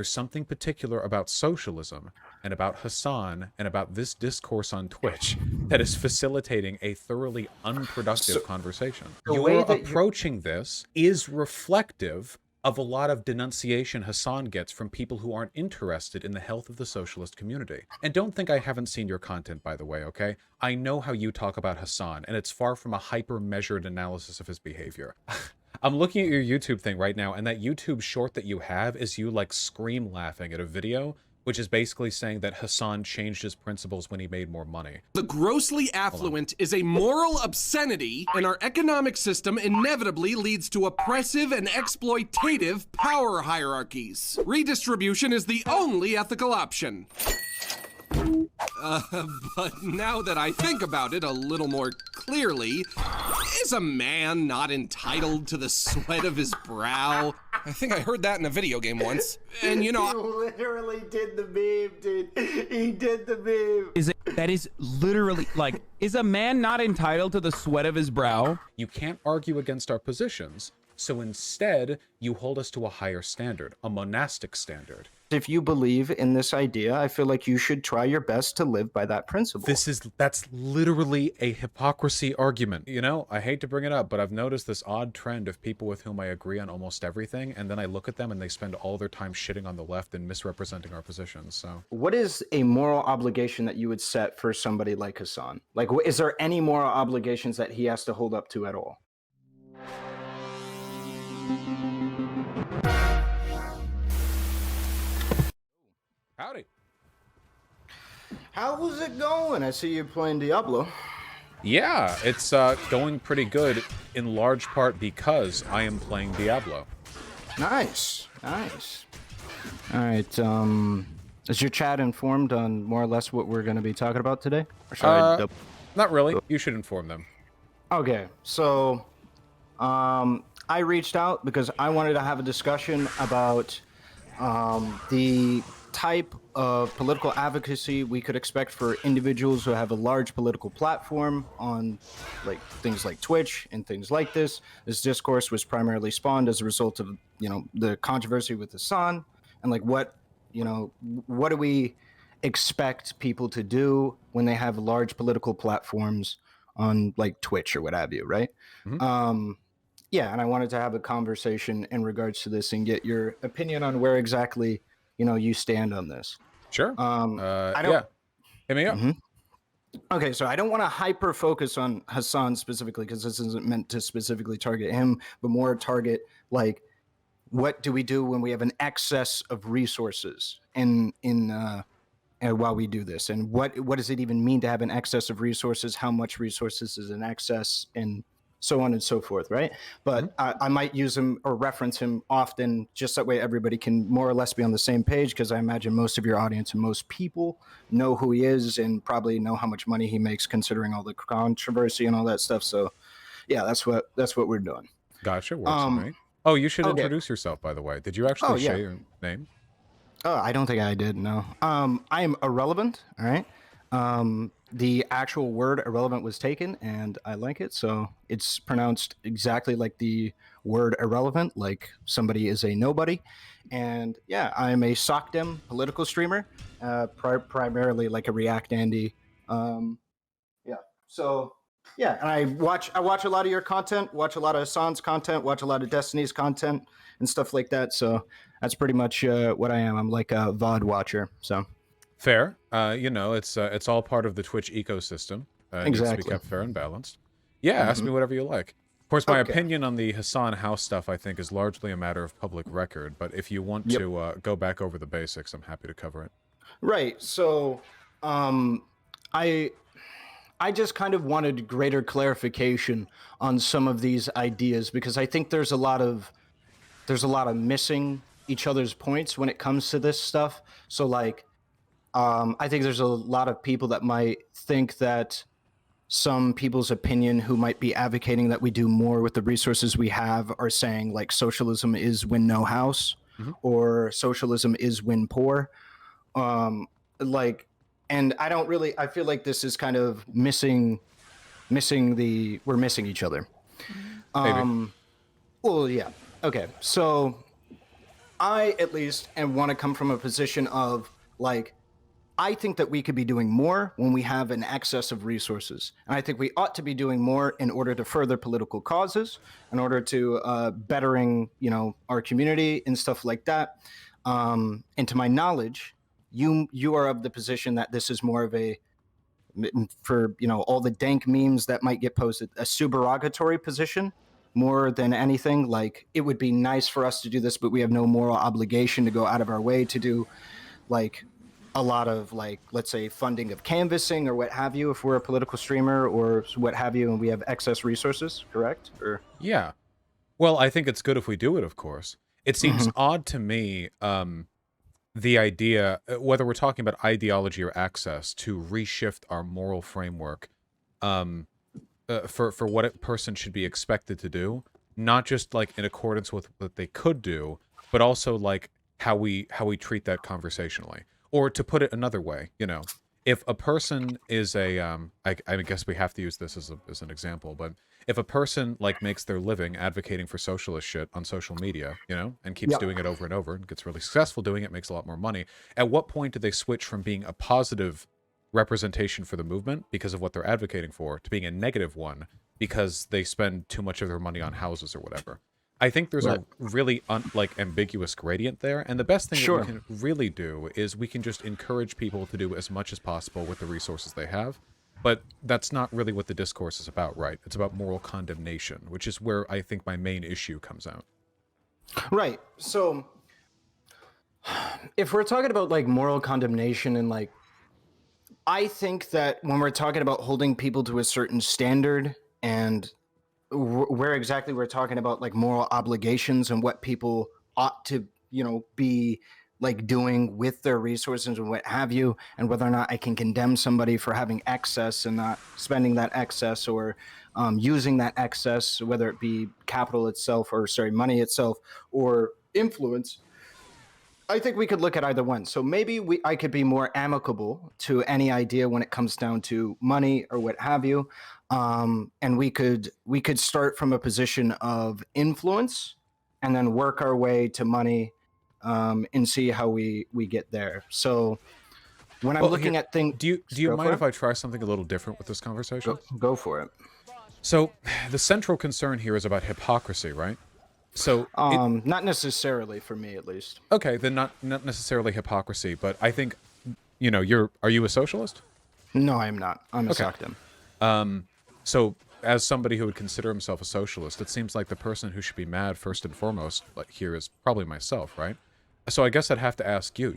There's something particular about socialism and about Hasan and about this discourse on Twitch that is facilitating a thoroughly unproductive conversation. the way Your that approaching this is reflective of a lot of denunciation Hasan gets from people who aren't interested in the health of the socialist community. And don't think I haven't seen your content, by the way, okay? I know how you talk about Hasan, and it's far from a hyper-measured analysis of his behavior. I'm looking at your YouTube thing right now, and that YouTube short that you have is you, like, scream laughing at a video, which is basically saying that Hasan changed his principles when he made more money. The grossly affluent is a moral obscenity, and our economic system inevitably leads to oppressive and exploitative power hierarchies. Redistribution is the only ethical option. But now that I think about it a little more clearly, is a man not entitled to the sweat of his brow? I think I heard that in a video game once. And you know, he literally did the meme, dude. He did the meme. That is literally like, is a man not entitled to the sweat of his brow? You can't argue against our positions, so instead, you hold us to a higher standard, a monastic standard. If you believe in this idea, I feel like you should try your best to live by that principle. That's literally a hypocrisy argument. You know, I hate to bring it up, but I've noticed this odd trend of people with whom I agree on almost everything, and then I look at them and they spend all their time shitting on the left and misrepresenting our positions, so. What is a moral obligation that you would set for somebody like Hasan? Like, is there any moral obligations that he has to hold up to at all? Howdy. How's it going? I see you playing Diablo. Yeah, it's going pretty good, in large part because I am playing Diablo. Nice, nice. All right, is your chat informed on more or less what we're going to be talking about today? Or should I not really. You should inform them. Okay, so I reached out because I wanted to have a discussion about the type of political advocacy we could expect for individuals who have a large political platform on like things like Twitch and things like this. This discourse was primarily spawned as a result of, you know, the controversy with Hasan and like what do we expect people to do when they have large political platforms on like Twitch or what have you, right? Mm-hmm. Yeah, and I wanted to have a conversation in regards to this and get your opinion on where exactly you stand on this. Sure. I don't. Yeah. Hit me up. Mm-hmm. Okay, so I don't want to hyper focus on Hasan specifically because this isn't meant to specifically target him, but more target like what do we do when we have an excess of resources in while we do this, and what does it even mean to have an excess of resources? How much resources is an excess, and so on and so forth, right? But I might use him or reference him often just that way everybody can more or less be on the same page, because I imagine most of your audience and most people know who he is and probably know how much money he makes considering all the controversy and all that stuff. So yeah, that's what we're doing. Gotcha. Works for me. Oh, you should introduce yourself, by the way. Did you actually say your name? Oh, I don't think I did, no. I am Ahrelevant, all right? The actual word irrelevant was taken, and I like it, so it's pronounced exactly like the word irrelevant, like somebody is a nobody. And yeah, I'm a SOCDEM political streamer, primarily like a React Andy. Yeah, so yeah, and I watch a lot of your content, watch a lot of Hasan's content, watch a lot of Destiny's content and stuff like that. So that's pretty much what I am. I'm like a VOD watcher, so. Fair. It's all part of the Twitch ecosystem. It needs to be kept fair and balanced. Yeah, ask me whatever you like. Of course, my opinion on the Hasan House stuff, I think, is largely a matter of public record. But if you want to go back over the basics, I'm happy to cover it. Right. So, I just kind of wanted greater clarification on some of these ideas, because I think there's a lot of missing each other's points when it comes to this stuff. So, like, I think there's a lot of people that might think that some people's opinion who might be advocating that we do more with the resources we have are saying like socialism is win no house, or socialism is win poor. And I feel like this is kind of we're missing each other. Well, yeah. Okay. So I at least and want to come from a position of like, I think that we could be doing more when we have an excess of resources. And I think we ought to be doing more in order to further political causes, in order to bettering, our community and stuff like that. And to my knowledge, you are of the position that this is more of a, for, all the dank memes that might get posted, a subarogatory position more than anything. Like, it would be nice for us to do this, but we have no moral obligation to go out of our way to do like a lot of, like, let's say funding of canvassing or what have you, if we're a political streamer or what have you, and we have excess resources, correct? Or Yeah. Well, I think it's good if we do it, of course. It seems odd to me, the idea, whether we're talking about ideology or access, to reshift our moral framework for what a person should be expected to do, not just like in accordance with what they could do, but also like how we treat that conversationally. Or to put it another way, if a person is a, I guess we have to use this as an example, but if a person like makes their living advocating for socialist shit on social media, and keeps doing it over and over and gets really successful doing it, makes a lot more money, at what point do they switch from being a positive representation for the movement because of what they're advocating for to being a negative one because they spend too much of their money on houses or whatever? I think there's a really ambiguous gradient there, and the best thing that we can really do is we can just encourage people to do as much as possible with the resources they have, but that's not really what the discourse is about, right? It's about moral condemnation, which is where I think my main issue comes out. Right. So if we're talking about like moral condemnation and like, I think that when we're talking about holding people to a certain standard and where exactly we're talking about like moral obligations and what people ought to, be like doing with their resources and what have you, and whether or not I can condemn somebody for having excess and not spending that excess or using that excess, whether it be capital itself or money itself or influence. I think we could look at either one. So maybe I could be more amicable to any idea when it comes down to money or what have you. And we could start from a position of influence and then work our way to money and see how we get there. So when I'm looking at things, do you mind if I try something a little different with this conversation? Go for it. So the central concern here is about hypocrisy, right? So not necessarily for me, at least. Okay, then not necessarily hypocrisy, but I think, are you a socialist? No, I am not. I'm a SOCDEM. So as somebody who would consider himself a socialist, it seems like the person who should be mad first and foremost here is probably myself, right? So I guess I'd have to ask you,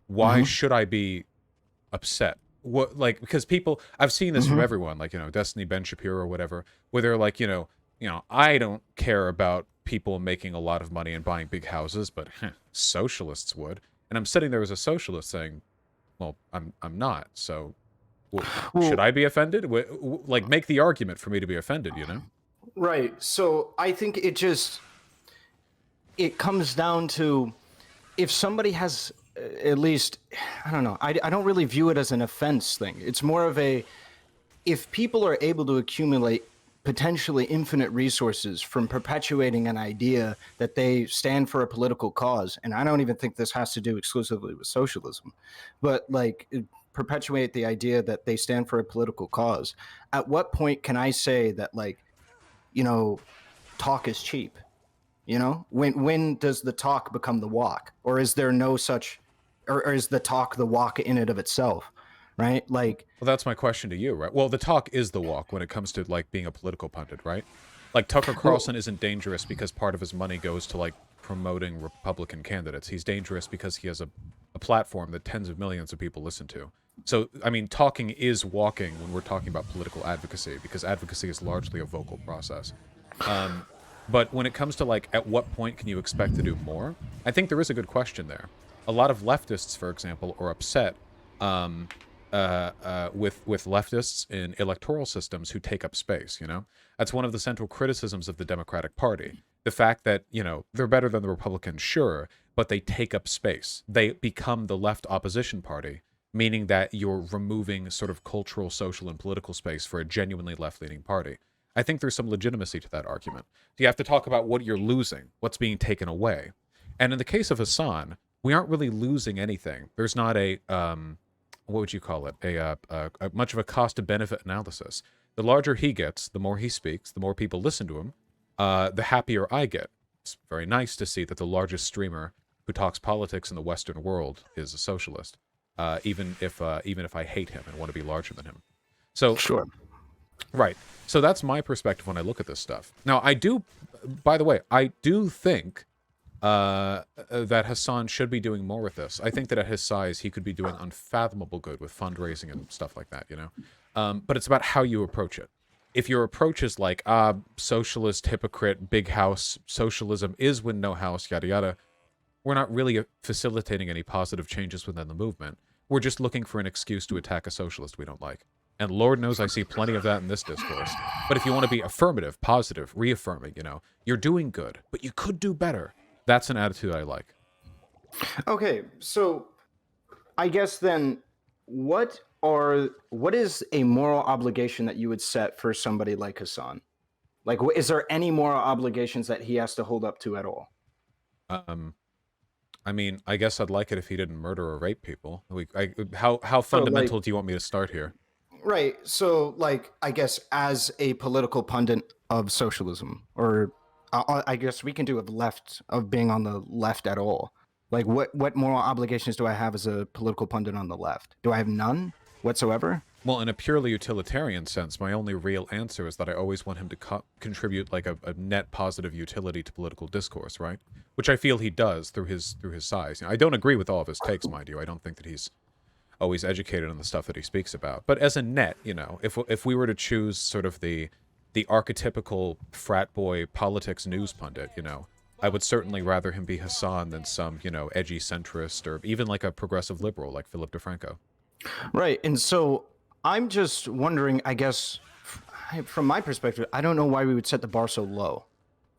why should I be upset? What, like, because people, I've seen this from everyone, like, Destiny, Ben Shapiro or whatever, where they're like, I don't care about people making a lot of money and buying big houses, but socialists would. And I'm sitting there as a socialist saying, well, I'm not. So should I be offended? Like, make the argument for me to be offended, Right. So I think it comes down to if somebody has at least, I don't know, I don't really view it as an offense thing. It's more of if people are able to accumulate potentially infinite resources from perpetuating an idea that they stand for a political cause, and I don't even think this has to do exclusively with socialism, but like perpetuate the idea that they stand for a political cause, at what point can I say that, like, talk is cheap? When does the talk become the walk? Or is there no such, or is the talk the walk in and of itself? Right? Like, well, that's my question to you, right? Well, the talk is the walk when it comes to like being a political pundit, right? Like Tucker Carlson isn't dangerous because part of his money goes to like promoting Republican candidates. He's dangerous because he has a platform that tens of millions of people listen to. So, I mean, talking is walking when we're talking about political advocacy, because advocacy is largely a vocal process. But when it comes to like, at what point can you expect to do more? I think there is a good question there. A lot of leftists, for example, are upset with leftists in electoral systems who take up space, That's one of the central criticisms of the Democratic Party. The fact that, they're better than the Republicans, sure, but they take up space. They become the left opposition party, meaning that you're removing sort of cultural, social, and political space for a genuinely left-leaning party. I think there's some legitimacy to that argument. You have to talk about what you're losing, what's being taken away. And in the case of Hasan, we aren't really losing anything. There's not a what would you call it? A much of a cost to benefit analysis. The larger he gets, the more he speaks, the more people listen to him, the happier I get. It's very nice to see that the largest streamer who talks politics in the Western world is a socialist, even if I hate him and want to be larger than him. So Sure. right. So that's my perspective when I look at this stuff. Now, I do, by the way, I do think that Hasan should be doing more with this. I think that at his size, he could be doing unfathomable good with fundraising and stuff like that, you know? But it's about how you approach it. If your approach is like, socialist, hypocrite, big house, socialism is win no house, yada yada, we're not really facilitating any positive changes within the movement. We're just looking for an excuse to attack a socialist we don't like. And Lord knows I see plenty of that in this discourse. But if you want to be affirmative, positive, reaffirming, you know, you're doing good, but you could do better. That's an attitude I like. Okay, so I guess then what is a moral obligation that you would set for somebody like Hasan? Like, is there any moral obligations that he has to hold up to at all? I mean, I guess I'd like it if he didn't murder or rape people. How fundamental do you want me to start here? Right. So, like, I guess as a political pundit of socialism, or I guess we can do of being on the left at all. Like, what moral obligations do I have as a political pundit on the left? Do I have none whatsoever? Well, in a purely utilitarian sense, my only real answer is that I always want him to contribute like a net positive utility to political discourse, right? Which I feel he does through his size. You know, I don't agree with all of his takes, mind you. I don't think that he's always educated on the stuff that he speaks about. But as a net, you know, if we were to choose sort of the archetypical frat boy politics news pundit, you know, I would certainly rather him be Hasan than some, you know, edgy centrist or even like a progressive liberal like Philip DeFranco. Right. And so I'm just wondering, I guess, from my perspective, I don't know why we would set the bar so low,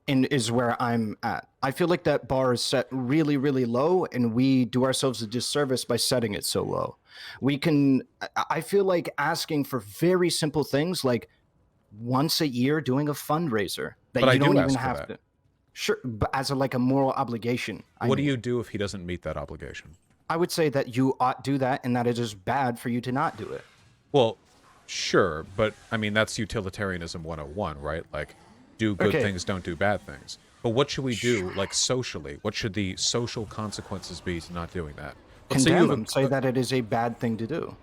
and is where I'm at. I feel like that bar is set really, really low, and we do ourselves a disservice by setting it so low. I feel like asking for very simple things like once a year doing a fundraiser that But you I don't do even ask for have that. to. Sure, but as like a moral obligation. What do you do if he doesn't meet that obligation? I would say that you ought do that, and that it is bad for you to not do it. Well, sure, but I mean, that's utilitarianism 101, right? Like, do good things, don't do bad things. But what should we do, like, socially? What should the social consequences be to not doing that? Let's Condemn them. Say that it is a bad thing to do.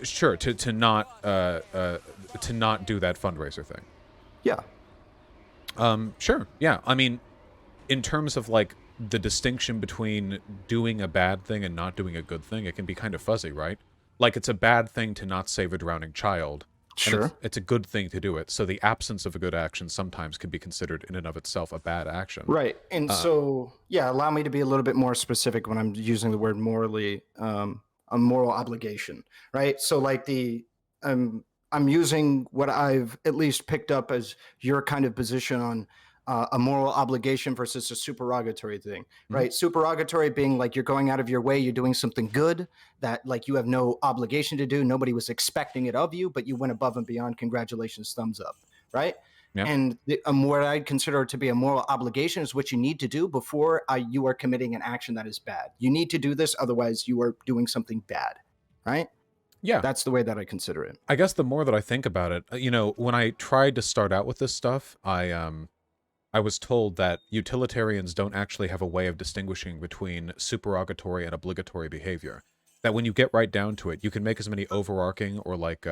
Sure, to not do that fundraiser thing. Yeah. Sure, yeah. I mean, in terms of, like, the distinction between doing a bad thing and not doing a good thing, it can be kind of fuzzy, right? Like, it's a bad thing to not save a drowning child. Sure. And it's a good thing to do it. So the absence of a good action sometimes can be considered in and of itself a bad action. Right. And so, yeah, allow me to be a little bit more specific when I'm using the word morally, a moral obligation, right? So like I'm using what I've at least picked up as your kind of position on a moral obligation versus a supererogatory thing, right? Supererogatory being like you're going out of your way, you're doing something good that like you have no obligation to do. Nobody was expecting it of you, but you went above and beyond. Congratulations, thumbs up, right? Yeah. And what I'd consider to be a moral obligation is what you need to do before you are committing an action that is bad. You need to do this, otherwise you are doing something bad, right? Yeah. That's the way that I consider it. I guess the more that I think about it, you know, when I tried to start out with this stuff, I was told that utilitarians don't actually have a way of distinguishing between supererogatory and obligatory behavior. That when you get right down to it, you can make as many overarching or like,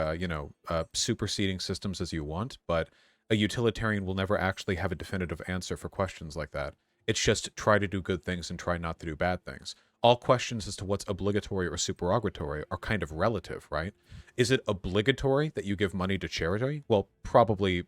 superseding systems as you want, but a utilitarian will never actually have a definitive answer for questions like that. It's just try to do good things and try not to do bad things. All questions as to what's obligatory or supererogatory are kind of relative, right? Is it obligatory that you give money to charity? Well, probably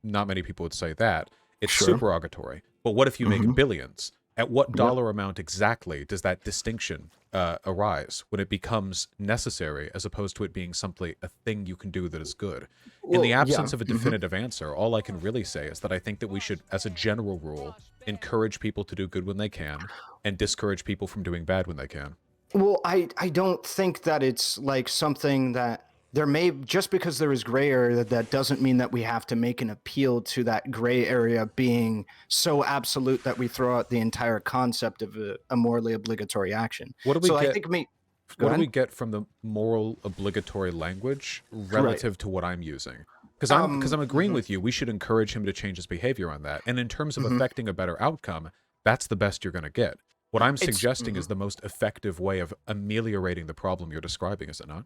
not many people would say that. It's supererogatory. But what if you make billions? At what dollar amount exactly does that distinction arise when it becomes necessary as opposed to it being simply a thing you can do that is good? In the absence of a definitive answer, all I can really say is that I think that we should, as a general rule, encourage people to do good when they can and discourage people from doing bad when they can. Well, I don't think that it's like something that there may, just because there is gray area, that doesn't mean that we have to make an appeal to that gray area being so absolute that we throw out the entire concept of a morally obligatory action. What do we So get? I think What do we get from the moral obligatory language relative to what I'm using? Because I'm agreeing with you. We should encourage him to change his behavior on that. And in terms of affecting a better outcome, that's the best you're going to get. What I'm suggesting is the most effective way of ameliorating the problem you're describing, is it not?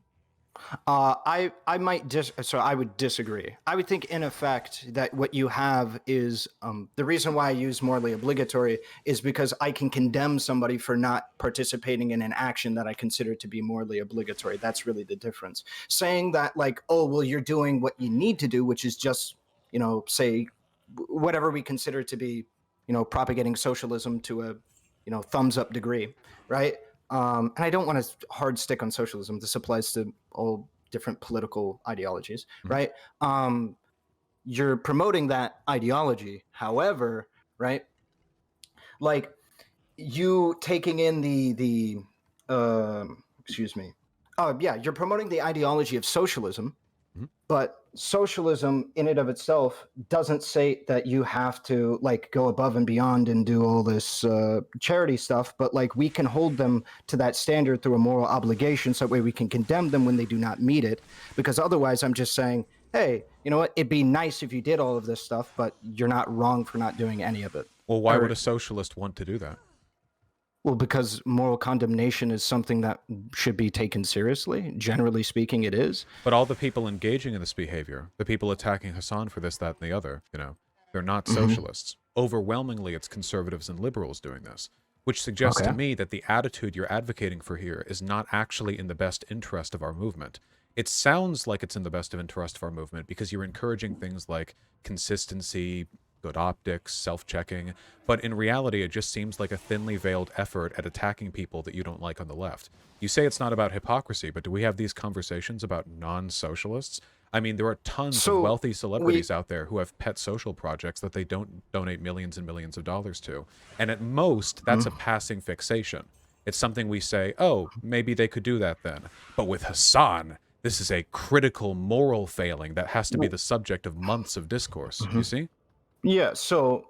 I would disagree. I would think, in effect, that what you have is the reason why I use morally obligatory is because I can condemn somebody for not participating in an action that I consider to be morally obligatory. That's really the difference. Saying that, like, oh, well, you're doing what you need to do, which is just, say whatever we consider to be, propagating socialism to a, thumbs up degree, right? And I don't want to hard stick on socialism. This applies to all different political ideologies, right? You're promoting that ideology. However, right, like you taking in you're promoting the ideology of socialism, but socialism in and of itself doesn't say that you have to like go above and beyond and do all this charity stuff, but like we can hold them to that standard through a moral obligation, so that way we can condemn them when they do not meet it. Because otherwise I'm just saying, hey, you know what, it'd be nice if you did all of this stuff, but you're not wrong for not doing any of it. Well, why would a socialist want to do that? Well, because moral condemnation is something that should be taken seriously. Generally speaking, it is. But all the people engaging in this behavior, the people attacking Hasan for this, that, and the other, they're not socialists. Overwhelmingly, it's conservatives and liberals doing this, which suggests to me that the attitude you're advocating for here is not actually in the best interest of our movement. It sounds like it's in the best of interest of our movement because you're encouraging things like consistency, good optics, self-checking, but in reality, it just seems like a thinly veiled effort at attacking people that you don't like on the left. You say it's not about hypocrisy, but do we have these conversations about non-socialists? I mean, there are tons of wealthy celebrities out there who have pet social projects that they don't donate millions and millions of dollars to. And at most, that's a passing fixation. It's something we say, oh, maybe they could do that then. But with Hasan, this is a critical moral failing that has to be the subject of months of discourse. You see? Yeah, so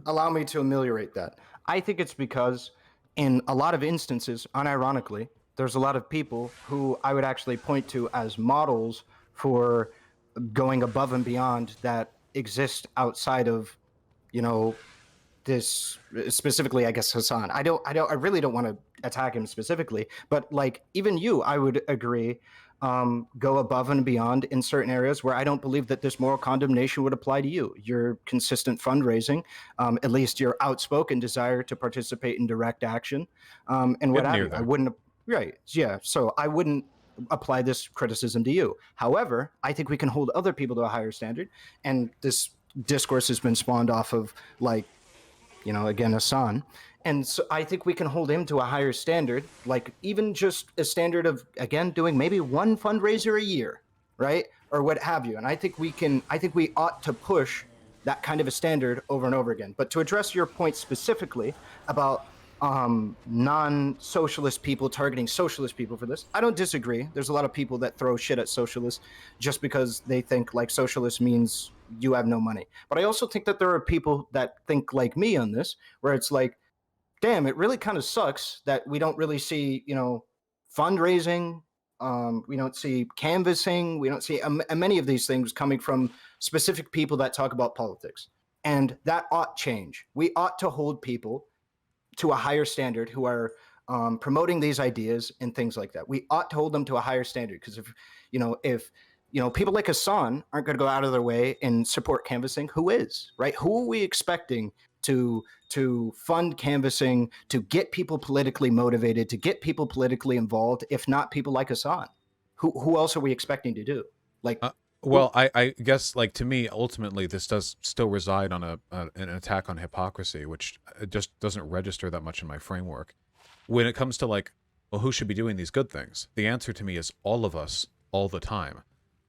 allow me to ameliorate that. I think it's because in a lot of instances, unironically, there's a lot of people who I would actually point to as models for going above and beyond that exist outside of, this specifically, I guess, Hasan. I really don't want to attack him specifically, but like even you, I would agree, go above and beyond in certain areas where I don't believe that this moral condemnation would apply to you. Your consistent fundraising, at least your outspoken desire to participate in direct action, and what have you. I wouldn't, right? Yeah. So I wouldn't apply this criticism to you. However, I think we can hold other people to a higher standard, and this discourse has been spawned off of like, again, Hasan. And so I think we can hold him to a higher standard, like even just a standard of, again, doing maybe one fundraiser a year, right? Or what have you. And I think we ought to push that kind of a standard over and over again. But to address your point specifically about non-socialist people targeting socialist people for this, I don't disagree. There's a lot of people that throw shit at socialists just because they think like socialist means you have no money. But I also think that there are people that think like me on this, where it's like, damn, it really kind of sucks that we don't really see, fundraising. We don't see canvassing. We don't see many of these things coming from specific people that talk about politics. And that ought change. We ought to hold people to a higher standard who are promoting these ideas and things like that. We ought to hold them to a higher standard, because if people like Hasan aren't going to go out of their way and support canvassing, who is, right? Who are we expecting to fund canvassing, to get people politically motivated, to get people politically involved, if not people like Hasan? Who else are we expecting to do? Like, well, I guess, like, to me, ultimately, this does still reside on an attack on hypocrisy, which just doesn't register that much in my framework. When it comes to, like, well, who should be doing these good things? The answer to me is all of us, all the time.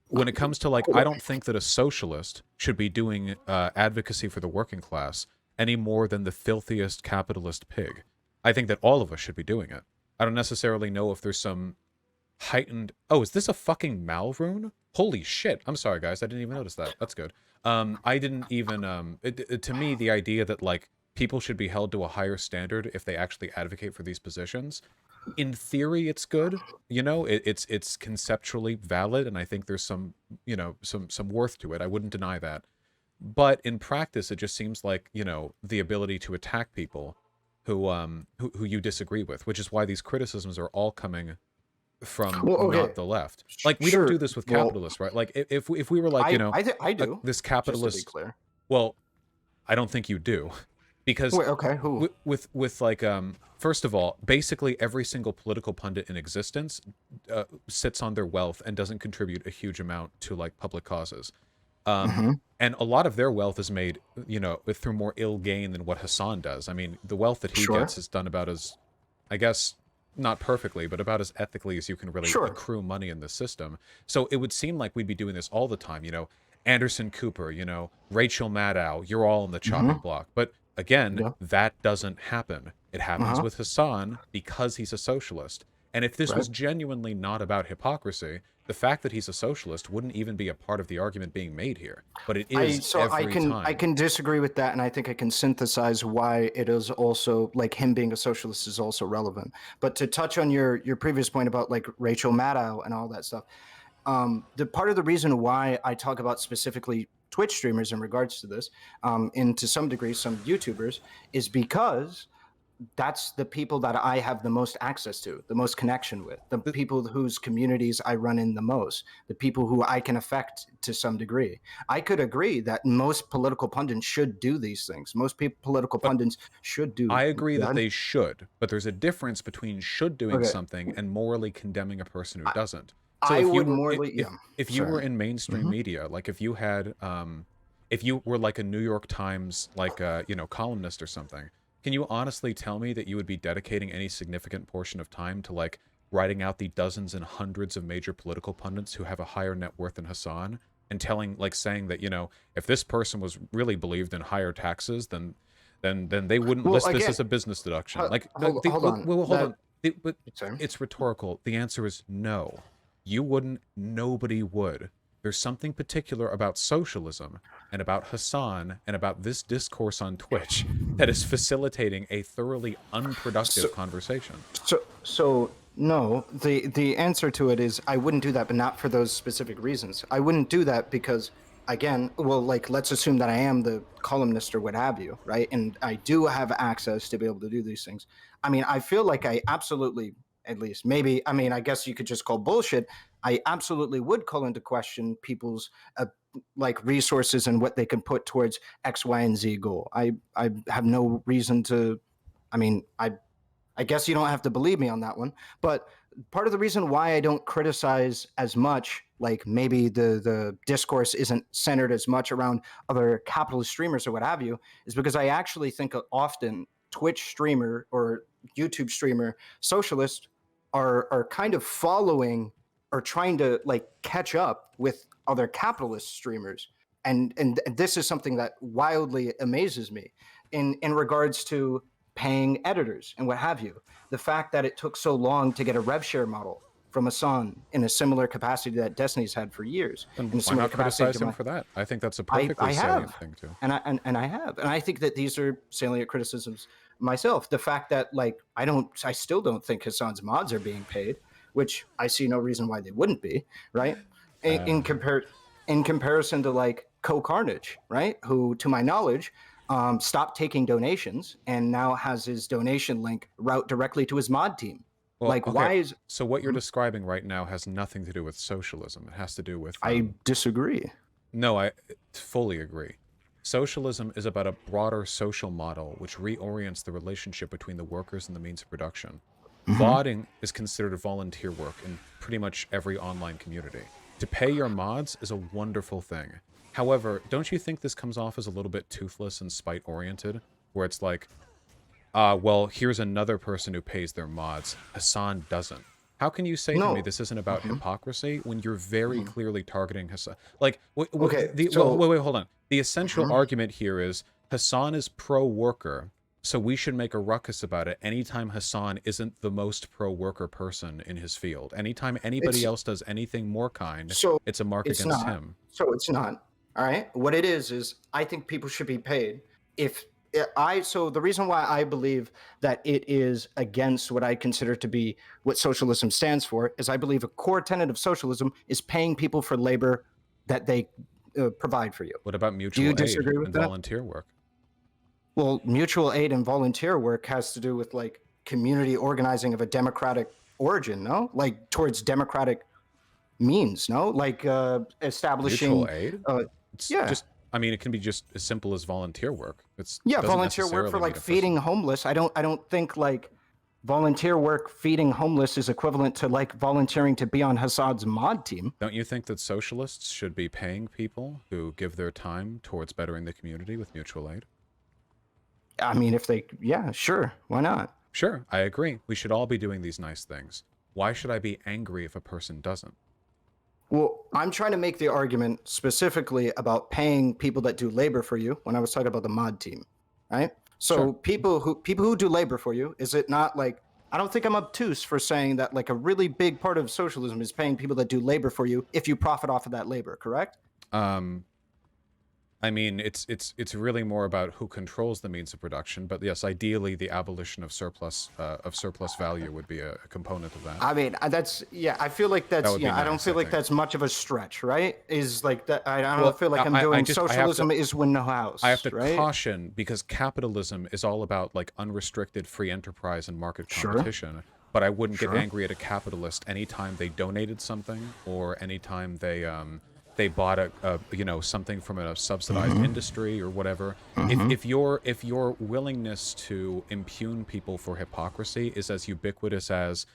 When it comes to, like, I don't think that a socialist should be doing advocacy for the working class any more than the filthiest capitalist pig. I think that all of us should be doing it. I don't necessarily know if there's some heightened. Oh, is this a fucking Mal rune? Holy shit! I'm sorry, guys. I didn't even notice that. That's good. I didn't even. To me, the idea that like people should be held to a higher standard if they actually advocate for these positions. In theory, it's good. You know, it's conceptually valid, and I think there's some, you know, some worth to it. I wouldn't deny that. But in practice, it just seems like, you know, the ability to attack people who you disagree with, which is why these criticisms are all coming from not the left. Like, we don't do this with capitalists, right? Like, if we were like, you know, I do. This capitalist. Just to be clear. Well, I don't think you do, because wait, okay, who? With like first of all, basically every single political pundit in existence sits on their wealth and doesn't contribute a huge amount to like public causes. And a lot of their wealth is made, you know, through more ill gain than what Hasan does. I mean, the wealth that he gets is done about as, I guess, not perfectly, but about as ethically as you can really accrue money in the system. So it would seem like we'd be doing this all the time, you know, Anderson Cooper, you know, Rachel Maddow, you're all on the chopping block. But again, that doesn't happen. It happens with Hasan because he's a socialist. And if this was genuinely not about hypocrisy, the fact that he's a socialist wouldn't even be a part of the argument being made here. But it is every time. I can disagree with that, and I think I can synthesize why it is also, like, him being a socialist is also relevant. But to touch on your previous point about, like, Rachel Maddow and all that stuff, the part of the reason why I talk about specifically Twitch streamers in regards to this, and to some degree some YouTubers, is because that's the people that I have the most access to, the most connection with, the people whose communities I run in the most, the people who I can affect to some degree. I could agree that most political pundits should do these things. Most political pundits should do. I agree that they should, but there's a difference between should doing something and morally condemning a person who doesn't. So I if would you were, morally, if you were in mainstream media, like if you had, if you were like a New York Times, like you know, columnist or something, can you honestly tell me that you would be dedicating any significant portion of time to like writing out the dozens and hundreds of major political pundits who have a higher net worth than Hasan, and saying that, you know, if this person was really believed in higher taxes, then they wouldn't list this as a business deduction. Hold on. But it's rhetorical. The answer is no. You wouldn't. Nobody would. There's something particular about socialism and about Hasan and about this discourse on Twitch that is facilitating a thoroughly unproductive conversation. So no, the answer to it is I wouldn't do that, but not for those specific reasons. I wouldn't do that because, again, well, like, let's assume that I am the columnist or what have you, right? And I do have access to be able to do these things. I mean, I feel like I absolutely, at least maybe, I mean, I guess you could just call bullshit. I absolutely would call into question people's like resources and what they can put towards X, Y, and Z goal. I have no reason to. I mean, I guess you don't have to believe me on that one. But part of the reason why I don't criticize as much, like maybe the discourse isn't centered as much around other capitalist streamers or what have you, is because I actually think often Twitch streamer or YouTube streamer socialists are kind of following or trying to like catch up with other capitalist streamers. And this is something that wildly amazes me in regards to paying editors and what have you. The fact that it took so long to get a rev share model from Hasan in a similar capacity that Destiny's had for years. And why not criticize him for that? I think that's a perfectly salient thing too. And I think that these are salient criticisms myself. The fact that, like, I still don't think Hasan's mods are being paid, which I see no reason why they wouldn't be, right? In comparison to like Co-Carnage, right? Who, to my knowledge, stopped taking donations and now has his donation link route directly to his mod team. Well, like, why is... So what you're describing right now has nothing to do with socialism. It has to do with... I disagree. No, I fully agree. Socialism is about a broader social model which reorients the relationship between the workers and the means of production. VODing is considered volunteer work in pretty much every online community. To pay your mods is a wonderful thing. However, don't you think this comes off as a little bit toothless and spite-oriented? Where it's like, well, here's another person who pays their mods. Hasan doesn't. How can you say to me this isn't about hypocrisy when you're very clearly targeting Hasan? Like, wait, hold on. The essential argument here is Hasan is pro-worker So we should make a ruckus about it anytime Hasan isn't the most pro-worker person in his field. Anytime anybody else does anything more kind, So it's a mark it's against not. him. So it's not. All right. What it is I think people should be paid. So the reason why I believe that it is against what I consider to be what socialism stands for is I believe a core tenet of socialism is paying people for labor that they provide for you. What about mutual aid disagree with and that? volunteer work? Well, mutual aid and volunteer work has to do with like community organizing of a democratic origin, no? Like towards democratic means, no? Like establishing Mutual aid? It's yeah. just, I mean, it can be just as simple as volunteer work. It's Volunteer work for like feeding homeless. I don't think like volunteer work feeding homeless is equivalent to like volunteering to be on Hassan's mod team. Don't you think that socialists should be paying people who give their time towards bettering the community with mutual aid? I mean, if they, yeah, sure. Why not? Sure, I agree. We should all be doing these nice things. Why should I be angry if a person doesn't? Well, I'm trying to make the argument specifically about paying people that do labor for you when I was talking about the mod team, right? So Sure. people who do labor for you, is it not like, I don't think I'm obtuse for saying that like a really big part of socialism is paying people that do labor for you if you profit off of that labor, correct? I mean, it's really more about who controls the means of production. But yes, ideally, the abolition of surplus value would be a component of that. I mean, that's, yeah, I feel like that's, would be I don't nice, feel I like think. that's much of a stretch, right? Is like that, I don't Well, feel like I'm I doing just- I have to- socialism is win no house. I have to right? caution, because capitalism is all about like unrestricted free enterprise and market competition. But I wouldn't get angry at a capitalist anytime they donated something or anytime they bought something from a subsidized industry or whatever. If your willingness to impugn people for hypocrisy is as ubiquitous as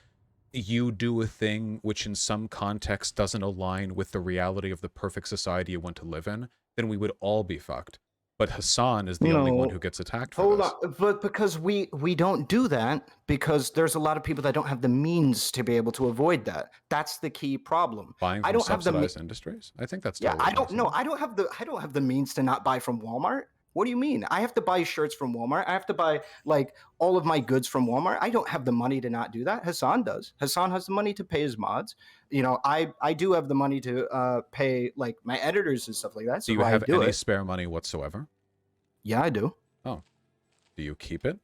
you do a thing which in some context doesn't align with the reality of the perfect society you want to live in, then we would all be fucked. But Hasan is the only one who gets attacked for Hold this. on, but because we don't do that because there's a lot of people that don't have the means to be able to avoid that. That's the key problem. Buying I from don't have the subsidized industries? I think that's yeah. totally I don't know. possible. I don't have the means to not buy from Walmart. What do you mean? I have to buy shirts from Walmart. I have to buy like all of my goods from Walmart. I don't have the money to not do that. Hasan does. Hasan has the money to pay his mods. You know, I do have the money to pay like my editors and stuff like that. So Do you have any it. spare money whatsoever? Yeah, I do. Oh. Do you keep it?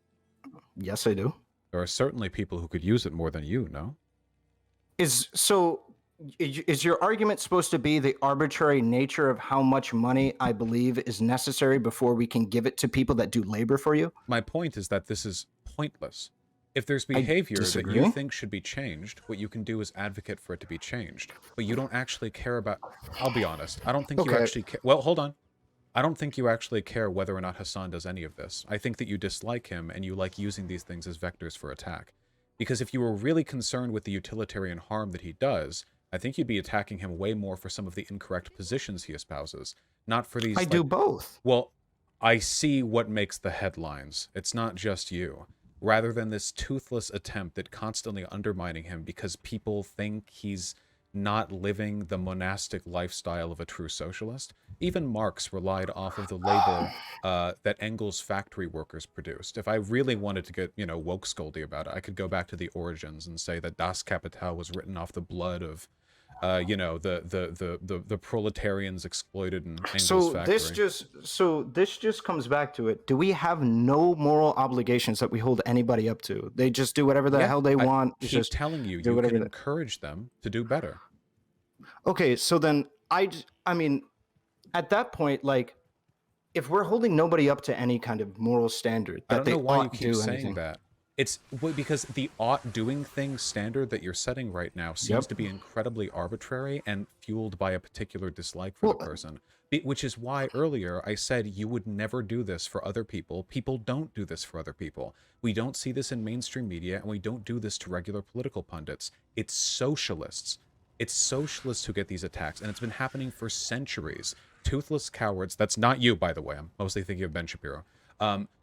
Yes, I do. There are certainly people who could use it more than you, no? Is your argument supposed to be the arbitrary nature of how much money I believe is necessary before we can give it to people that do labor for you? My point is that this is pointless. If there's behavior that disagree. you think should be changed, what you can do is advocate for it to be changed. But you don't actually care about... I'll be honest. I don't think you Okay. actually care... Well, hold on. I don't think you actually care whether or not Hasan does any of this. I think that you dislike him and you like using these things as vectors for attack. Because if you were really concerned with the utilitarian harm that he does, I think you'd be attacking him way more for some of the incorrect positions he espouses. Not for these... I do both. Well, I see what makes the headlines. It's not just you. Rather than this toothless attempt at constantly undermining him because people think he's not living the monastic lifestyle of a true socialist. Even Marx relied off of the label that Engels' factory workers produced. If I really wanted to get, woke scoldy about it, I could go back to the origins and say that Das Kapital was written off the blood of, the proletarians exploited in Engels' factory. This just comes back to it. Do we have no moral obligations that we hold anybody up to? They just do whatever the hell they want. I It's keep just telling you, do you whatever can they- encourage them to do better. Okay, so then I mean, at that point, like, if we're holding nobody up to any kind of moral standard I that don't they know why you ought keep do saying anything. that. It's because the ought doing things standard that you're setting right now seems to be incredibly arbitrary and fueled by a particular dislike for the person. Which is why earlier I said you would never do this for other people. People don't do this for other people. We don't see this in mainstream media, and we don't do this to regular political pundits. It's socialists. It's socialists who get these attacks, and it's been happening for centuries. Toothless cowards, that's not you, by the way, I'm mostly thinking of Ben Shapiro,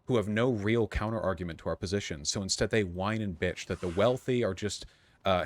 who have no real counter-argument to our position. So instead they whine and bitch that the wealthy are just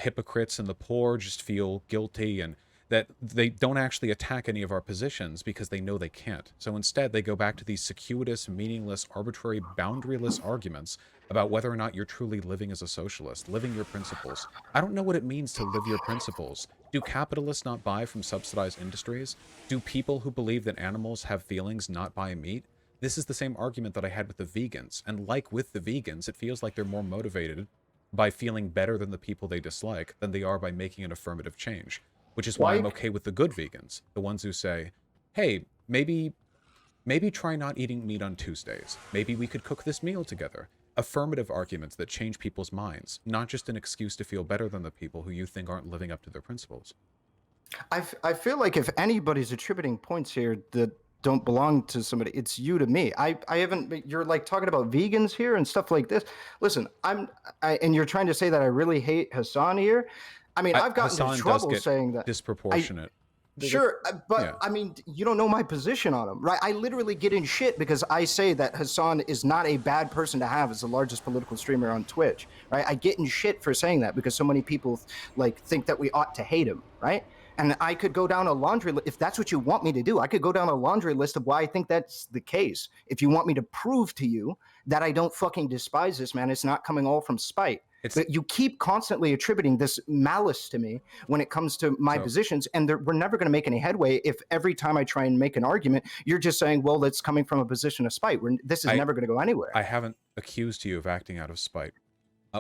hypocrites and the poor just feel guilty, and that they don't actually attack any of our positions because they know they can't. So instead, they go back to these circuitous, meaningless, arbitrary, boundaryless arguments about whether or not you're truly living as a socialist, living your principles. I don't know what it means to live your principles. Do capitalists not buy from subsidized industries? Do people who believe that animals have feelings not buy meat? This is the same argument that I had with the vegans. And like with the vegans, it feels like they're more motivated by feeling better than the people they dislike than they are by making an affirmative change. Which is why I'm okay with the good vegans, the ones who say, hey, maybe try not eating meat on Tuesdays. Maybe we could cook this meal together. Affirmative arguments that change people's minds, not just an excuse to feel better than the people who you think aren't living up to their principles. I feel like if anybody's attributing points here that don't belong to somebody, it's you to me. I haven't, you're like talking about vegans here and stuff like this. Listen, and you're trying to say that I really hate Hasan here. I mean, I've gotten into trouble saying that. Disproportionate. Sure, but I mean, you don't know my position on him, right? I literally get in shit because I say that Hasan is not a bad person to have as the largest political streamer on Twitch, right? I get in shit for saying that because so many people like think that we ought to hate him, right? And I could go down a laundry list. If that's what you want me to do, I could go down a laundry list of why I think that's the case. If you want me to prove to you that I don't fucking despise this man, it's not coming all from spite. But you keep constantly attributing this malice to me when it comes to my positions, and we're never going to make any headway if every time I try and make an argument, you're just saying, well, that's coming from a position of spite. This is never going to go anywhere. I haven't accused you of acting out of spite.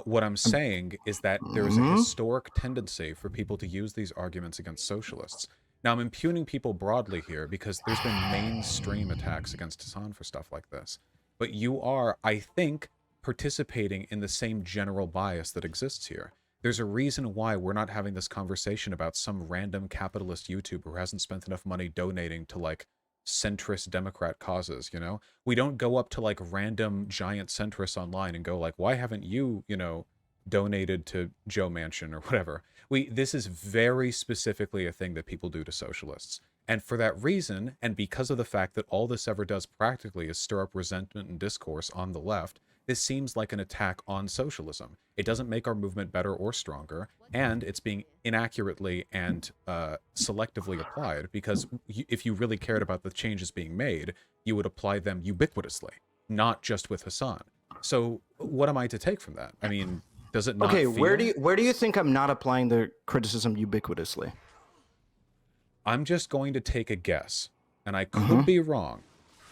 What I'm saying is that there is a historic tendency for people to use these arguments against socialists. Now, I'm impugning people broadly here because there's been mainstream attacks against Hasan for stuff like this. But you are, I think, participating in the same general bias that exists here. There's a reason why we're not having this conversation about some random capitalist YouTuber who hasn't spent enough money donating to, like, centrist Democrat causes, you know? We don't go up to, like, random giant centrists online and go, like, why haven't you, you know, donated to Joe Manchin or whatever? This is very specifically a thing that people do to socialists. And for that reason, and because of the fact that all this ever does practically is stir up resentment and discourse on the left, this seems like an attack on socialism. It doesn't make our movement better or stronger, and it's being inaccurately and selectively applied, because if you really cared about the changes being made, you would apply them ubiquitously, not just with Hasan. So what am I to take from that? I mean, does it not feel... where do you think I'm not applying the criticism ubiquitously? I'm just going to take a guess, and I could be wrong.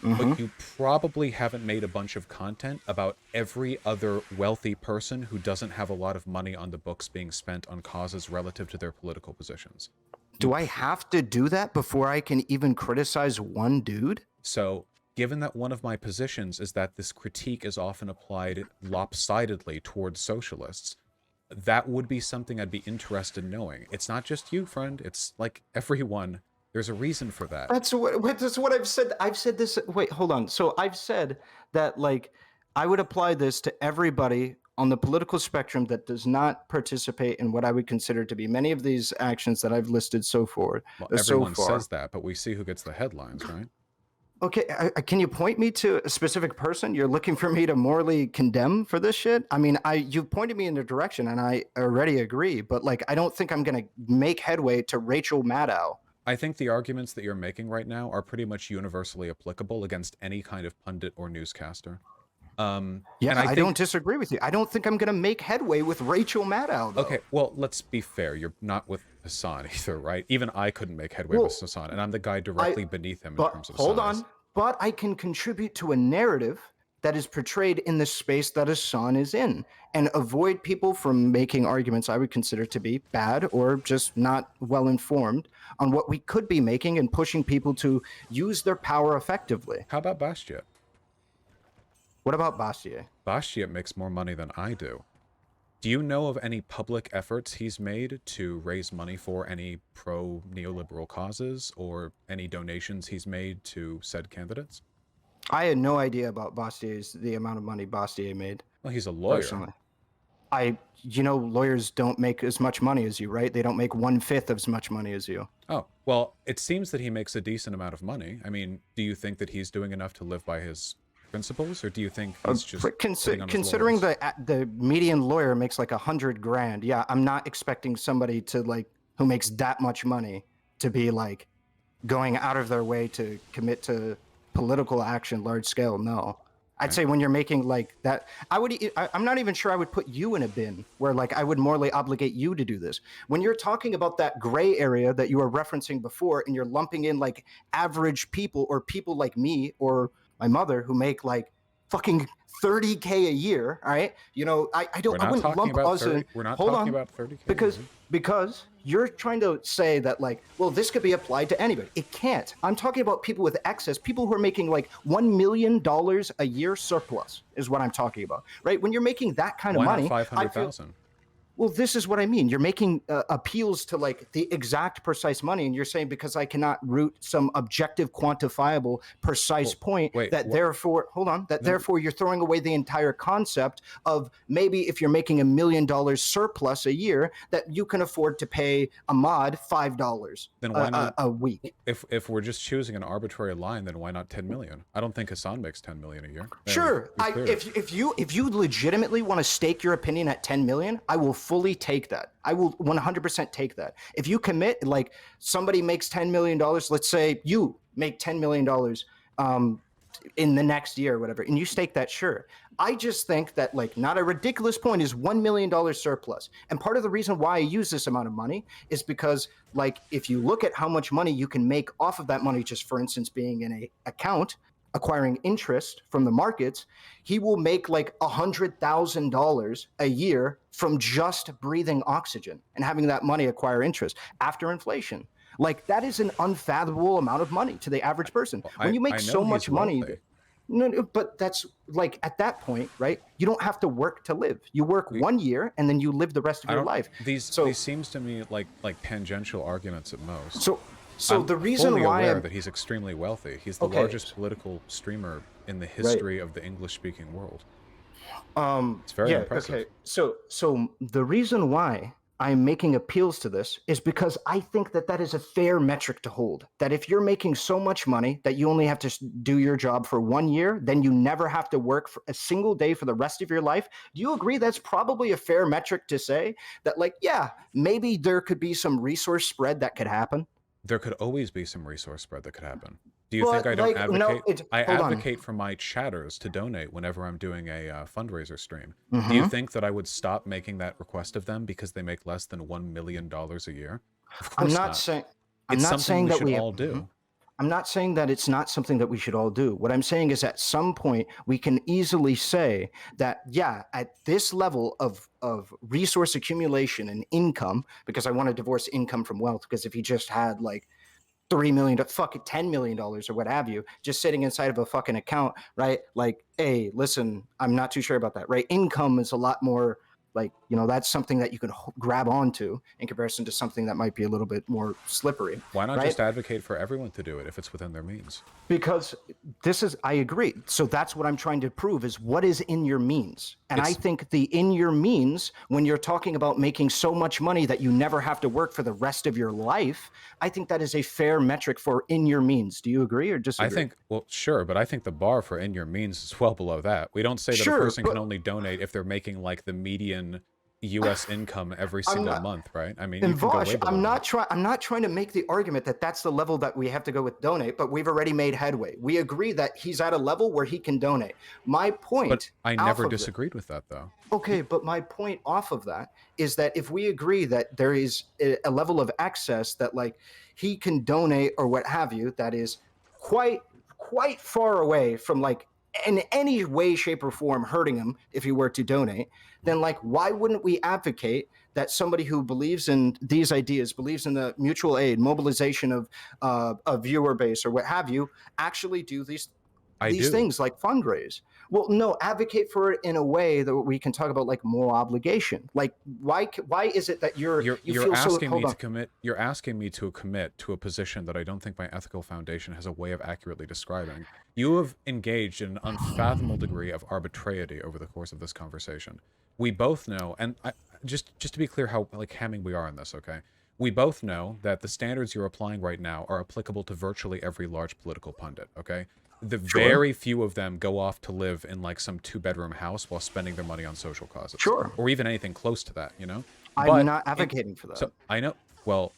But you probably haven't made a bunch of content about every other wealthy person who doesn't have a lot of money on the books being spent on causes relative to their political positions. Do I have to do that before I can even criticize one dude? So, given that one of my positions is that this critique is often applied lopsidedly towards socialists, that would be something I'd be interested in knowing. It's not just you, friend. It's like everyone. There's a reason for that. That's what I've said. I've said this. Wait, hold on. So I've said that, like, I would apply this to everybody on the political spectrum that does not participate in what I would consider to be many of these actions that I've listed so far. Well, everyone says that, but we see who gets the headlines, right? Okay, can you point me to a specific person? You're looking for me to morally condemn for this shit? I mean, you've pointed me in the direction, and I already agree. But, like, I don't think I'm going to make headway to Rachel Maddow. I think the arguments that you're making right now are pretty much universally applicable against any kind of pundit or newscaster. And I don't disagree with you. I don't think I'm going to make headway with Rachel Maddow, though. Okay, well, let's be fair. You're not with Hasan either, right? Even I couldn't make headway with Hasan, and I'm the guy directly beneath him in terms of size. Hold on. But I can contribute to a narrative that is portrayed in the space that Hasan is in, and avoid people from making arguments I would consider to be bad or just not well informed on what we could be making and pushing people to use their power effectively. How about Bastiat? What about Bastiat? Bastiat makes more money than I do. Do you know of any public efforts he's made to raise money for any pro-neoliberal causes or any donations he's made to said candidates? I had no idea about the amount of money Bastiat made. Well, he's a lawyer. Personally. Lawyers don't make as much money as you, right? They don't make 1/5 of as much money as you. Oh, well, it seems that he makes a decent amount of money. I mean, do you think that he's doing enough to live by his principles, or do you think he's just considering the median lawyer makes like $100,000? Yeah, I'm not expecting somebody to who makes that much money to be like going out of their way to commit to political action, large scale. No. I'd say when you're making like that, I'm not even sure I would put you in a bin where like I would morally obligate you to do this. When you're talking about that gray area that you were referencing before, and you're lumping in like average people or people like me or my mother who make like fucking 30K a year, all right? You know, I wouldn't lump us in. We're not Hold talking on, about 30K. because you're trying to say that like, well, this could be applied to anybody. It can't. I'm talking about people with excess, people who are making like $1 million a year surplus is what I'm talking about, right? When you're making that kind of money, why not 500,000? Well, this is what I mean. You're making appeals to like the exact precise money, and you're saying because I cannot root some objective, quantifiable, precise point therefore, hold on, therefore you're throwing away the entire concept of maybe if you're making $1 million surplus a year, that you can afford to pay a mod $5 then why not, a week. If we're just choosing an arbitrary line, then why not 10 million? I don't think Hasan makes 10 million a year. Sure. If you legitimately want to stake your opinion at 10 million, I will fully take that. I will 100% take that. If you commit, like somebody makes $10 million, let's say you make $10 million in the next year or whatever, and you stake that, sure. I just think that like not a ridiculous point is $1 million surplus. And part of the reason why I use this amount of money is because like if you look at how much money you can make off of that money, just for instance being in a account, acquiring interest from the markets, he will make like $100,000 a year from just breathing oxygen and having that money acquire interest after inflation. Like that is an unfathomable amount of money to the average person. When you make so much money, no, but that's like at that point, right? You don't have to work to live. You work 1 year and then you live the rest of your life. These seems to me like tangential arguments at most. So I'm the reason fully why aware that he's extremely wealthy. He's the largest political streamer in the history of the English-speaking world. It's very impressive. Okay. So the reason why I'm making appeals to this is because I think that that is a fair metric to hold. That if you're making so much money that you only have to do your job for 1 year, then you never have to work for a single day for the rest of your life. Do you agree that's probably a fair metric to say that like, yeah, maybe there could be some resource spread that could happen? There could always be some resource spread that could happen. Do you think I don't advocate? I advocate for my chatters to donate whenever I'm doing a fundraiser stream. Do you think that I would stop making that request of them because they make less than $1 million a year? Of course not. I'm not saying that we all do. I'm not saying that it's not something that we should all do. What I'm saying is at some point we can easily say that, yeah, at this level of resource accumulation and income, because I want to divorce income from wealth, because if you just had like $3 million, fucking $10 million or what have you, just sitting inside of a fucking account, right? Like, hey, listen, I'm not too sure about that, right? Income is a lot more like, you know, that's something that you can grab onto in comparison to something that might be a little bit more slippery. Why not just advocate for everyone to do it if it's within their means? Because I agree. So that's what I'm trying to prove is what is in your means. And I think the in your means, when you're talking about making so much money that you never have to work for the rest of your life, I think that is a fair metric for in your means. Do you agree or disagree? I think, well, sure, but I think the bar for in your means is well below that. We don't say that a person can only donate if they're making like the median U.S. income every single month, right? I mean, and Vaush, I'm not trying to make the argument that that's the level that we have to go with donate, but we've already made headway. We agree that he's at a level where he can donate. My point, but I never disagreed with that, though. Okay, but my point off of that is that if we agree that there is a level of excess that like he can donate or what have you, that is quite far away from like in any way, shape, or form hurting him if he were to donate, then like why wouldn't we advocate that somebody who believes in these ideas, believes in the mutual aid, mobilization of a viewer base or what have you, actually do these things like fundraise? Well, no, advocate for it in a way that we can talk about like moral obligation. Like why is it that you're asking me to commit to a position that I don't think my ethical foundation has a way of accurately describing? You have engaged in an unfathomable degree of arbitrary over the course of this conversation. We both know, and just to be clear how like hemming we are on this, okay? We both know that the standards you're applying right now are applicable to virtually every large political pundit, okay? Very few of them go off to live in like some 2-bedroom house while spending their money on social causes. Sure. Or even anything close to that, you know? I'm not advocating for that. So I know, well,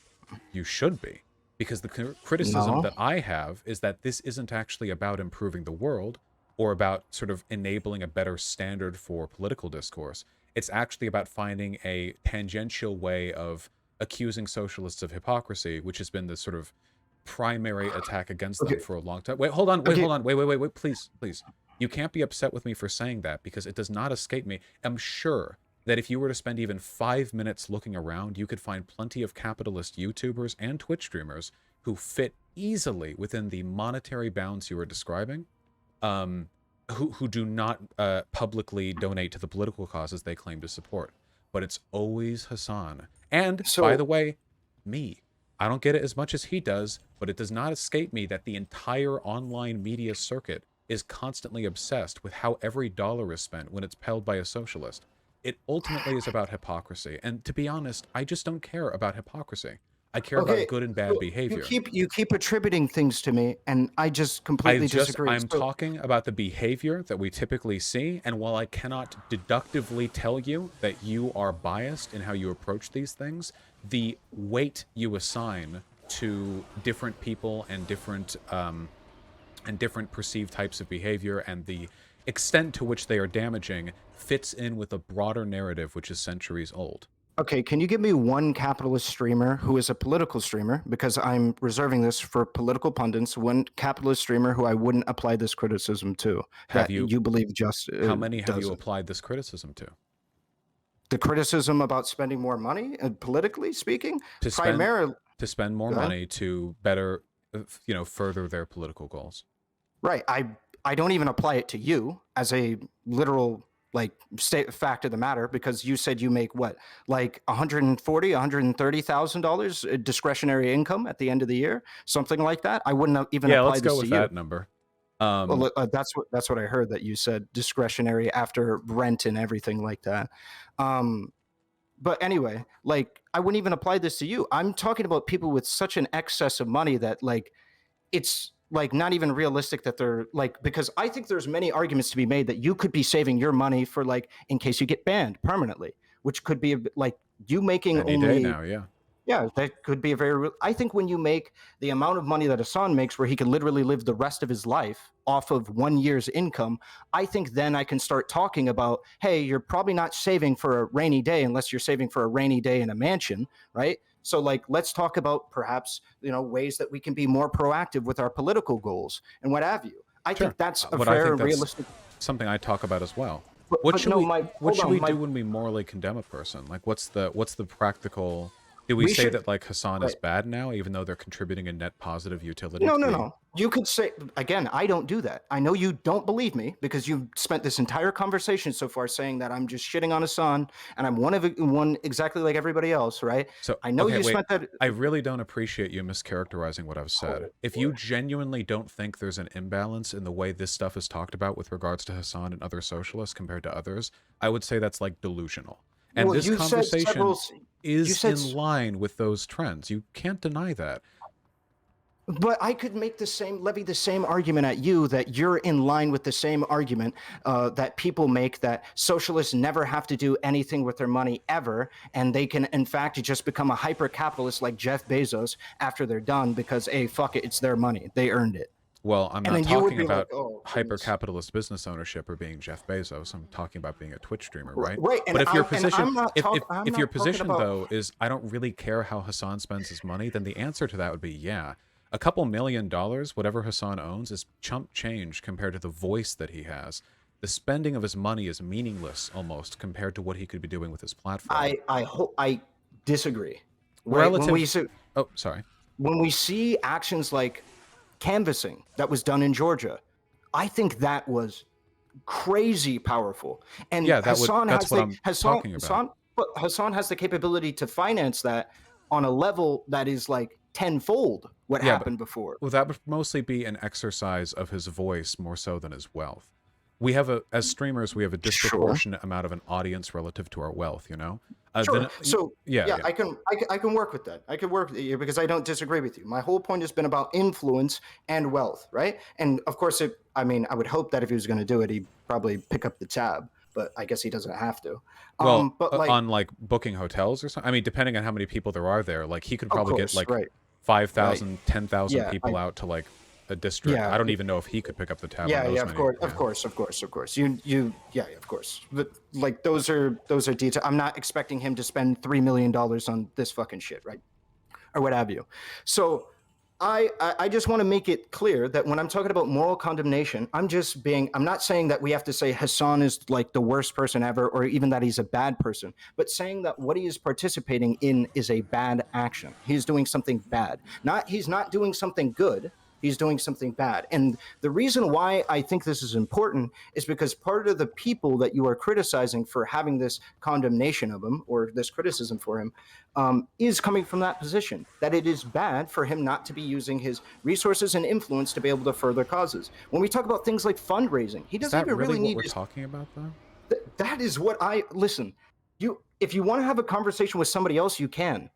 you should be. Because the criticism No. that I have is that this isn't actually about improving the world or about sort of enabling a better standard for political discourse. It's actually about finding a tangential way of accusing socialists of hypocrisy, which has been the sort of primary attack against them for a long time. Wait, hold on, wait, please. You can't be upset with me for saying that, because it does not escape me. I'm sure that if you were to spend even 5 minutes looking around, you could find plenty of capitalist YouTubers and Twitch streamers who fit easily within the monetary bounds you were describing, who do not publicly donate to the political causes they claim to support. But it's always Hasan. And, by the way, me. I don't get it as much as he does, but it does not escape me that the entire online media circuit is constantly obsessed with how every dollar is spent when it's held by a socialist. It ultimately is about hypocrisy. And to be honest, I just don't care about hypocrisy. I care about good and bad behavior. You keep attributing things to me, and I just completely disagree. I'm talking about the behavior that we typically see, and while I cannot deductively tell you that you are biased in how you approach these things, the weight you assign to different people and different perceived types of behavior and the extent to which they are damaging fits in with a broader narrative which is centuries old. Okay, can you give me one capitalist streamer who is a political streamer, because I'm reserving this for political pundits, one capitalist streamer who I wouldn't apply this criticism to, Have that you believe just how many have you doesn't. applied this criticism to? The criticism about spending more money, politically speaking, primarily to spend more money to better, further their political goals. Right. I don't even apply it to you as a literal fact of the matter, because you said you make what, like $130,000 discretionary income at the end of the year, something like that. I wouldn't even apply let's this go to with you. that number. Well, that's what I heard, that you said discretionary after rent and everything like that. But anyway, I wouldn't even apply this to you. I'm talking about people with such an excess of money that it's not even realistic that they're because I think there's many arguments to be made that you could be saving your money for in case you get banned permanently, which could be you making Any only day now, yeah. Yeah, that could be a very I think when you make the amount of money that Hasan makes, where he can literally live the rest of his life off of 1 year's income, I think then I can start talking about, hey, you're probably not saving for a rainy day unless you're saving for a rainy day in a mansion, right? So let's talk about perhaps, ways that we can be more proactive with our political goals and what have you. I think that's a fair and realistic. Something I talk about as well. But What should we do when we morally condemn a person? What's the practical? Do we say that Hasan is bad now, even though they're contributing a net positive utility? No. You could say, again, I don't do that. I know you don't believe me because you've spent this entire conversation so far saying that I'm just shitting on Hasan and I'm one exactly like everybody else, right? So I know spent that. I really don't appreciate you mischaracterizing what I've said. If you genuinely don't think there's an imbalance in the way this stuff is talked about with regards to Hasan and other socialists compared to others, I would say that's delusional. And this conversation is in line with those trends. You can't deny that. But I could levy the same argument at you that you're in line with the same argument that people make, that socialists never have to do anything with their money ever, and they can in fact just become a hyper-capitalist like Jeff Bezos after they're done because, hey, fuck it, it's their money. They earned it. Well, I'm not talking about hyper-capitalist business ownership or being Jeff Bezos. I'm talking about being a Twitch streamer, right? Right. But if your position, if your position though is I don't really care how Hasan spends his money, then the answer to that would be yeah. A couple $1 million, whatever Hasan owns, is chump change compared to the voice that he has. The spending of his money is meaningless almost compared to what he could be doing with his platform. I disagree. Relative. When we see actions like canvassing that was done in Georgia, I think that was crazy powerful. And that's what I'm talking about. But Hasan has the capability to finance that on a level that is tenfold what happened before. Well, that would mostly be an exercise of his voice more so than his wealth. We have as streamers, we have a disproportionate amount of an audience relative to our wealth, Sure. I can work with that. I can work with you because I don't disagree with you. My whole point has been about influence and wealth, right? And of course, I would hope that if he was going to do it, he'd probably pick up the tab, but I guess he doesn't have to. But on booking hotels or something, depending on how many people there are there, he could probably get 5,000, 10,000 Yeah, people out to like a district. Yeah, I don't even know if he could pick up the tab on yeah, those yeah, many. of course. Yeah, of course. But like those are details. I'm not expecting him to spend $3 million on this fucking shit, right? Or what have you. So I just want to make it clear that when I'm talking about moral condemnation, I'm not saying that we have to say Hasan is like the worst person ever, or even that he's a bad person, but saying that what he is participating in is a bad action. He's doing something bad. He's not doing something good. He's doing something bad. And the reason why I think this is important is because part of the people that you are criticizing for having this condemnation of him or this criticism for him is coming from that position, that it is bad for him not to be using his resources and influence to be able to further causes. When we talk about things like fundraising, he doesn't even really need what we're talking about, though? That is what listen, if you want to have a conversation with somebody else, you can.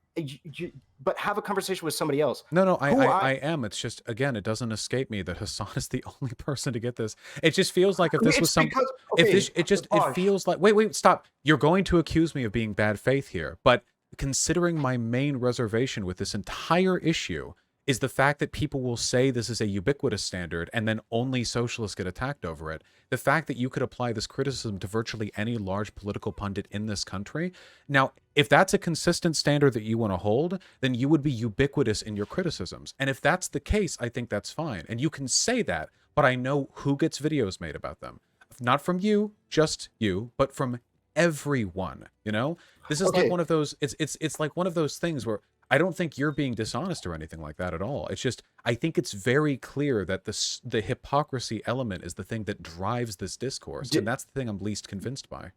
But have a conversation with somebody else. No, I am. It's just, again, it doesn't escape me that Hasan is the only person to get this. It just feels like if this was some, it feels like, wait, stop. You're going to accuse me of being bad faith here, but considering my main reservation with this entire issue is the fact that people will say this is a ubiquitous standard and then only socialists get attacked over it. The fact that you could apply this criticism to virtually any large political pundit in this country. Now, if that's a consistent standard that you want to hold, then you would be ubiquitous in your criticisms. And if that's the case, I think that's fine. And you can say that, but I know who gets videos made about them. Not from you, just you, but from everyone, you know? This is like one of those, it's like one of those things where I don't think you're being dishonest or anything like that at all. It's just, I think it's very clear that the hypocrisy element is the thing that drives this discourse. And that's the thing I'm least convinced by.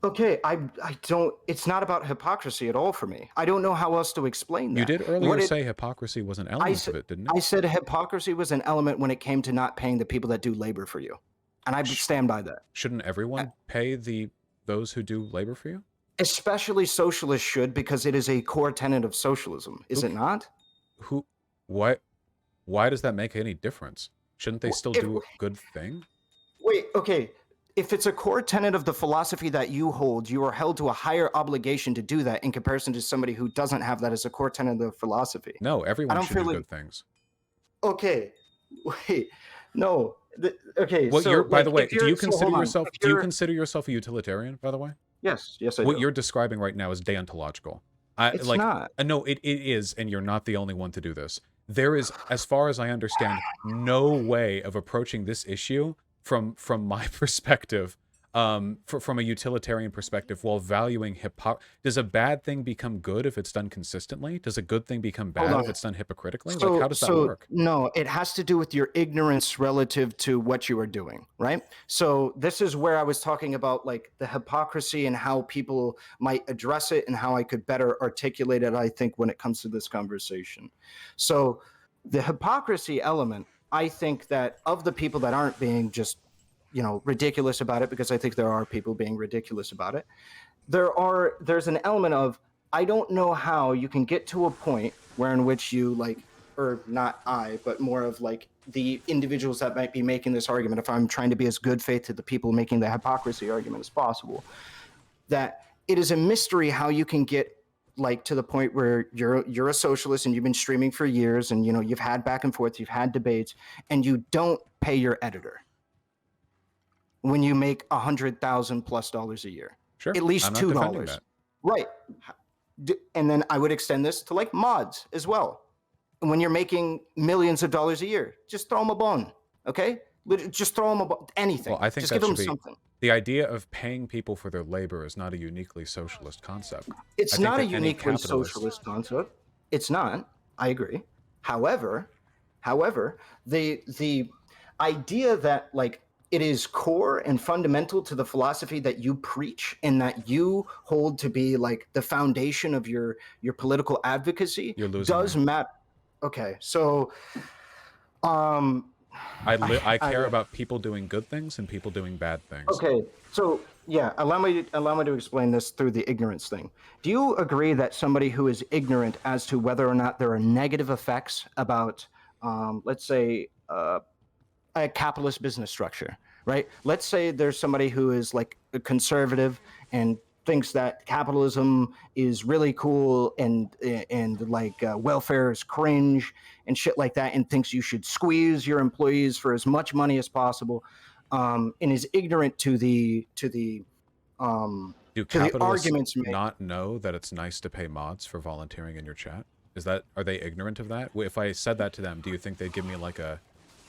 Okay, I don't, it's not about hypocrisy at all for me. I don't know how else to explain that. You did earlier say hypocrisy was an element of it, didn't you? I said hypocrisy was an element when it came to not paying the people that do labor for you. And I stand by that. Shouldn't everyone pay those who do labor for you? Especially socialists should, because it is a core tenet of socialism, is it not? Why does that make any difference? Shouldn't they still do a good thing? Wait, okay. If it's a core tenet of the philosophy that you hold, you are held to a higher obligation to do that in comparison to somebody who doesn't have that as a core tenet of the philosophy. No, everyone should do good things. Okay, wait, no. Okay. Well, so, by the way, do you consider yourself a utilitarian? By the way. Yes, I do. What you're describing right now is deontological. It's not. No, it is, and you're not the only one to do this. There is, as far as I understand, no way of approaching this issue from my perspective, from a utilitarian perspective, while valuing Does a bad thing become good if it's done consistently? Does a good thing become bad if it's done hypocritically? Like, how does that work? No, it has to do with your ignorance relative to what you are doing, right? So this is where I was talking about like the hypocrisy and how people might address it and how I could better articulate it, I think, when it comes to this conversation. So the hypocrisy element, I think that of the people that aren't being just ridiculous about it, because I think there are people being ridiculous about it. There's an element of, I don't know how you can get to a point where in which you or not but more of like the individuals that might be making this argument, if I'm trying to be as good faith to the people making the hypocrisy argument as possible, that it is a mystery how you can get to the point where you're a socialist and you've been streaming for years and you've had back and forth, you've had debates, and you don't pay your editor when you make $100,000+ a year. Sure. At least $2. Right. And then I would extend this to mods as well. When you're making millions of dollars a year, just throw them a bone. Okay? Just throw them anything. Well, I think just that give them should be something. The idea of paying people for their labor is not a uniquely socialist concept. It's not a uniquely socialist concept. It's not. I agree. However, the idea that it is core and fundamental to the philosophy that you preach and that you hold to be the foundation of your political advocacy does matter. Okay, so I care about people doing good things and people doing bad things. Okay, so yeah, allow me to explain this through the ignorance thing. Do you agree that somebody who is ignorant as to whether or not there are negative effects about, let's say, a capitalist business structure, right? Let's say there's somebody who is a conservative and thinks that capitalism is really cool and welfare is cringe and shit like that, and thinks you should squeeze your employees for as much money as possible, and is ignorant to the Do to the capitalists arguments made. not know that it's nice to pay mods for volunteering in your chat? Are they ignorant of that? If I said that to them, do you think they'd give me like a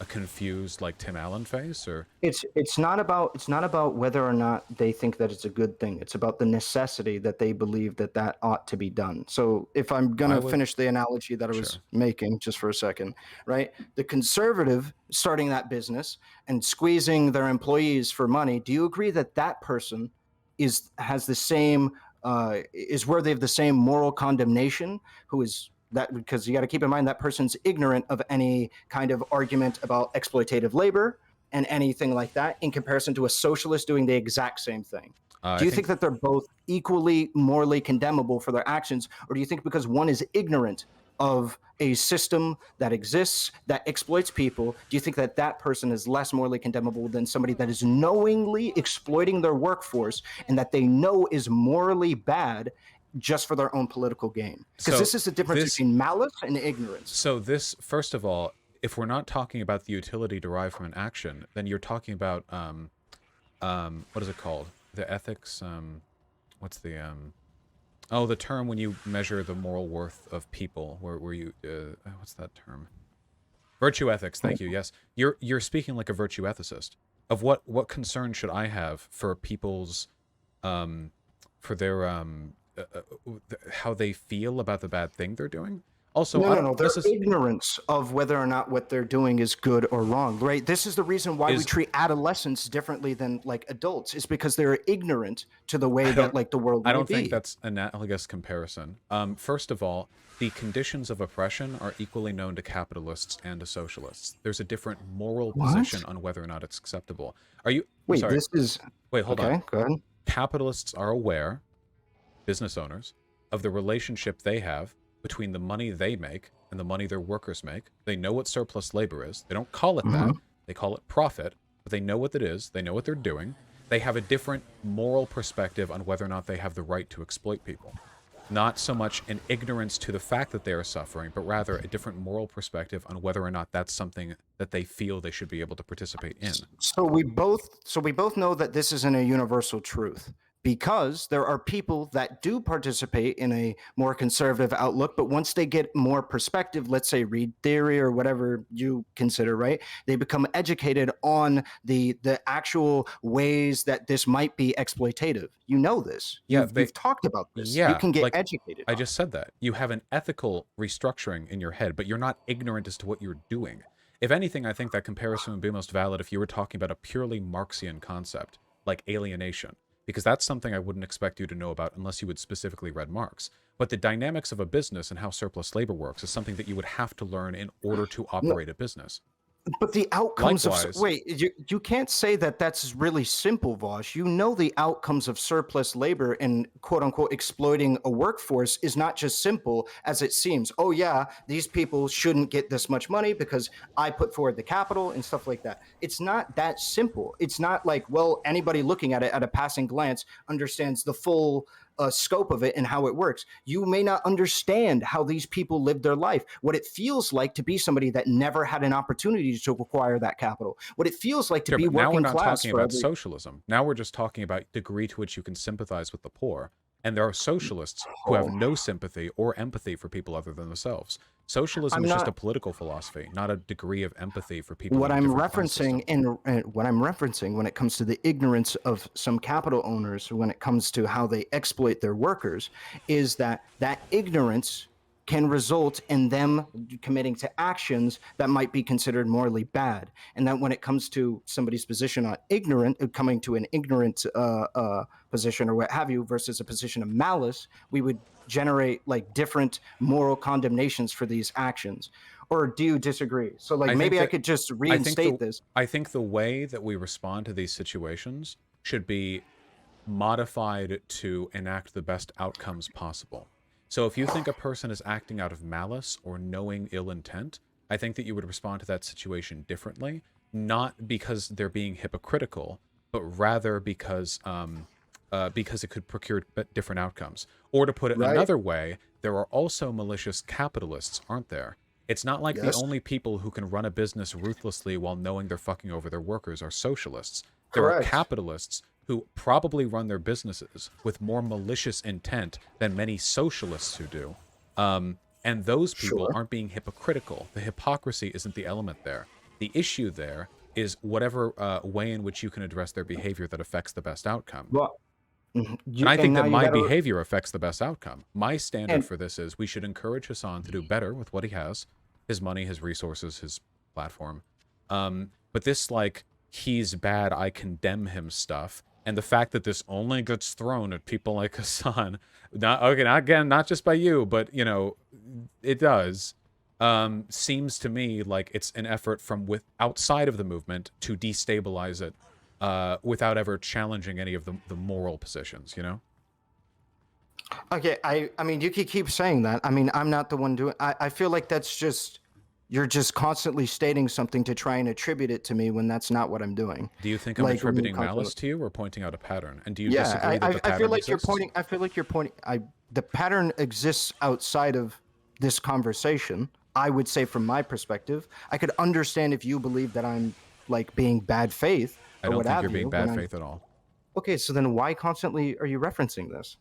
confused like Tim Allen face? Or It's not about whether or not they think that it's a good thing. It's about the necessity that they believe that ought to be done. So if I'm gonna finish the analogy that I was making just for a second, right? The conservative starting that business and squeezing their employees for money, do you agree that that person has the same is worthy of the same moral condemnation? Who is that? Because you got to keep in mind that person's ignorant of any kind of argument about exploitative labor and anything like that, in comparison to a socialist doing the exact same thing. Do you think that they're both equally morally condemnable for their actions, or do you think because one is ignorant of a system that exists that exploits people, do you think that that person is less morally condemnable than somebody that is knowingly exploiting their workforce and that they know is morally bad just for their own political gain? Because this is the difference between malice and ignorance. So this, first of all, if we're not talking about the utility derived from an action, then you're talking about what is it called? The ethics. What's the the term when you measure the moral worth of people? Where you what's that term? Virtue ethics. Thank you. Yes, you're speaking like a virtue ethicist. Of what concern should I have for people's for their how they feel about the bad thing they're doing? Also, no. Their ignorance of whether or not what they're doing is good or wrong, right? This is the reason why we treat adolescents differently than like adults, is because they're ignorant to the way that like the world. I don't think that's an analogous comparison. First of all, the conditions of oppression are equally known to capitalists and to socialists. There's a different moral position on whether or not it's acceptable. Are you? Wait, sorry. Wait, hold on. Go ahead. Capitalists are aware, business owners, of the relationship they have between the money they make and the money their workers make. They know what surplus labor is. They don't call it that. They call it profit, but they know what it is. They know what they're doing. They have a different moral perspective on whether or not they have the right to exploit people. Not so much an ignorance to the fact that they are suffering, but rather a different moral perspective on whether or not that's something that they feel they should be able to participate in. So we both know that this isn't a universal truth, because there are people that do participate in a more conservative outlook, but once they get more perspective, let's say read theory or whatever you consider, right? They become educated on the actual ways that this might be exploitative. You know this. We've talked about this. Yeah, you can get educated. I just said that. You have an ethical restructuring in your head, but you're not ignorant as to what you're doing. If anything, I think that comparison would be most valid if you were talking about a purely Marxian concept, like alienation, because that's something I wouldn't expect you to know about unless you had specifically read Marx. But the dynamics of a business and how surplus labor works is something that you would have to learn in order to operate a business. But the outcomes Likewise, of wait, you can't say that that's really simple, Vaush. You know the outcomes of surplus labor and quote unquote exploiting a workforce is not just simple as it seems. Oh yeah, these people shouldn't get this much money because I put forward the capital and stuff like that. It's not that simple. It's not like, well, anybody looking at it at a passing glance understands the full scope of it and how it works. You may not understand how these people live their life, what it feels like to be somebody that never had an opportunity to acquire that capital, what it feels like to be working class. Now we're not talking about socialism. Now we're just talking about degree to which you can sympathize with the poor. And there are socialists who have no sympathy or empathy for people other than themselves. Socialism is just a political philosophy, not a degree of empathy for people. What I'm referencing when it comes to the ignorance of some capital owners, when it comes to how they exploit their workers, is that ignorance can result in them committing to actions that might be considered morally bad. And that when it comes to somebody's position on coming to an ignorant position or what have you, versus a position of malice, we would generate like different moral condemnations for these actions. Or do you disagree? So like maybe I could just reinstate this. I think the way that we respond to these situations should be modified to enact the best outcomes possible. So if you think a person is acting out of malice or knowing ill intent, I think that you would respond to that situation differently, not because they're being hypocritical, but rather because because it could procure different outcomes. Or to put it another way, there are also malicious capitalists, aren't there? It's not like the only people who can run a business ruthlessly while knowing they're fucking over their workers are socialists. There are capitalists who probably run their businesses with more malicious intent than many socialists who do. And those people aren't being hypocritical. The hypocrisy isn't the element there. The issue there is whatever way in which you can address their behavior that affects the best outcome. Well, and I think that my behavior affects the best outcome. My standard for this is we should encourage Hasan to do better with what he has, his money, his resources, his platform. But this, like, he's bad, I condemn him stuff, and the fact that this only gets thrown at people like Hasan, not just by you, but, you know, it does, seems to me like it's an effort from outside of the movement to destabilize it without ever challenging any of the moral positions, you know? Okay, I mean, you could keep saying that. I mean, I'm not the one doing. I feel like that's just you're just constantly stating something to try and attribute it to me when that's not what I'm doing. Do you think I'm attributing malice to you or pointing out a pattern? And do you disagree that the pattern I feel like exists? I feel like you're pointing. The pattern exists outside of this conversation. I would say, from my perspective, I could understand if you believe that I'm like being bad faith. I don't think you're being bad faith at all. Okay, so then why constantly are you referencing this?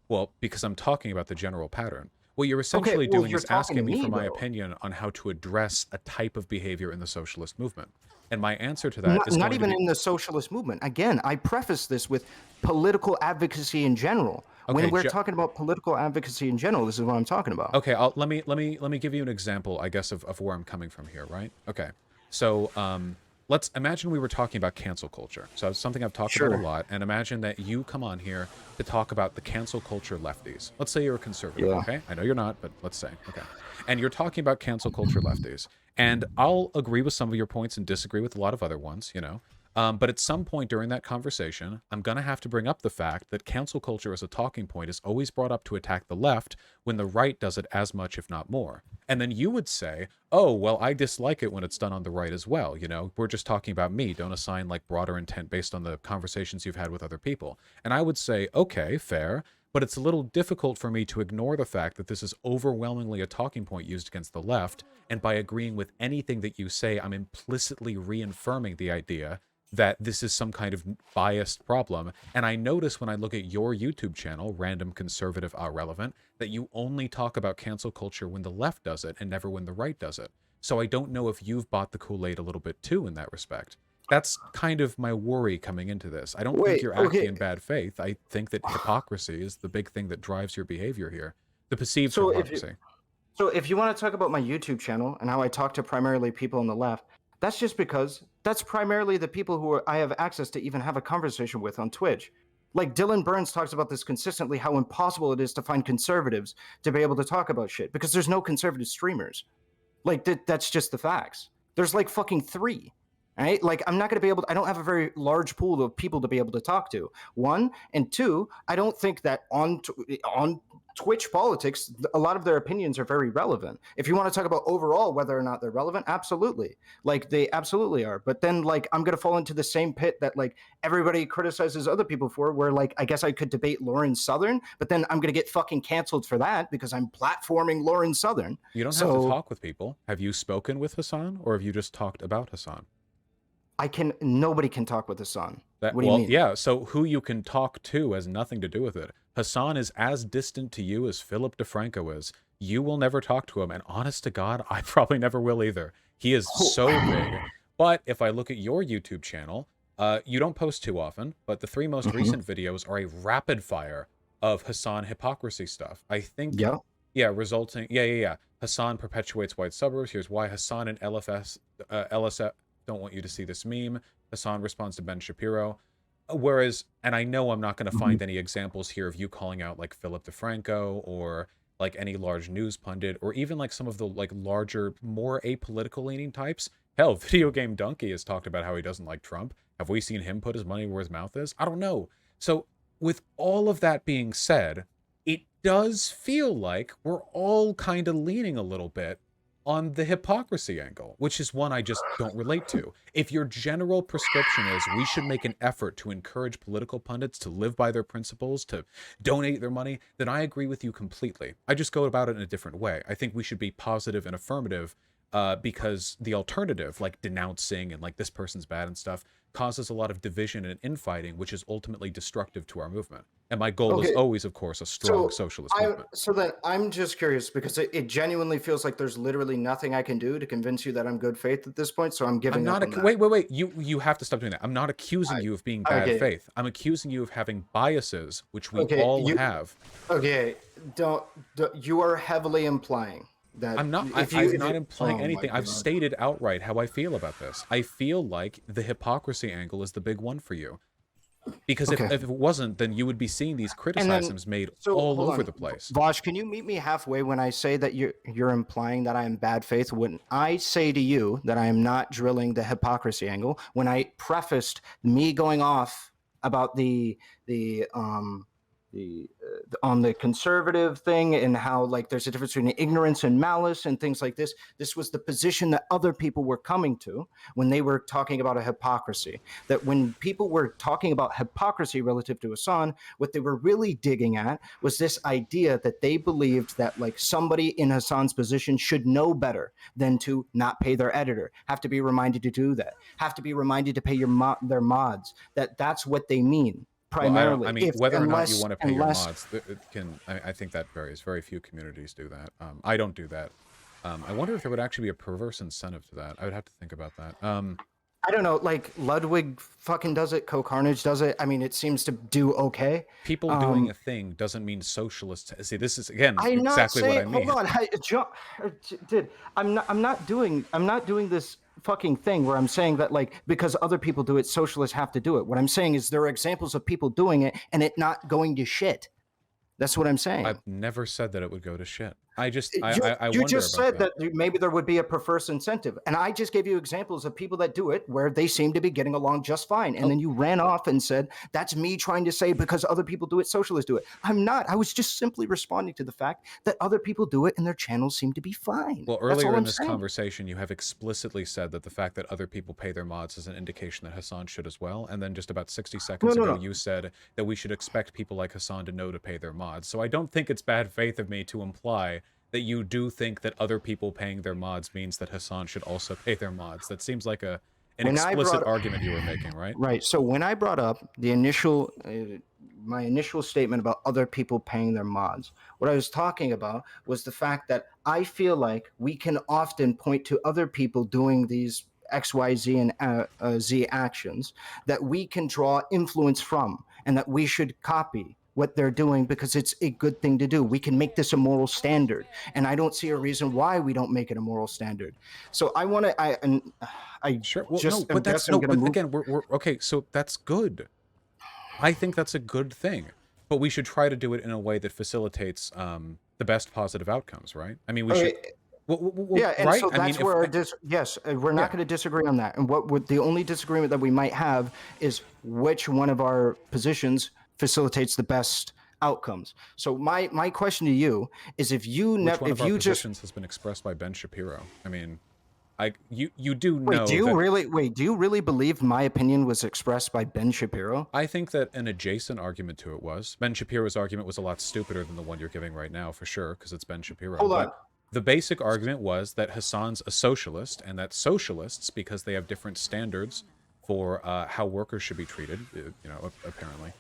Well, because I'm talking about the general pattern. What you're essentially doing is asking me for my opinion on how to address a type of behavior in the socialist movement. And my answer to that is not even in the socialist movement. Again, I preface this with political advocacy in general. Okay, when we're talking about political advocacy in general, this is what I'm talking about. Okay, let me give you an example, I guess, of where I'm coming from here, right? Okay. So, let's imagine we were talking about cancel culture. So it's something I've talked about a lot. And imagine that you come on here to talk about the cancel culture lefties. Let's say you're a conservative, okay? I know you're not, but let's say, okay. And you're talking about cancel culture lefties. And I'll agree with some of your points and disagree with a lot of other ones, you know? But at some point during that conversation, I'm going to have to bring up the fact that cancel culture as a talking point is always brought up to attack the left when the right does it as much, if not more. And then you would say, oh, well, I dislike it when it's done on the right as well. You know, we're just talking about me. Don't assign like broader intent based on the conversations you've had with other people. And I would say, okay, fair. But it's a little difficult for me to ignore the fact that this is overwhelmingly a talking point used against the left. And by agreeing with anything that you say, I'm implicitly reaffirming the idea that this is some kind of biased problem. And I notice when I look at your YouTube channel, Random Conservative Ahrelevant, that you only talk about cancel culture when the left does it and never when the right does it. So I don't know if you've bought the Kool-Aid a little bit too in that respect. That's kind of my worry coming into this. I don't think you're acting in bad faith. I think that hypocrisy is the big thing that drives your behavior here. The perceived hypocrisy. So if you want to talk about my YouTube channel and how I talk to primarily people on the left, that's just because that's primarily the people who I have access to even have a conversation with on Twitch. Like Dylan Burns talks about this consistently, how impossible it is to find conservatives to be able to talk about shit because there's no conservative streamers. Like that's just the facts. There's like fucking 3. Right? Like I'm not going to be able to, I don't have a very large pool of people to be able to talk to. 1 and 2, I don't think that on Twitch politics, a lot of their opinions are very relevant. If you want to talk about overall whether or not they're relevant, absolutely. Like they absolutely are. But then like I'm going to fall into the same pit that like everybody criticizes other people for, where like I guess I could debate Lauren Southern, but then I'm going to get fucking canceled for that because I'm platforming Lauren Southern. You don't have to talk with people. Have you spoken with Hasan or have you just talked about Hasan? Nobody can talk with Hasan. What do you mean? Yeah, so who you can talk to has nothing to do with it. Hasan is as distant to you as Philip DeFranco is. You will never talk to him, and honest to God, I probably never will either. He is so big. But if I look at your YouTube channel, you don't post too often, but the 3 most recent videos are a rapid fire of Hasan hypocrisy stuff. I think, resulting, Hasan perpetuates white suburbs. Here's why. Hasan and LSF don't want you to see this meme. Hasan responds to Ben Shapiro. Whereas, and I know I'm not going to find any examples here of you calling out like Philip DeFranco or like any large news pundit or even like some of the like larger, more apolitical leaning types. Hell, Video Game Donkey has talked about how he doesn't like Trump. Have we seen him put his money where his mouth is? I don't know. So with all of that being said, it does feel like we're all kind of leaning a little bit on the hypocrisy angle, which is one I just don't relate to. If your general prescription is we should make an effort to encourage political pundits to live by their principles, to donate their money, then I agree with you completely. I just go about it in a different way. I think we should be positive and affirmative, because the alternative, like denouncing and like this person's bad and stuff, causes a lot of division and infighting, which is ultimately destructive to our movement. And my goal is always, of course, a strong socialist movement. So then I'm just curious, because it genuinely feels like there's literally nothing I can do to convince you that I'm good faith at this point. So I'm giving up on that. Wait. You have to stop doing that. I'm not accusing you of being bad faith. I'm accusing you of having biases, which we all have. Okay, don't you are heavily implying that I'm not implying anything. I've stated outright how I feel about this. I feel like the hypocrisy angle is the big one for you. Because if it wasn't, then you would be seeing these criticisms made all over the place. Vaush, can you meet me halfway when I say that you're implying that I am bad faith? When I say to you that I am not drilling the hypocrisy angle, when I prefaced me going off about the on the conservative thing and how like there's a difference between ignorance and malice and things like this. This was the position that other people were coming to when they were talking about a hypocrisy. That when people were talking about hypocrisy relative to Hasan, what they were really digging at was this idea that they believed that like somebody in Hasan's position should know better than to not pay their editor, have to be reminded to do that, have to be reminded to pay their mods. That's what they mean. Primarily, well, I mean, whether or not you want to pay your mods, I think that varies. Very few communities do that. I don't do that. I wonder if there would actually be a perverse incentive to that. I would have to think about that. I don't know. Like Ludwig fucking does it. Co-Carnage does it. I mean, it seems to do okay. People doing a thing doesn't mean socialists. See, this is again exactly what I mean. Hold on, I'm not doing this fucking thing where I'm saying that like because other people do it, socialists have to do it. What I'm saying is there are examples of people doing it and it not going to shit. That's what I'm saying. I've never said that it would go to shit. I just you just said that maybe there would be a perverse incentive, and I just gave you examples of people that do it where they seem to be getting along just fine, and then you ran off and said that's me trying to say because other people do it, socialists do it. I'm not. I was just simply responding to the fact that other people do it and their channels seem to be fine. Well, earlier in this conversation, you have explicitly said that the fact that other people pay their mods is an indication that Hasan should as well, and then just about 60 seconds ago, you said that we should expect people like Hasan to know to pay their mods. So I don't think it's bad faith of me to imply that you do think that other people paying their mods means that Hasan should also pay their mods. That seems like an explicit argument you were making, right? Right. So when I brought up the my initial statement about other people paying their mods, what I was talking about was the fact that I feel like we can often point to other people doing these X, Y, Z, and Z actions that we can draw influence from, and that we should copy what they're doing because it's a good thing to do. We can make this a moral standard, and I don't see a reason why we don't make it a moral standard. So I want to. Sure. Well, no, but that's no. But again, we're okay. So that's good. I think that's a good thing, but we should try to do it in a way that facilitates the best positive outcomes, right? I mean, we should. Yeah, and right? So that's where yes, we're not going to disagree on that. And what would the only disagreement that we might have is which one of our positions facilitates the best outcomes. So my question to you is if you never if you just has been expressed by Ben Shapiro. I mean, you do know. Wait, do you really believe my opinion was expressed by Ben Shapiro? I think that an adjacent argument to it was. Ben Shapiro's argument was a lot stupider than the one you're giving right now, for sure, because it's Ben Shapiro. Hold on. The basic argument was that Hasan's a socialist, and that socialists, because they have different standards for how workers should be treated, apparently,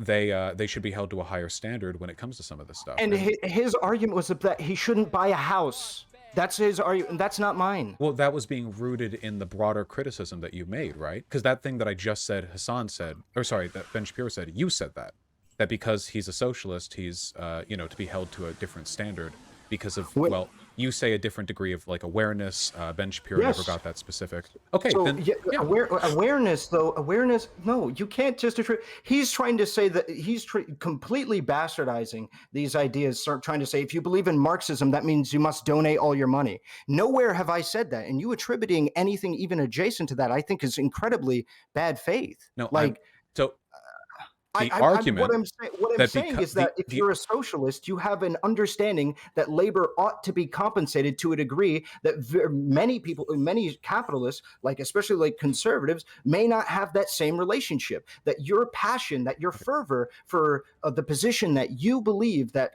they should be held to a higher standard when it comes to some of this stuff. And his argument was that he shouldn't buy a house. That's his argument. That's not mine. Well, that was being rooted in the broader criticism that you made, right? Because that thing that I just said, that Ben Shapiro said, you said that because he's a socialist, he's to be held to a different standard. Because of you say a different degree of like awareness. Ben Shapiro never got that specific. Okay, so, then awareness. No, you can't just. He's trying to say that he's completely bastardizing these ideas. Trying to say if you believe in Marxism, that means you must donate all your money. Nowhere have I said that, and you attributing anything even adjacent to that, I think, is incredibly bad faith. No, the argument what I'm that saying is that if you're a socialist, you have an understanding that labor ought to be compensated to a degree that many people, many capitalists, like especially like conservatives, may not have that same relationship. That your passion, that your fervor for the position that you believe that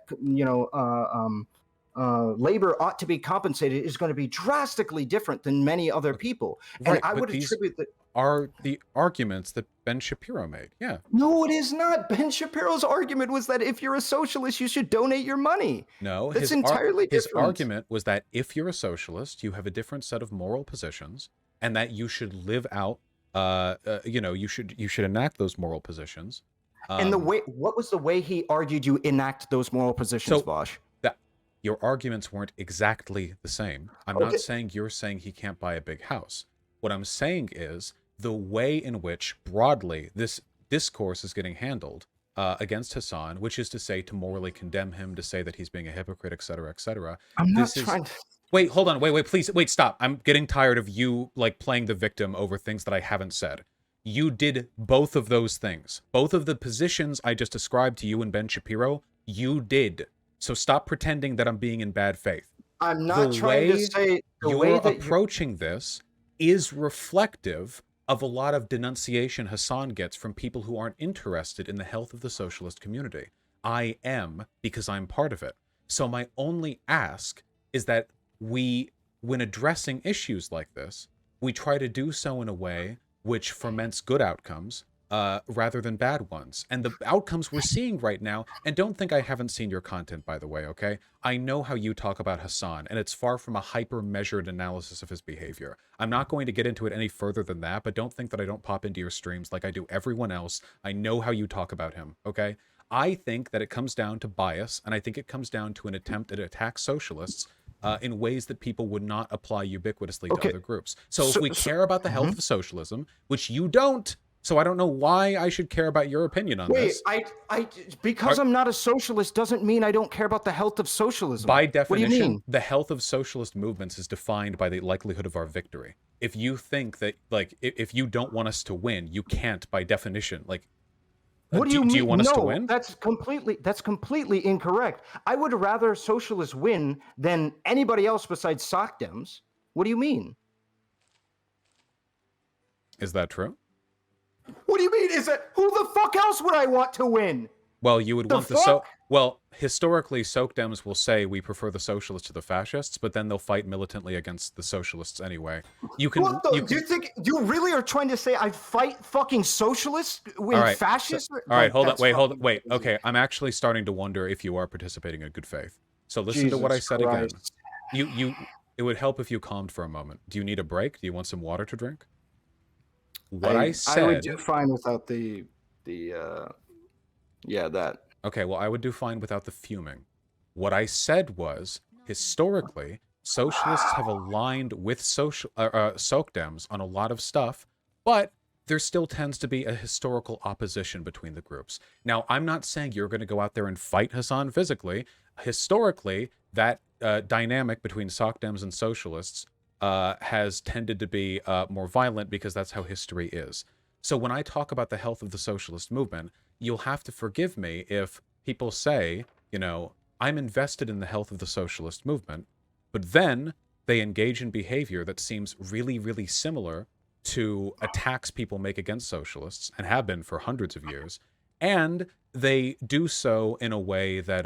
labor ought to be compensated is going to be drastically different than many other people. Right, and I would attribute that. Are the arguments that Ben Shapiro made. Yeah. No, it is not. Ben Shapiro's argument was that if you're a socialist, you should donate your money. No, that's entirely different. His argument was that if you're a socialist, you have a different set of moral positions, and that you should live out. You should enact those moral positions. And what was the way he argued you enact those moral positions, Vaush? Your arguments weren't exactly the same. I'm not saying you're saying he can't buy a big house. What I'm saying is the way in which broadly this discourse is getting handled against Hasan, which is to say to morally condemn him, to say that he's being a hypocrite, etc., etc. I'm not trying to... Wait, hold on. Wait, please. Wait, stop. I'm getting tired of you like playing the victim over things that I haven't said. You did both of those things. Both of the positions I just described to you and Ben Shapiro, you did. So stop pretending that I'm being in bad faith. I'm not trying to say the way that approaching this is reflective of a lot of denunciation Hasan gets from people who aren't interested in the health of the socialist community. I am, because I'm part of it. So my only ask is that when addressing issues like this, we try to do so in a way which foments good outcomes rather than bad ones. And the outcomes we're seeing right now, and don't think I haven't seen your content, by the way, okay? I know how you talk about Hasan, and it's far from a hyper-measured analysis of his behavior. I'm not going to get into it any further than that, but don't think that I don't pop into your streams like I do everyone else. I know how you talk about him, okay? I think that it comes down to bias, and I think it comes down to an attempt to attack socialists in ways that people would not apply ubiquitously to other groups. So if we care about the health of socialism, which you don't, so I don't know why I should care about your opinion on this. Because I'm not a socialist doesn't mean I don't care about the health of socialism. By definition, what do you mean? The health of socialist movements is defined by the likelihood of our victory. If you think that, like, if you don't want us to win, you can't by definition. Like, what do you mean? Do you want us to win? That's completely incorrect. I would rather socialists win than anybody else besides SOCDEMs. What do you mean? Is that true? What do you mean? Is it who the fuck else would I want to win? Well, you would want well, historically, SOCDEMs will say we prefer the socialists to the fascists, but then they'll fight militantly against the socialists anyway. You can. Do you think you really are trying to say I fight fucking socialists when fascists? All right, hold on, wait. Okay, I'm actually starting to wonder if you are participating in good faith. So listen to what I said again. It would help if you calmed for a moment. Do you need a break? Do you want some water to drink? What I said, I would do fine without that. Okay, well, I would do fine without the fuming. What I said was, historically, socialists have aligned with SOCDEMs on a lot of stuff, but there still tends to be a historical opposition between the groups. Now, I'm not saying you're going to go out there and fight Hasan physically. Historically, that dynamic between SOCDEMs and socialists has tended to be more violent because that's how history is. So when I talk about the health of the socialist movement, you'll have to forgive me if people say, I'm invested in the health of the socialist movement, but then they engage in behavior that seems really, really similar to attacks people make against socialists and have been for hundreds of years, and they do so in a way that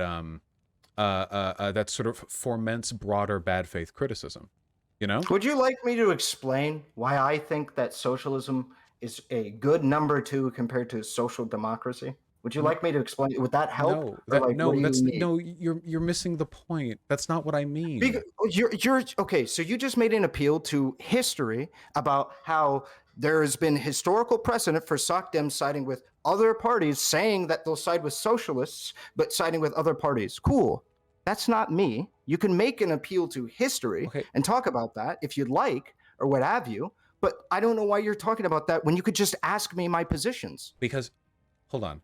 that sort of foments broader bad faith criticism. Would you like me to explain why I think that socialism is a good number 2 compared to social democracy? Would you like me to explain? Would that help? You're missing the point. That's not what I mean. You're okay. So you just made an appeal to history about how there has been historical precedent for SOCDEM siding with other parties, saying that they'll side with socialists, but siding with other parties. Cool. That's not me. You can make an appeal to history and talk about that if you'd like, or what have you. But I don't know why you're talking about that when you could just ask me my positions. Because, hold on.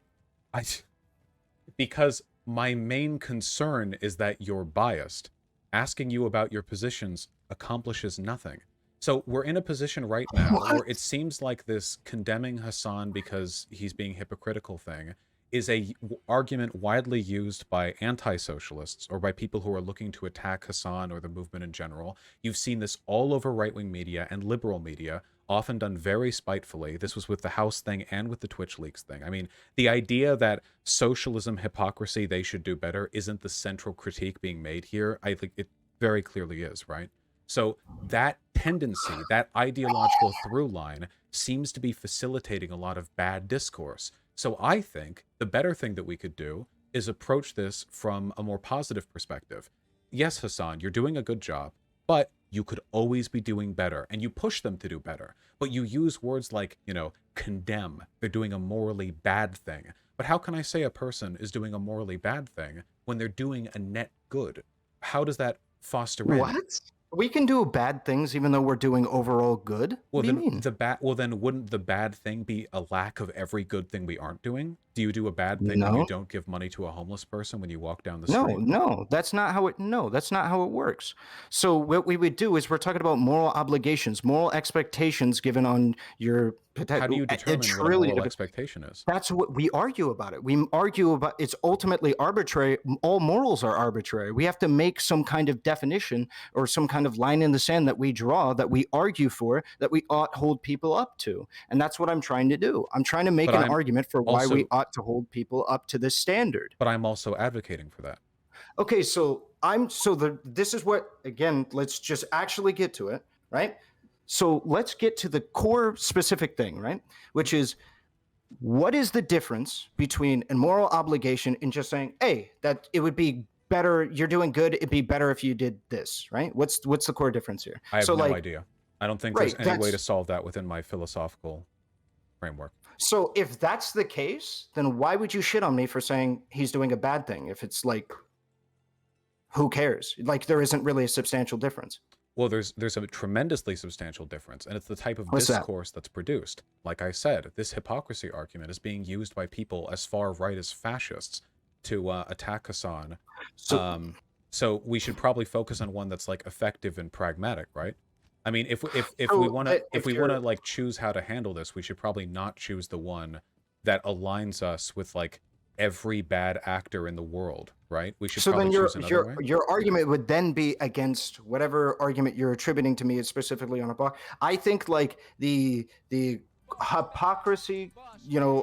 Because my main concern is that you're biased. Asking you about your positions accomplishes nothing. So we're in a position right now where it seems like this condemning Hasan because he's being hypocritical thing is a argument widely used by anti-socialists or by people who are looking to attack Hasan or the movement in general. You've seen this all over right-wing media and liberal media, often done very spitefully. This was with the House thing and with the Twitch leaks thing. I mean, the idea that socialism, hypocrisy, they should do better isn't the central critique being made here. I think it very clearly is, right? So that tendency, that ideological through line seems to be facilitating a lot of bad discourse. So I think the better thing that we could do is approach this from a more positive perspective. Yes, Hasan, you're doing a good job, but you could always be doing better, and you push them to do better. But you use words like, you know, condemn. They're doing a morally bad thing. But how can I say a person is doing a morally bad thing when they're doing a net good? How does that foster in? What? We can do bad things even though we're doing overall good? Well, What do you mean? then wouldn't the bad thing be a lack of every good thing we aren't doing? Do you do a bad thing when you No. don't give money to a homeless person when you walk down the No, street? no, that's not how it works. So what we would do is we're talking about moral obligations, moral expectations given on your How do you determine what a moral expectation is? That's what we argue about it. We argue about it's ultimately arbitrary. All morals are arbitrary. We have to make some kind of definition or some kind of line in the sand that we draw, that we argue for, that we ought hold people up to. And that's what I'm trying to do. I'm trying to make But an I'm argument for why we also, ought to hold people up to this standard. but I'm also advocating for that. Okay, so this is what, again, let's just actually get to it, right? So let's get to the core specific thing, right? Which is, what is the difference between a moral obligation and just saying, hey, that it would be better, you're doing good, it'd be better if you did this, right? What's the core difference here? I have So no like, idea. I don't think right, there's any way to that's solve that within my philosophical framework. so if that's the case, then why would you shit on me for saying he's doing a bad thing if it's like, who cares? Like, there isn't really a substantial difference. Well, there's a tremendously substantial difference, and it's the type of What's that? discourse that's produced. Like I said, this hypocrisy argument is being used by people as far right as fascists to attack Hasan. So So we should probably focus on one that's like effective and pragmatic, right? I mean, if we so want to if if we want to like choose how to handle this, we should probably not choose the one that aligns us with like every bad actor in the world, right? We should so then probably choose another way. your argument would then be against whatever argument you're attributing to me specifically on a block. I think like the hypocrisy,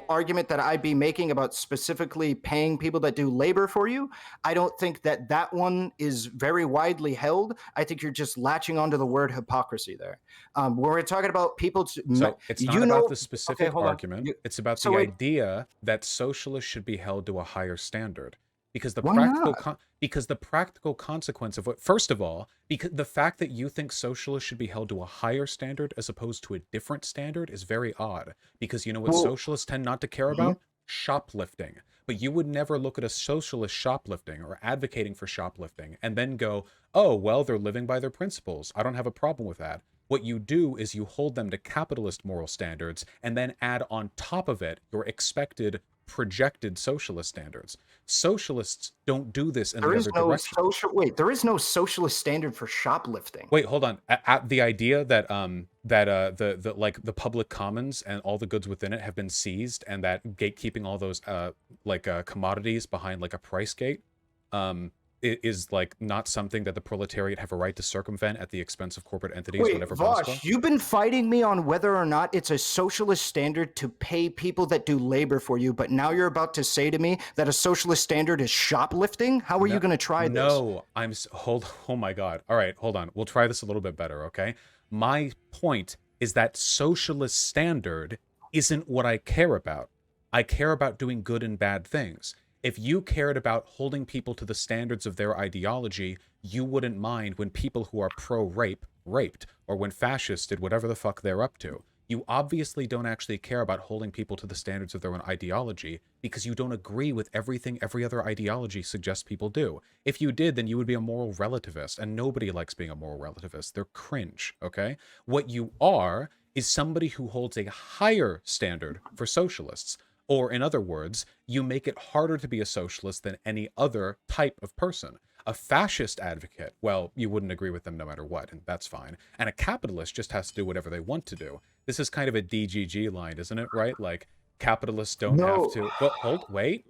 argument that I'd be making about specifically paying people that do labor for you, I don't think that one is very widely held. I think you're just latching onto the word hypocrisy there. When we're talking about people, So it's not about the specific hold on. argument. It's about So the wait, idea that socialists should be held to a higher standard. Because the why practical not? because the practical consequence of what, first of all, because the fact that you think socialists should be held to a higher standard as opposed to a different standard is very odd. Because you know what Well, socialists tend not to care mhm. about? Shoplifting. But you would never look at a socialist shoplifting or advocating for shoplifting and then go, oh, well, they're living by their principles. I don't have a problem with that. What you do is you hold them to capitalist moral standards and then add on top of it your expected projected socialist standards. Socialists don't do this in the There is other no direction. there is no socialist standard for shoplifting. Wait, hold on. At the idea that the like the public commons and all the goods within it have been seized, and that gatekeeping all those commodities behind like a price gate is like not something that the proletariat have a right to circumvent at the expense of corporate entities, Wait, whatever possible. Vaush, you've been fighting me on whether or not it's a socialist standard to pay people that do labor for you, but now you're about to say to me that a socialist standard is shoplifting? How are you going to try this? No, oh my God. All right, hold on. We'll try this a little bit better, okay? My point is that socialist standard isn't what I care about. I care about doing good and bad things. If you cared about holding people to the standards of their ideology, you wouldn't mind when people who are pro-rape raped, or when fascists did whatever the fuck they're up to. You obviously don't actually care about holding people to the standards of their own ideology because you don't agree with everything every other ideology suggests people do. If you did, then you would be a moral relativist, and nobody likes being a moral relativist. They're cringe, okay? What you are is somebody who holds a higher standard for socialists. Or in other words, you make it harder to be a socialist than any other type of person. A fascist advocate, well, you wouldn't agree with them no matter what, and that's fine. And a capitalist just has to do whatever they want to do. This is kind of a DGG line, isn't it, right? Like, capitalists don't have to... Well, wait.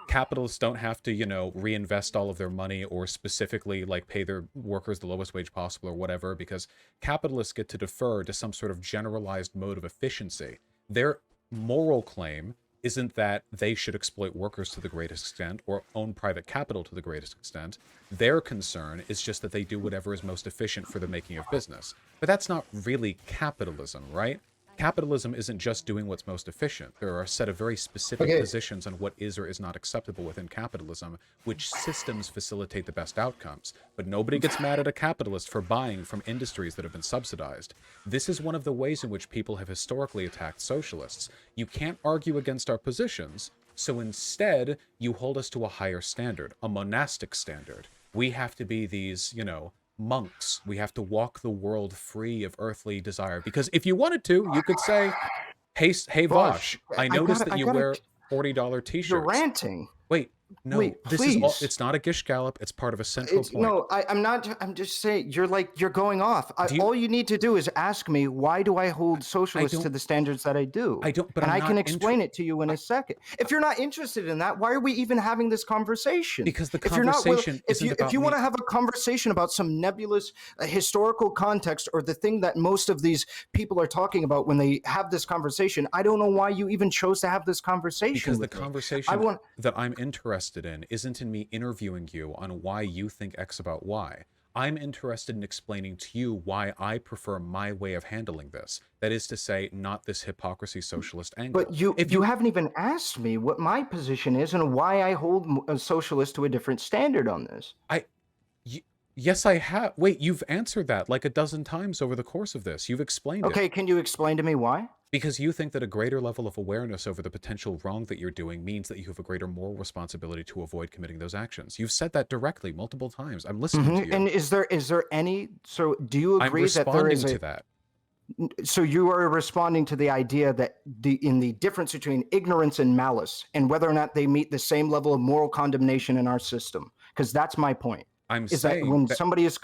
Capitalists don't have to, you know, reinvest all of their money or specifically, like, pay their workers the lowest wage possible or whatever, because capitalists get to defer to some sort of generalized mode of efficiency. Their moral claim isn't that they should exploit workers to the greatest extent or own private capital to the greatest extent. Their concern is just that they do whatever is most efficient for the making of business. But that's not really capitalism, right? Capitalism isn't just doing what's most efficient. There are a set of very specific positions on what is or is not acceptable within capitalism, which systems facilitate the best outcomes. But nobody gets mad at a capitalist for buying from industries that have been subsidized. This is one of the ways in which people have historically attacked socialists. You can't argue against our positions, so instead you hold us to a higher standard, a monastic standard. We have to be these, you know, monks. We have to walk the world free of earthly desire. Because if you wanted to, you could say, hey Vaush, I noticed that you wear $40 t-shirts. You're ranting. Wait, this is all, it's not a gish gallop. It's part of a central point. No, I'm not. I'm just saying you're going off. All you need to do is ask me, why do I hold socialists to the standards that I do? I don't, but I can explain it to you in a second. If you're not interested in that, why are we even having this conversation? Because the conversation if you want to have a conversation about some nebulous historical context or the thing that most of these people are talking about when they have this conversation, I don't know why you even chose to have this conversation. Because the conversation that I'm interested in isn't in me interviewing you on why you think X about Y. I'm interested in explaining to you why I prefer my way of handling this. That is to say, not this hypocrisy socialist angle. But you haven't even asked me what my position is and why I hold a socialist to a different standard on this. Yes, I have. Wait, you've answered that like a dozen times over the course of this. You've explained it. Okay, can you explain to me why? Because you think that a greater level of awareness over the potential wrong that you're doing means that you have a greater moral responsibility to avoid committing those actions. You've said that directly multiple times. I'm listening to you. And is there any? So do you agree that there is to that? So you are responding to the idea that in the difference between ignorance and malice, and whether or not they meet the same level of moral condemnation in our system? Because that's my point. Is that when somebody is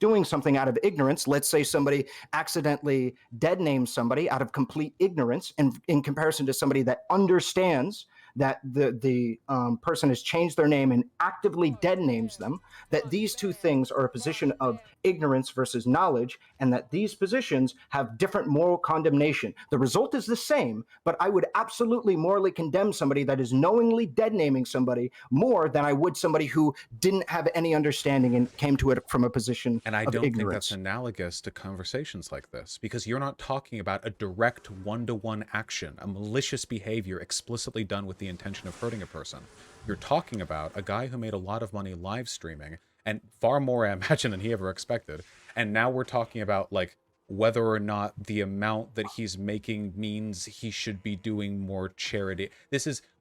doing something out of ignorance, let's say somebody accidentally dead names somebody out of complete ignorance, and in comparison to somebody that understands that the person has changed their name and actively dead names them, that these two things are a position of ignorance versus knowledge, and that these positions have different moral condemnation. The result is the same, but I would absolutely morally condemn somebody that is knowingly dead naming somebody more than I would somebody who didn't have any understanding and came to it from a position and I of don't ignorance. think that's analogous to conversations like this, because you're not talking about a direct one-to-one action, a malicious behavior explicitly done with the intention of hurting a person. You're talking about a guy who made a lot of money live streaming, and far more, I imagine, than he ever expected. And now we're talking about, like, whether or not the amount that he's making means he should be doing more charity.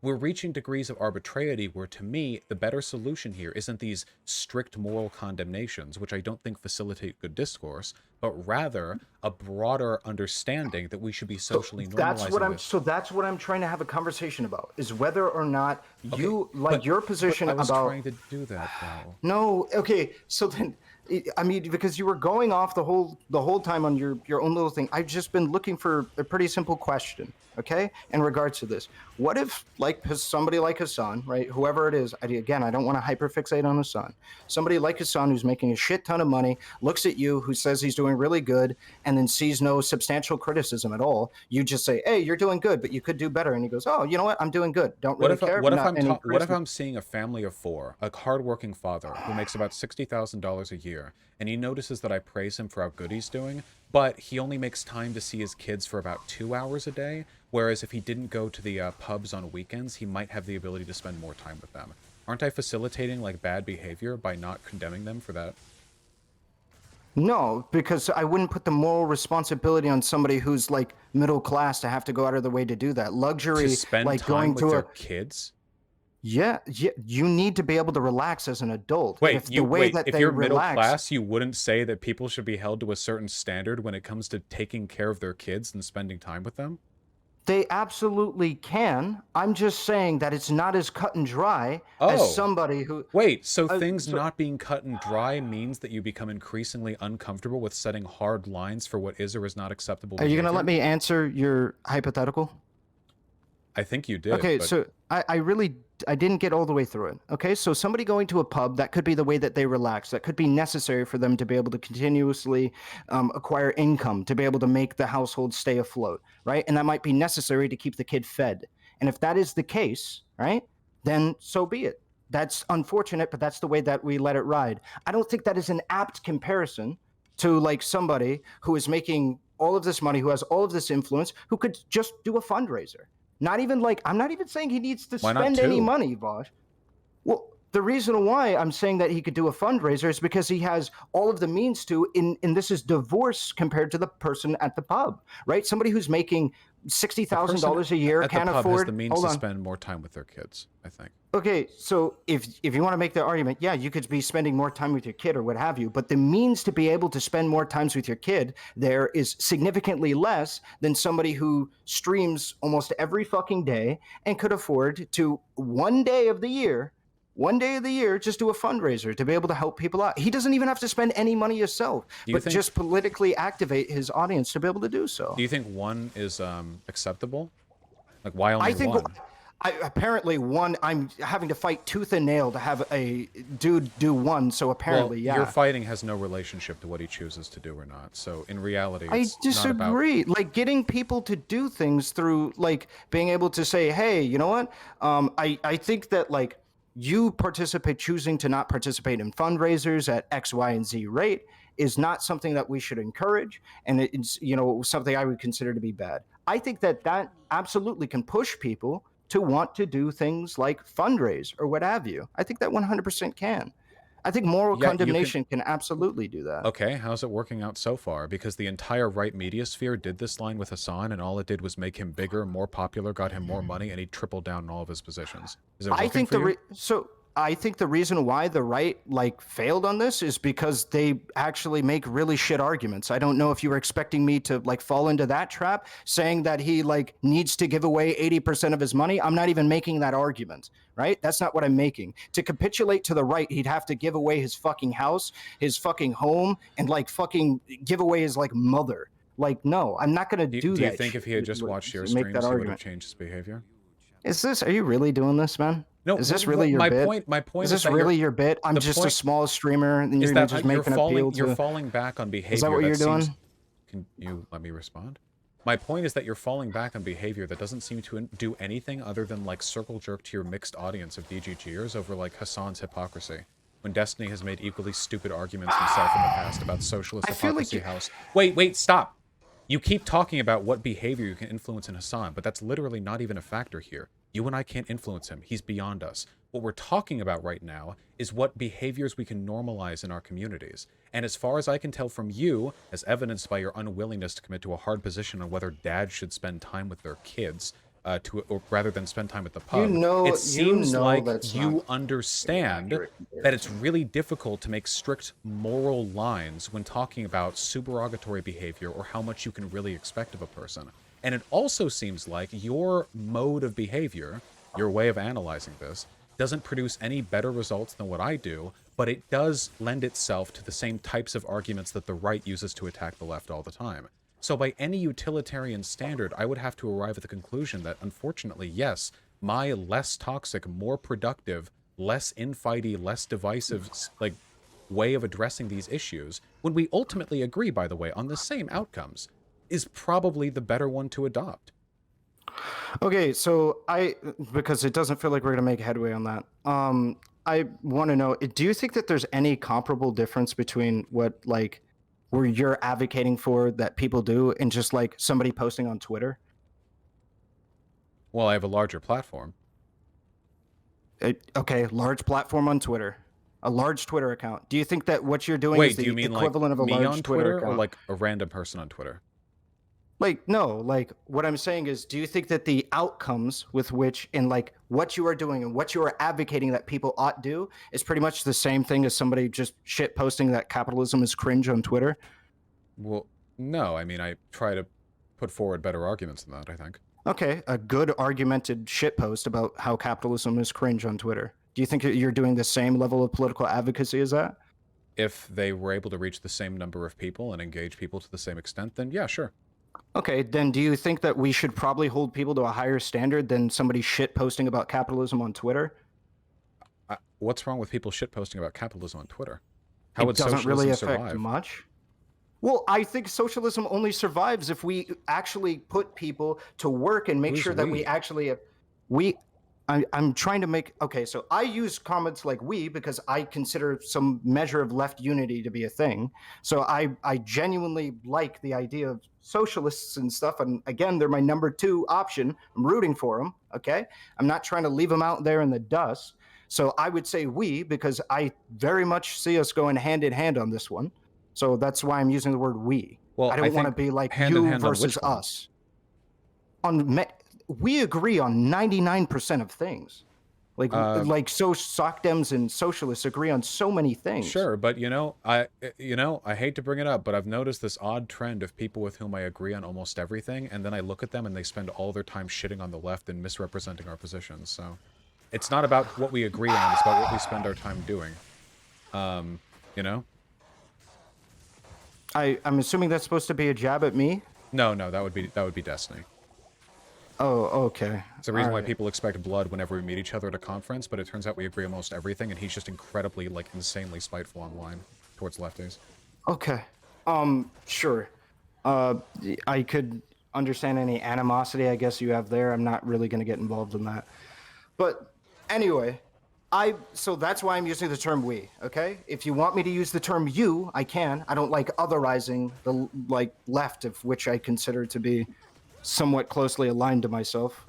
We're reaching degrees of arbitrarity where, to me, the better solution here isn't these strict moral condemnations, which I don't think facilitate good discourse, but rather a broader understanding that we should be socially normalizing. So that's what I'm trying to have a conversation about, is whether or not you like your position about. I was trying to do that, though. No, okay. So then, I mean, because you were going off the whole time on your own little thing. I've just been looking for a pretty simple question, okay, in regards to this. What if, like, somebody like Hasan, right, whoever it is, I don't want to hyperfixate on Hasan. Somebody like Hasan who's making a shit ton of money, looks at you, who says he's doing really good, and then sees no substantial criticism at all. You just say, hey, you're doing good, but you could do better. And he goes, oh, you know what? I'm doing good. Don't really care. What if I'm seeing a family of four, a hardworking father who makes about $60,000 a year, and he notices that I praise him for how good he's doing, but he only makes time to see his kids for about 2 hours a day, whereas if he didn't go to the pubs on weekends, he might have the ability to spend more time with them. Aren't I facilitating, like, bad behavior by not condemning them for that? No, because I wouldn't put the moral responsibility on somebody who's, like, middle class to have to go out of their way to do that. Luxury, to spend like time going with to their kids? Yeah, you need to be able to relax as an adult. Wait, if you're middle class, you wouldn't say that people should be held to a certain standard when it comes to taking care of their kids and spending time with them? They absolutely can. I'm just saying that it's not as cut and dry Oh. as somebody who... Wait, so things not being cut and dry means that you become increasingly uncomfortable with setting hard lines for what is or is not acceptable Are you going to behavior? let me answer your hypothetical? I think you did. Okay, but... so I didn't get all the way through it. Okay, so somebody going to a pub, that could be the way that they relax. That could be necessary for them to be able to continuously acquire income, to be able to make the household stay afloat, right? And that might be necessary to keep the kid fed. And if that is the case, right, then so be it. That's unfortunate, but that's the way that we let it ride. I don't think that is an apt comparison to like somebody who is making all of this money, who has all of this influence, who could just do a fundraiser. Not even like, I'm not even saying he needs to spend any money, Vaush. Well, the reason why I'm saying that he could do a fundraiser is because he has all of the means to, and this is divorce compared to the person at the pub, right? Somebody who's making $60,000 a year at can't the pub afford... has the means to spend more time with their kids, I think. Okay, so if you want to make the argument, yeah, you could be spending more time with your kid or what have you, but the means to be able to spend more times with your kid there is significantly less than somebody who streams almost every fucking day and could afford to one day of the year just do a fundraiser to be able to help people out. He doesn't even have to spend any money himself, but just politically activate his audience to be able to do so. Do you think one is acceptable? Like, why only one? Apparently one, I'm having to fight tooth and nail to have a dude do one, so apparently, yeah. Your fighting has no relationship to what he chooses to do or not. So in reality, I it's disagree. Not about... Like getting people to do things through like being able to say, hey, you know what? I think that like you choosing to not participate in fundraisers at X, Y, and Z rate is not something that we should encourage. And it's, you know, something I would consider to be bad. I think that that absolutely can push people to want to do things like fundraise or what have you. I think that 100% can. I think moral condemnation can absolutely do that. Okay, how's it working out so far? Because the entire right media sphere did this line with Hasan, and all it did was make him bigger, more popular, got him more money, and he tripled down in all of his positions. Is it working for you? I think the reason why the right like failed on this is because they actually make really shit arguments. I don't know if you were expecting me to like fall into that trap, saying that he like needs to give away 80% of his money. I'm not even making that argument, right? That's not what I'm making. To capitulate to the right, he'd have to give away his fucking house, his fucking home, and like fucking give away his like mother. Like, no, I'm not going to do that. Do you think if he had just watched your streams, he would have changed his behavior? Are you really doing this, man? No, is this really your bit? My point is this really your bit? I'm just a small streamer, and you're just making an appeal to... You're falling back on behavior. Is that what you're doing? Can you let me respond? My point is that you're falling back on behavior that doesn't seem to do anything other than like circle jerk to your mixed audience of DGGers over like Hasan's hypocrisy. When Destiny has made equally stupid arguments himself in the past about socialist hypocrisy house. Wait, stop! You keep talking about what behavior you can influence in Hasan, but that's literally not even a factor here. You and I can't influence him. He's beyond us. What we're talking about right now is what behaviors we can normalize in our communities. And as far as I can tell from you, as evidenced by your unwillingness to commit to a hard position on whether dads should spend time with their kids, or rather than spend time at the pub, it seems like you understand that it's really difficult to make strict moral lines when talking about supererogatory behavior or how much you can really expect of a person. And it also seems like your mode of behavior, your way of analyzing this, doesn't produce any better results than what I do, but it does lend itself to the same types of arguments that the right uses to attack the left all the time. So by any utilitarian standard, I would have to arrive at the conclusion that, unfortunately, yes, my less toxic, more productive, less infighty, less divisive, like, way of addressing these issues, when we ultimately agree, by the way, on the same outcomes, is probably the better one to adopt. Okay, so because it doesn't feel like we're going to make headway on that, I want to know, do you think that there's any comparable difference between what, like, where you're advocating for that people do and just, like, somebody posting on Twitter? Well, I have a larger platform. Okay, large platform on Twitter. A large Twitter account. Do you think that what you're doing is the equivalent of a large Twitter account? Or like a random person on Twitter? Like, no, like, what I'm saying is, do you think that the outcomes with which, and like, what you are doing and what you are advocating that people ought do is pretty much the same thing as somebody just shit posting that capitalism is cringe on Twitter? Well, no, I mean, I try to put forward better arguments than that, I think. Okay, a good argumented shitpost about how capitalism is cringe on Twitter. Do you think you're doing the same level of political advocacy as that? If they were able to reach the same number of people and engage people to the same extent, then yeah, sure. Okay, then do you think that we should probably hold people to a higher standard than somebody shitposting about capitalism on Twitter? What's wrong with people shitposting about capitalism on Twitter? How would It doesn't really socialism affect survive? much. Well, I think socialism only survives if we actually put people to work and make Who's sure that we? we actually I'm trying to make okay, so I use comments like we because I consider some measure of left unity to be a thing. So I genuinely like the idea of socialists and stuff, and again, they're my number 2 option. I'm rooting for them, okay? I'm not trying to leave them out there in the dust. So I would say we because I very much see us going hand in hand on this one. So that's why I'm using the word we. Well, I don't want to be like hand in you hand on versus which one? us. We agree on 99% of things. Like so SOCDEMs and socialists agree on so many things. Sure, but I hate to bring it up, but I've noticed this odd trend of people with whom I agree on almost everything, and then I look at them and they spend all their time shitting on the left and misrepresenting our positions. So it's not about what we agree on, it's about what we spend our time doing. You know? I'm assuming that's supposed to be a jab at me? No, that would be Destiny. Oh, okay. It's the reason why Alright. people expect blood whenever we meet each other at a conference, but it turns out we agree on almost everything, and he's just incredibly, like, insanely spiteful online towards lefties. Okay. Sure. I could understand any animosity I guess you have there. I'm not really going to get involved in that. But anyway, so that's why I'm using the term we, okay? If you want me to use the term you, I can. I don't like otherizing the left, of which I consider to be somewhat closely aligned to myself.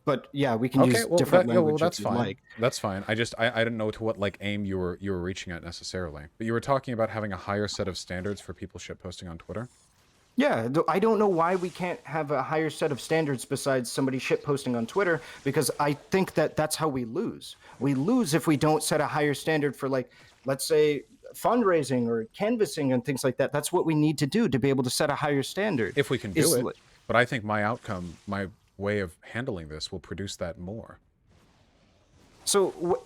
But yeah, we can use different language that's if fine. you'd like. That's fine. I didn't know to what aim you were reaching at necessarily. But you were talking about having a higher set of standards for people shitposting on Twitter. Yeah, I don't know why we can't have a higher set of standards besides somebody shitposting on Twitter, because I think that that's how we lose. We lose if we don't set a higher standard for, let's say, fundraising or canvassing and things like that. That's what we need to do to be able to set a higher standard. If we can do it. But I think my way of handling this will produce that more. So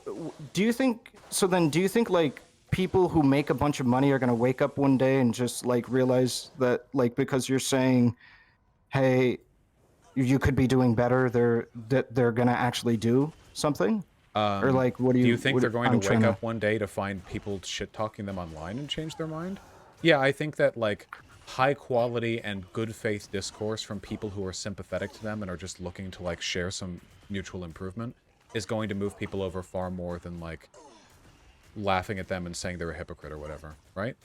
do you think people who make a bunch of money are going to wake up one day and just realize that because you're saying, hey, you could be doing better, they're going to actually do something? Or what do you think they're going to wake up one day to find people shit talking them online and change their mind? Yeah, I think that high quality and good faith discourse from people who are sympathetic to them and are just looking to share some mutual improvement is going to move people over far more than laughing at them and saying they're a hypocrite or whatever, right?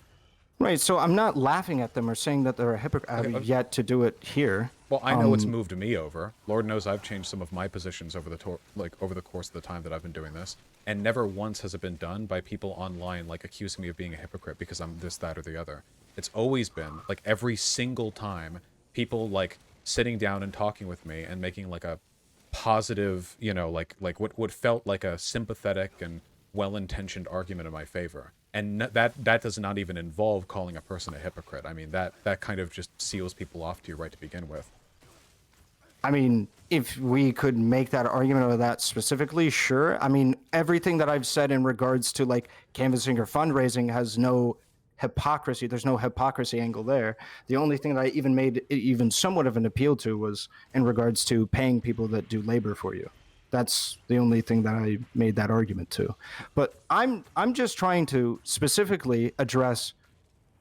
Right, so I'm not laughing at them or saying that they're a hypocrite. I've yet to do it here. Well, I know it's moved me over. Lord knows I've changed some of my positions over the course of the time that I've been doing this, and never once has it been done by people online accusing me of being a hypocrite because I'm this, that, or the other. It's always been every single time people sitting down and talking with me and making a positive, what felt like a sympathetic and well-intentioned argument in my favor. And that does not even involve calling a person a hypocrite. I mean, that kind of just seals people off to your right to begin with. I mean, if we could make that argument of that specifically, sure. I mean, everything that I've said in regards to canvassing or fundraising has no hypocrisy. There's no hypocrisy angle there. The only thing that I even made even somewhat of an appeal to was in regards to paying people that do labor for you. That's the only thing that I made that argument to. But I'm just trying to specifically address,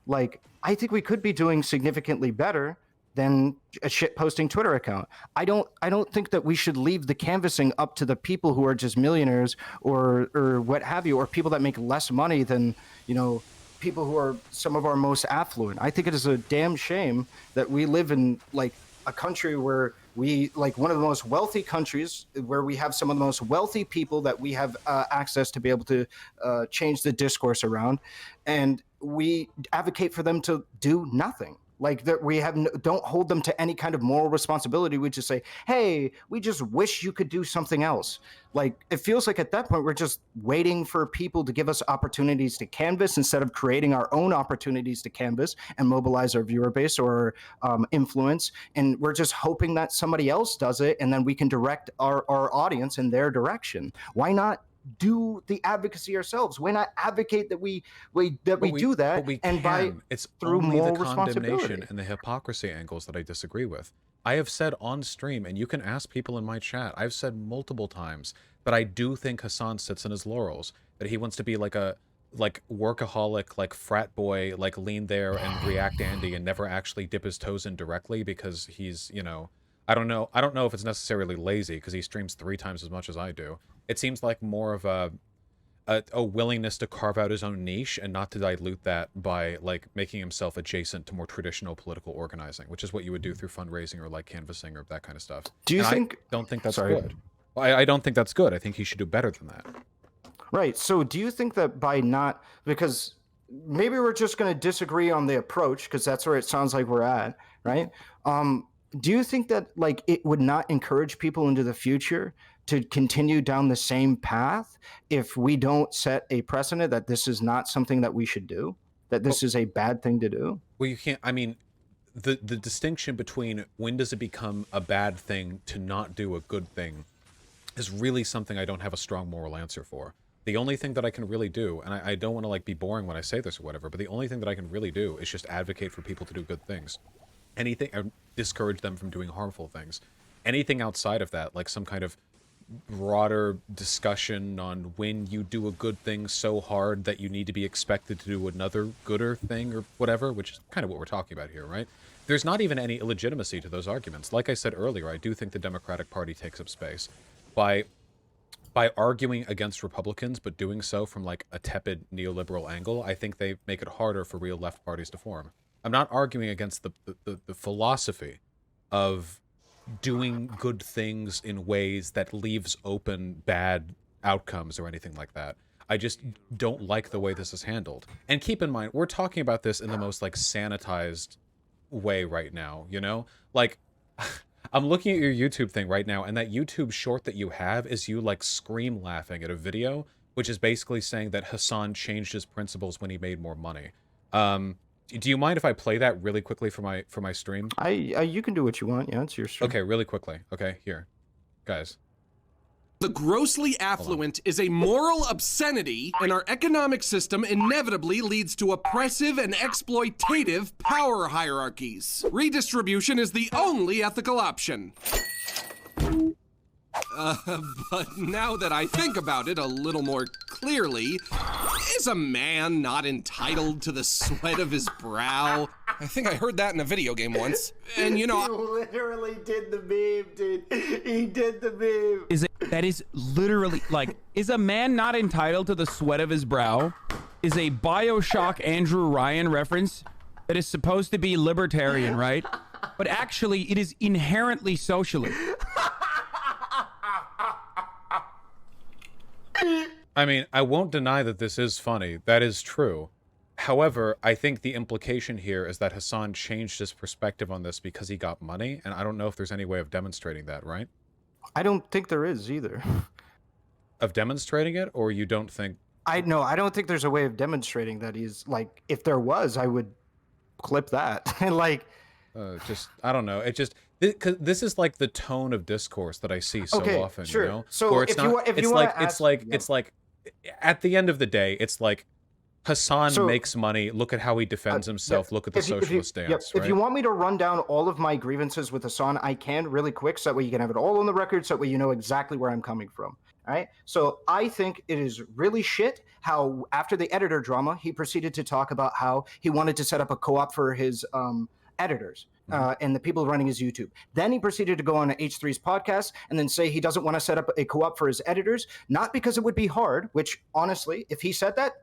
I think we could be doing significantly better than a shitposting Twitter account. I don't think that we should leave the canvassing up to the people who are just millionaires or what have you, or people that make less money than, people who are some of our most affluent. I think it is a damn shame that we live in a country where we one of the most wealthy countries, where we have some of the most wealthy people that we have access to be able to change the discourse around, and we advocate for them to do nothing. Like that we have don't hold them to any kind of moral responsibility. We just say, hey, we just wish you could do something else. Like it feels like at that point we're just waiting for people to give us opportunities to canvas instead of creating our own opportunities to canvas and mobilize our viewer base or influence. And we're just hoping that somebody else does it, and then we can direct our audience in their direction. Why not do the advocacy ourselves? Why not advocate that we do that? But we and can. It's through only moral the condemnation responsibility. and the hypocrisy angles that I disagree with. I have said on stream, and you can ask people in my chat, I've said multiple times that I do think Hasan sits in his laurels, that he wants to be like a workaholic, like frat boy, like lean there and react Andy and never actually dip his toes in directly because he's, you know, I don't know if it's necessarily lazy because he streams 3 times as much as I do. It seems like more of a willingness to carve out his own niche and not to dilute that by like making himself adjacent to more traditional political organizing, which is what you would do through fundraising or like canvassing or that kind of stuff. Do you and think? I don't think that's Sorry. good. I don't think that's good. I think he should do better than that. Right. So do you think that by not, because maybe we're just going to disagree on the approach because that's where it sounds like we're at, right? Do you think that like it would not encourage people into the future to continue down the same path if we don't set a precedent that this is not something that we should do, that this is a bad thing to do? Well, you can't, I mean, the distinction between when does it become a bad thing to not do a good thing is really something I don't have a strong moral answer for. The only thing that I can really do, and I don't want to like be boring when I say this or whatever, but the only thing that I can really do is just advocate for people to do good things. Anything, or discourage them from doing harmful things. Anything outside of that, like some kind of broader discussion on when you do a good thing so hard that you need to be expected to do another gooder thing or whatever, which is kind of what we're talking about here, right? There's not even any illegitimacy to those arguments. Like I said earlier, I do think the Democratic Party takes up space by arguing against Republicans, but doing so from like a tepid neoliberal angle. I think they make it harder for real left parties to form. I'm not arguing against the philosophy of doing good things in ways that leaves open bad outcomes or anything like that. I just don't like the way this is handled. And keep in mind, we're talking about this in the most like sanitized way right now, you know? Like, I'm looking at your YouTube thing right now, and that YouTube short that you have is you like scream laughing at a video, which is basically saying that Hasan changed his principles when he made more money. Do you mind if I play that really quickly for my stream? You can do what you want. Yeah, it's your stream. Okay, really quickly. Okay, here. Guys. The grossly affluent is a moral obscenity, and our economic system inevitably leads to oppressive and exploitative power hierarchies. Redistribution is the only ethical option. But now that I think about it a little more clearly, is a man not entitled to the sweat of his brow? I think I heard that in a video game once. And you know, He literally did the meme, dude. He did the meme. That is literally like, is a man not entitled to the sweat of his brow? Is a BioShock Andrew Ryan reference that is supposed to be libertarian, right? But actually, it is inherently socialist. I mean, I won't deny that this is funny. That is true. However, I think the implication here is that Hasan changed his perspective on this because he got money, and I don't know if there's any way of demonstrating that, right? I don't think there is either. Of demonstrating it, or you don't think... I don't think there's a way of demonstrating that he's, like, if there was, I would clip that. And, like... just, I don't know. It just... This is like the tone of discourse that I see so often, sure. you know? So where it's if not, you want to it's like, at the end of the day, it's like, Hasan makes money. Look at how he defends himself. Look at the socialist stance. If you want me to run down all of my grievances with Hasan, I can really quick, so that way you can have it all on the record, so that way you know exactly where I'm coming from. All right. So I think it is really shit how after the editor drama, he proceeded to talk about how he wanted to set up a co-op for his editors. And the people running his YouTube. Then he proceeded to go on H3's podcast and then say he doesn't want to set up a co-op for his editors, not because it would be hard, which honestly, if he said that,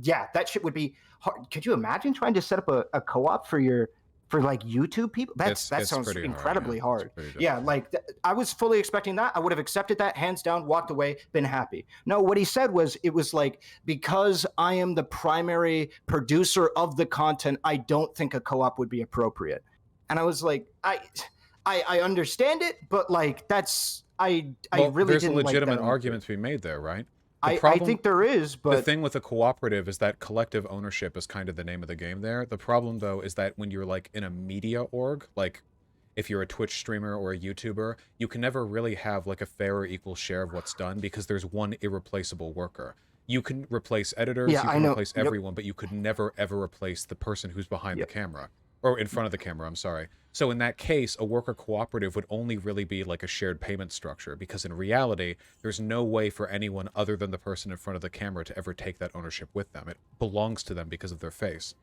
yeah, that shit would be hard. Could you imagine trying to set up a co-op for your For like YouTube people, that sounds pretty incredibly hard. hard. Yeah, like I was fully expecting that. I would have accepted that hands down, walked away, been happy. No, what he said was, it was like, because I am the primary producer of the content, I don't think a co-op would be appropriate. And I was like, I understand it, but like I really there's didn't a legitimate like that argument to be made there, right? I think there is, but the thing with a cooperative is that collective ownership is kind of the name of the game there. The problem, though, is that when you're like in a media org, like if you're a Twitch streamer or a YouTuber, you can never really have like a fair or equal share of what's done because there's one irreplaceable worker. You can replace editors, you can replace everyone, but you could never ever replace the person who's behind the camera. Or in front of the camera, I'm sorry. So in that case, a worker cooperative would only really be like a shared payment structure, because in reality, there's no way for anyone other than the person in front of the camera to ever take that ownership with them. It belongs to them because of their face.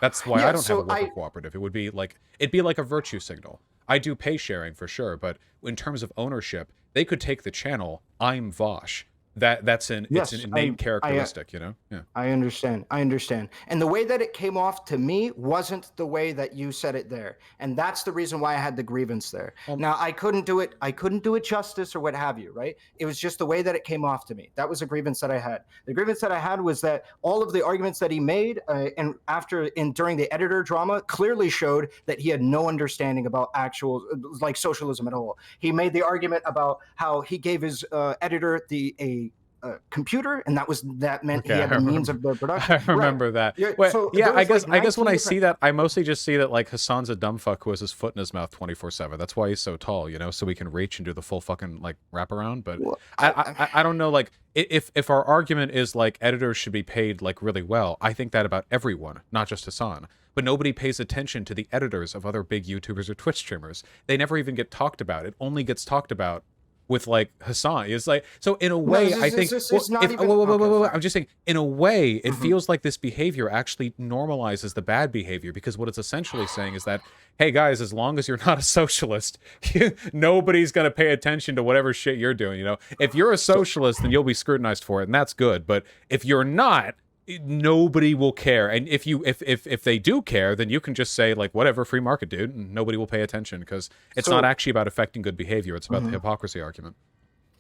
That's why I don't have a worker cooperative. It would be like, it'd be like a virtue signal. I do pay sharing for sure, but in terms of ownership, they could take the channel, I'm Vaush. It's an innate characteristic, you know? Yeah. I understand. And the way that it came off to me wasn't the way that you said it there. And that's the reason why I had the grievance there. Now, I couldn't do it justice or what have you, right? It was just the way that it came off to me. That was a grievance that I had. The grievance that I had was that all of the arguments that he made during the editor drama clearly showed that he had no understanding about actual like socialism at all. He made the argument about how he gave his editor a computer, and that meant he had the means of the production. I remember that. Yeah, I guess when I see that, I mostly just see that like Hasan's a dumb fuck who has his foot in his mouth 24/7. That's why he's so tall, you know, so he can reach and do the full fucking like wraparound. But I don't know, like if our argument is like editors should be paid like really well, I think that about everyone, not just Hasan. But nobody pays attention to the editors of other big YouTubers or Twitch streamers. They never even get talked about. It only gets talked about with like Hasan. It's like, so in a way, I think I'm just saying, in a way, it feels like this behavior actually normalizes the bad behavior, because what it's essentially saying is that, hey guys, as long as you're not a socialist, nobody's going to pay attention to whatever shit you're doing. You know, if you're a socialist, then you'll be scrutinized for it, and that's good. But if you're not, nobody will care. And if they do care, then you can just say like, whatever, free market, dude, and nobody will pay attention, because it's not actually about affecting good behavior. It's about the hypocrisy argument.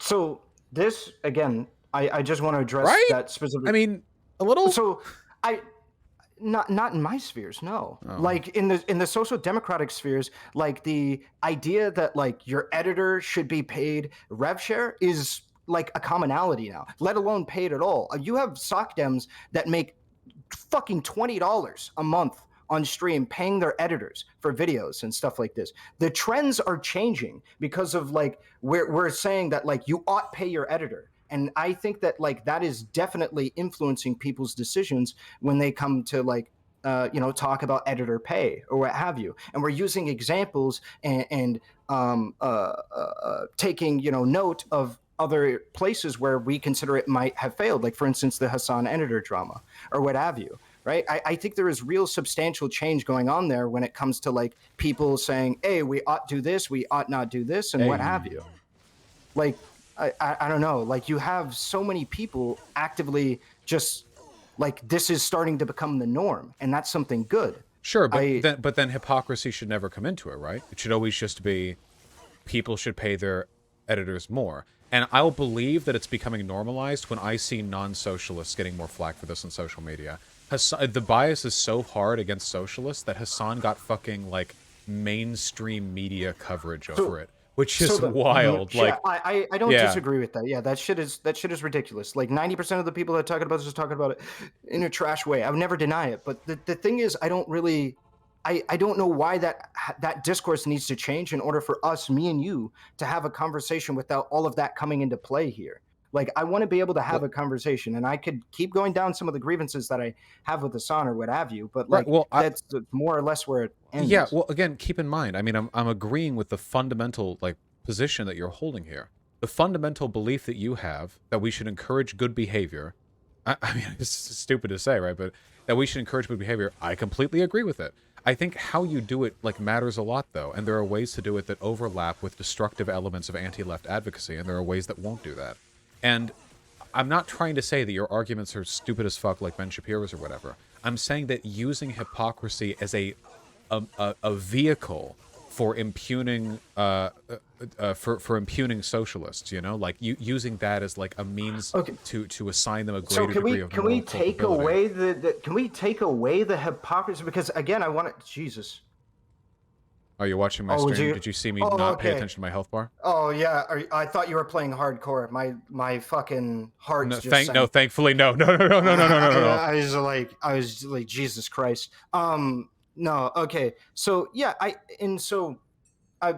So this, again, I just want to address that specific. I mean, a little. So not in my spheres, no. Like in the social democratic spheres, like the idea that like your editor should be paid rev share is like a commonality now, let alone paid at all. You have soc dems that make fucking $20 a month on stream paying their editors for videos and stuff like this. The trends are changing because of like we're saying that like you ought pay your editor. And I think that like that is definitely influencing people's decisions when they come to like talk about editor pay or what have you. And we're using examples and taking note of other places where we consider it might have failed, like for instance the Hasan editor drama or what have you, right? I think there is real substantial change going on there when it comes to like people saying, hey, we ought do this, we ought not do this, and what have you. Like I don't know, like you have so many people actively just like this is starting to become the norm, and that's something good. Sure, but then hypocrisy should never come into it, right? It should always just be people should pay their editors more. And I'll believe that it's becoming normalized when I see non-socialists getting more flack for this on social media. The bias is so hard against socialists that Hasan got fucking like mainstream media coverage over it, which is wild. Like I don't disagree with that. Yeah, that shit is ridiculous. Like 90% of the people that talk about this is talking about it in a trash way. I would never deny it. But the thing is, I don't know why that discourse needs to change in order for us, me and you, to have a conversation without all of that coming into play here. Like, I want to be able to have a conversation, and I could keep going down some of the grievances that I have with Hasan or what have you, but like that's more or less where it ends. Yeah, well, again, keep in mind, I mean, I'm agreeing with the fundamental like position that you're holding here. The fundamental belief that you have that we should encourage good behavior. I mean, it's stupid to say, right? But that we should encourage good behavior. I completely agree with it. I think how you do it like matters a lot, though, and there are ways to do it that overlap with destructive elements of anti-left advocacy, and there are ways that won't do that. And I'm not trying to say that your arguments are stupid as fuck like Ben Shapiro's or whatever. I'm saying that using hypocrisy as a a vehicle for impugning for impugning socialists, you know, like using that as like a means to assign them a greater degree of can moral we take culpability. away can we take away the hypocrisy? Because again, I want to Jesus. Are you watching my stream? Did you see me not pay attention to my health bar? Oh yeah, I thought you were playing hardcore. My fucking heart. No, thankfully no. I was like Jesus Christ. No, okay. So yeah,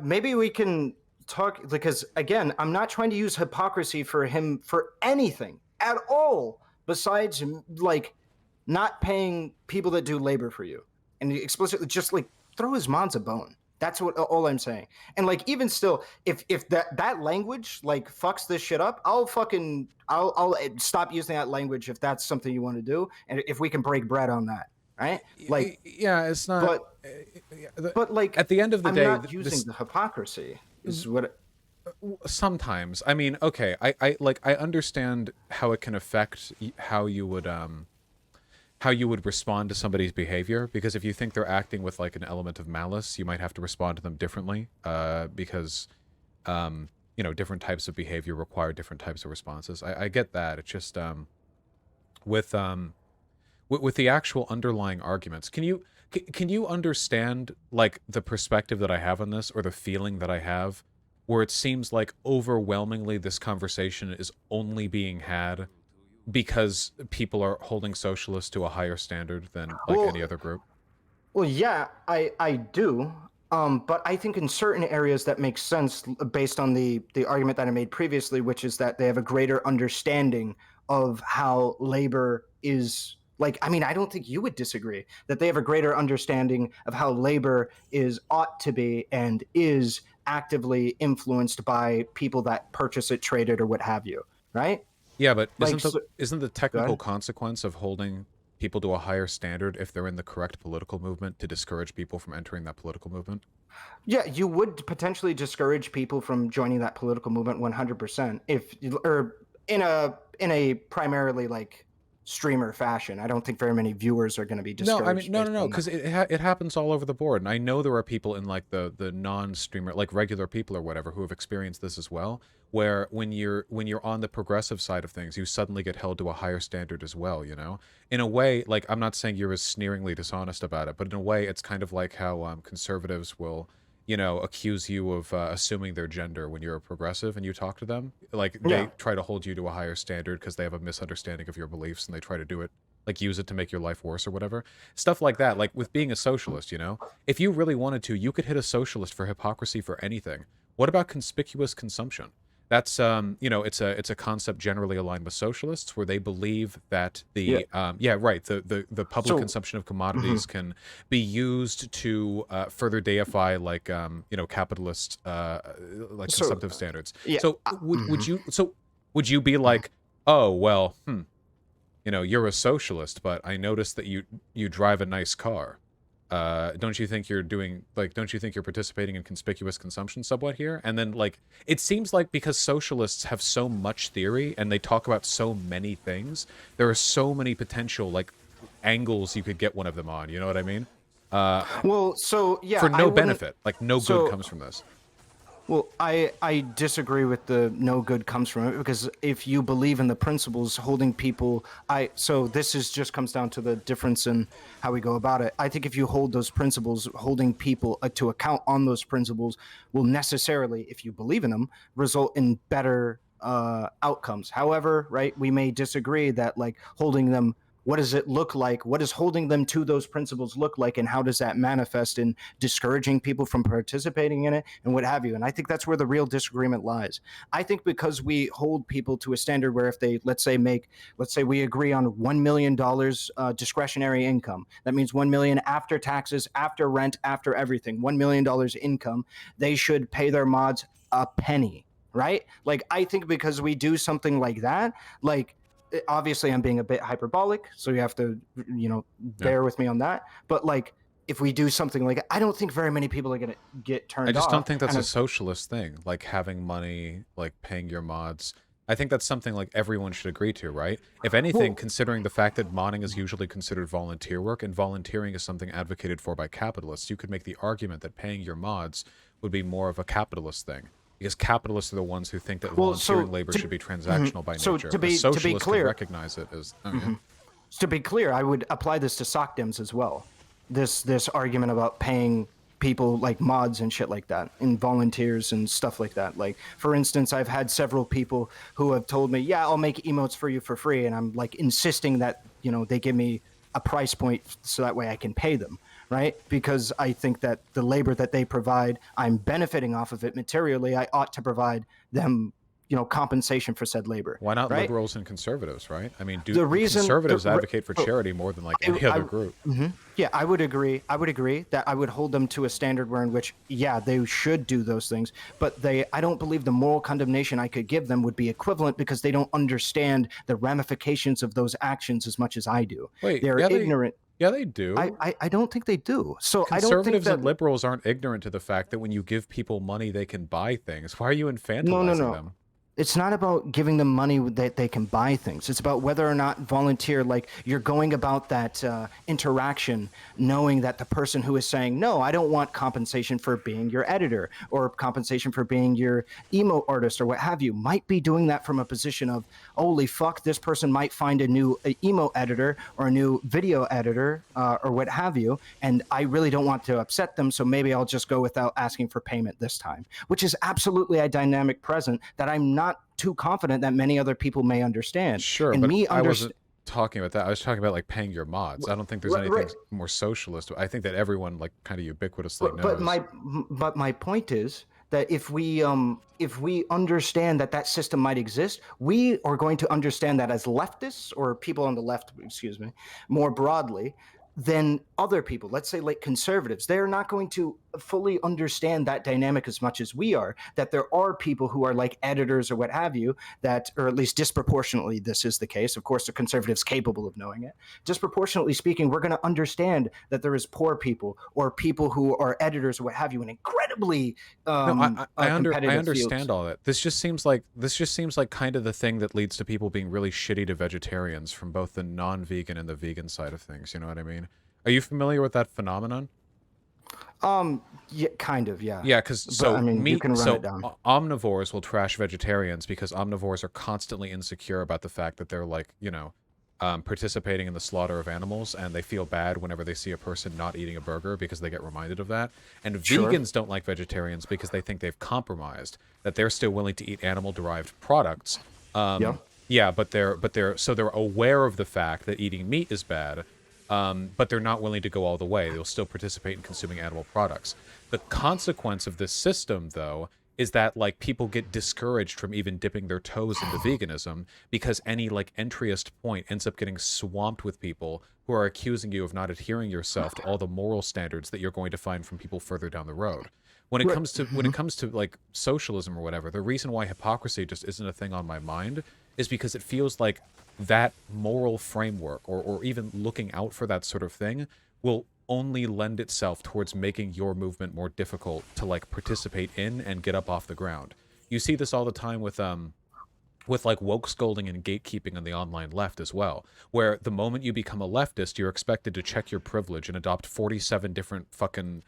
maybe we can talk, because again, I'm not trying to use hypocrisy for him for anything at all besides like not paying people that do labor for you, and explicitly just like throw his mods a bone. That's all I'm saying. And like, even still, if that language like fucks this shit up, I'll stop using that language if that's something you want to do, and if we can break bread on that, right? Like, yeah, it's not. But like, at the end of the day, I'm not using the hypocrisy. Is what. Sometimes, I mean, okay, I understand how it can affect how you would respond to somebody's behavior, because if you think they're acting with like an element of malice, you might have to respond to them differently, because you know, different types of behavior require different types of responses. I get that. It's just with the actual underlying arguments, can you understand like the perspective that I have on this, or the feeling that I have, where it seems like overwhelmingly this conversation is only being had because people are holding socialists to a higher standard than like any other group? Well, yeah, I do. But I think in certain areas that makes sense based on the argument that I made previously, which is that they have a greater understanding of how labor is. Like, I mean, I don't think you would disagree that they have a greater understanding of how labor ought to be and is actively influenced by people that purchase it, trade it, or what have you, right? Yeah, but isn't the technical consequence of holding people to a higher standard, if they're in the correct political movement, to discourage people from entering that political movement? Yeah, you would potentially discourage people from joining that political movement 100%, or in a primarily like streamer fashion. I don't think very many viewers are going to be discouraged. No, because it happens all over the board, and I know there are people in like the non-streamer, like regular people or whatever, who have experienced this as well, where when you're on the progressive side of things, you suddenly get held to a higher standard as well, you know? In a way, like, I'm not saying you're as sneeringly dishonest about it, but in a way, it's kind of like how conservatives will, you know, accuse you of assuming their gender when you're a progressive and you talk to them. Like, they try to hold you to a higher standard because they have a misunderstanding of your beliefs, and they try to do it, like, use it to make your life worse or whatever. Stuff like that. Like, with being a socialist, you know? If you really wanted to, you could hit a socialist for hypocrisy for anything. What about conspicuous consumption? That's you know, it's a concept generally aligned with socialists, where they believe that the public consumption of commodities can be used to further deify like you know, capitalist like consumptive standards. So would you be like, oh well, you know, you're a socialist, but I noticed that you drive a nice car. Don't you think you're participating in conspicuous consumption somewhat here? And then, like, it seems like because socialists have so much theory and they talk about so many things, there are so many potential, like, angles you could get one of them on, you know what I mean? For no benefit, like, no good comes from this. Well, I disagree with the no good comes from it, because if you believe in the principles holding people, so this just comes down to the difference in how we go about it. I think if you hold those principles, holding people to account on those principles will necessarily, if you believe in them, result in better outcomes. However, right, we may disagree that like holding them, what does it look like? What does holding them to those principles look like? And how does that manifest in discouraging people from participating in it and what have you? And I think that's where the real disagreement lies. I think because we hold people to a standard where if they, let's say we agree on $1 million discretionary income, that means $1 million after taxes, after rent, after everything, $1 million income, they should pay their mods a penny, right? Like, I think because we do something like that, like, obviously I'm being a bit hyperbolic, so you have to, you know, bear with me on that. But like, if we do something like, I don't think very many people are going to get turned off. I just don't think that's a socialist thing, like having money, like paying your mods. I think that's something like everyone should agree to, right? If anything, considering the fact that modding is usually considered volunteer work, and volunteering is something advocated for by capitalists, you could make the argument that paying your mods would be more of a capitalist thing. Because capitalists are the ones who think that volunteering labor should be transactional by nature. So to be clear, recognize it as... To be clear, I would apply this to SOCDEMs as well. This argument about paying people like mods and shit like that, and volunteers and stuff like that. Like, for instance, I've had several people who have told me, yeah, I'll make emotes for you for free. And I'm like insisting that, you know, they give me a price point so that way I can pay them, right? Because I think that the labor that they provide, I'm benefiting off of it materially. I ought to provide them, you know, compensation for said labor. Why not right? liberals and conservatives, right? I mean, do conservatives advocate for charity more than like any other group? Yeah, I would agree. I would agree that I would hold them to a standard where in which, yeah, they should do those things. But I don't believe the moral condemnation I could give them would be equivalent because they don't understand the ramifications of those actions as much as I do. Wait, they're ignorant. Yeah, they do. I don't think they do. So I don't think conservatives that and liberals aren't ignorant to the fact that when you give people money, they can buy things. Why are you infantilizing them? It's not about giving them money that they can buy things. It's about whether or not volunteer, like you're going about that interaction knowing that the person who is saying, no, I don't want compensation for being your editor or compensation for being your emo artist or what have you, might be doing that from a position of, holy fuck, this person might find a new emo editor or a new video editor or what have you, and I really don't want to upset them, so maybe I'll just go without asking for payment this time, which is absolutely a dynamic present that I'm not too confident that many other people may understand. Sure, and but I wasn't talking about that. I was talking about like paying your mods. I don't think there's anything more socialist. I think that everyone like kind of ubiquitously knows. But my point is that if we understand that system might exist, we are going to understand that as leftists or people on the left, excuse me, more broadly, than other people, let's say like conservatives. They're not going to fully understand that dynamic as much as we are, that there are people who are like editors or what have you, that, or at least disproportionately this is the case. Of course, the conservatives capable of knowing it. Disproportionately speaking, we're going to understand that there is poor people or people who are editors or what have you in incredibly I understand fields. all that. This just seems like kind of the thing that leads to people being really shitty to vegetarians from both the non-vegan and the vegan side of things. You know what I mean? Are you familiar with that phenomenon? Yeah, kind of, yeah. Yeah, because I mean, you can run it down. Omnivores will trash vegetarians because omnivores are constantly insecure about the fact that they're like, you know, participating in the slaughter of animals, and they feel bad whenever they see a person not eating a burger because they get reminded of that. And vegans don't like vegetarians because they think they've compromised, that they're still willing to eat animal-derived products. Yeah, but they're aware of the fact that eating meat is bad. But they're not willing to go all the way. They'll still participate in consuming animal products. The consequence of this system, though, is that like people get discouraged from even dipping their toes into veganism because any like entryist point ends up getting swamped with people who are accusing you of not adhering yourself to all the moral standards that you're going to find from people further down the road. When it comes to like socialism or whatever, the reason why hypocrisy just isn't a thing on my mind is because it feels like that moral framework or even looking out for that sort of thing will only lend itself towards making your movement more difficult to like participate in and get up off the ground. You see this all the time with like woke scolding and gatekeeping on the online left as well, where the moment you become a leftist, you're expected to check your privilege and adopt 47 different fucking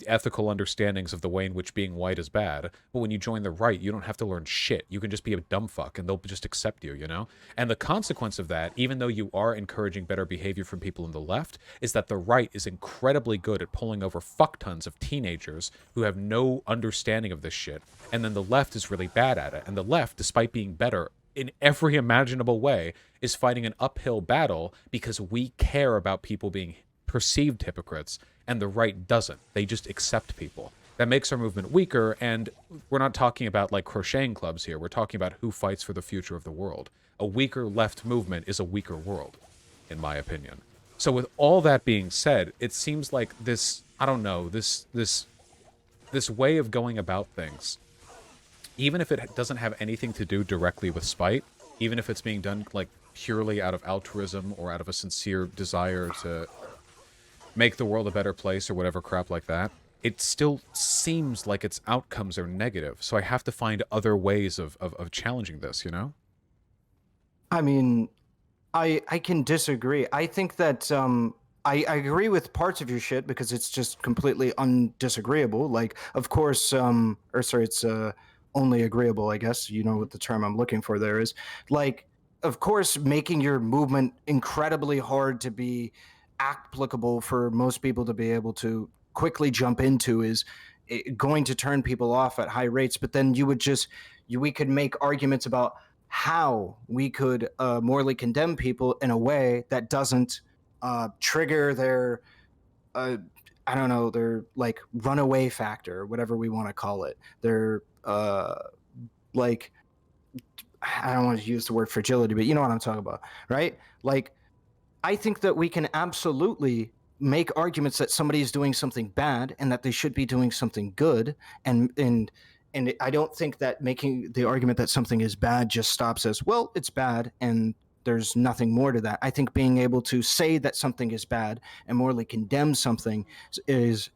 ethical understandings of the way in which being white is bad. But when you join the right, you don't have to learn shit. You can just be a dumb fuck and they'll just accept you, you know? And the consequence of that, even though you are encouraging better behavior from people in the left, is that the right is incredibly good at pulling over fuck tons of teenagers who have no understanding of this shit. And then the left is really bad at it. And the left, despite being better in every imaginable way, is fighting an uphill battle because we care about people being perceived hypocrites, and the right doesn't. They just accept people. That makes our movement weaker, and we're not talking about like crocheting clubs here. We're talking about who fights for the future of the world. A weaker left movement is a weaker world, in my opinion. So with all that being said, it seems like this, I don't know, this way of going about things, even if it doesn't have anything to do directly with spite, even if it's being done like purely out of altruism or out of a sincere desire to make the world a better place or whatever crap like that, it still seems like its outcomes are negative. So I have to find other ways of challenging this, you know? I mean, I can disagree. I think that I agree with parts of your shit because it's just completely undisagreeable. Like, of course, or sorry, it's only agreeable, I guess. You know what the term I'm looking for there is. Like, of course, making your movement incredibly hard to be applicable for most people to be able to quickly jump into is going to turn people off at high rates. But then we could make arguments about how we could morally condemn people in a way that doesn't trigger their I don't know, their like runaway factor, whatever we want to call it. Their like I don't want to use the word fragility, but you know what I'm talking about, right? Like, I think that we can absolutely make arguments that somebody is doing something bad and that they should be doing something good, and I don't think that making the argument that something is bad just stops as, well, it's bad and there's nothing more to that. I think being able to say that something is bad and morally condemn something is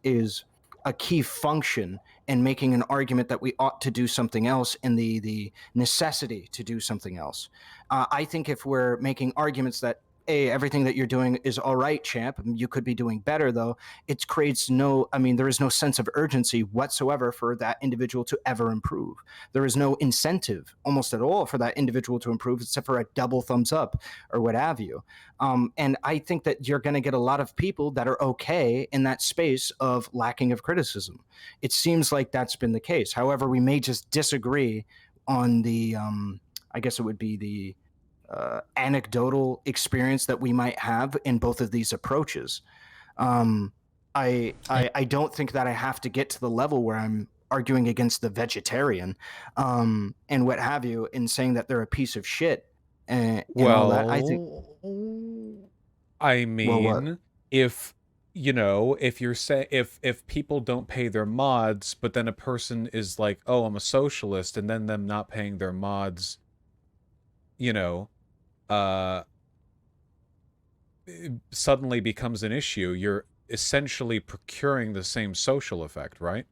a key function in making an argument that we ought to do something else and the necessity to do something else. I think if we're making arguments that, hey, everything that you're doing is all right, champ, you could be doing better, though, it creates there is no sense of urgency whatsoever for that individual to ever improve. There is no incentive almost at all for that individual to improve, except for a double thumbs up or what have you. And I think that you're going to get a lot of people that are okay in that space of lacking of criticism. It seems like that's been the case. However, we may just disagree on the, I guess it would be the anecdotal experience that we might have in both of these approaches. I don't think that I have to get to the level where I'm arguing against the vegetarian and what have you, and saying that they're a piece of shit. And all that. I think. I mean, what? if you're saying if people don't pay their mods, but then a person is like, oh, I'm a socialist, and then them not paying their mods, suddenly becomes an issue, you're essentially procuring the same social effect, right?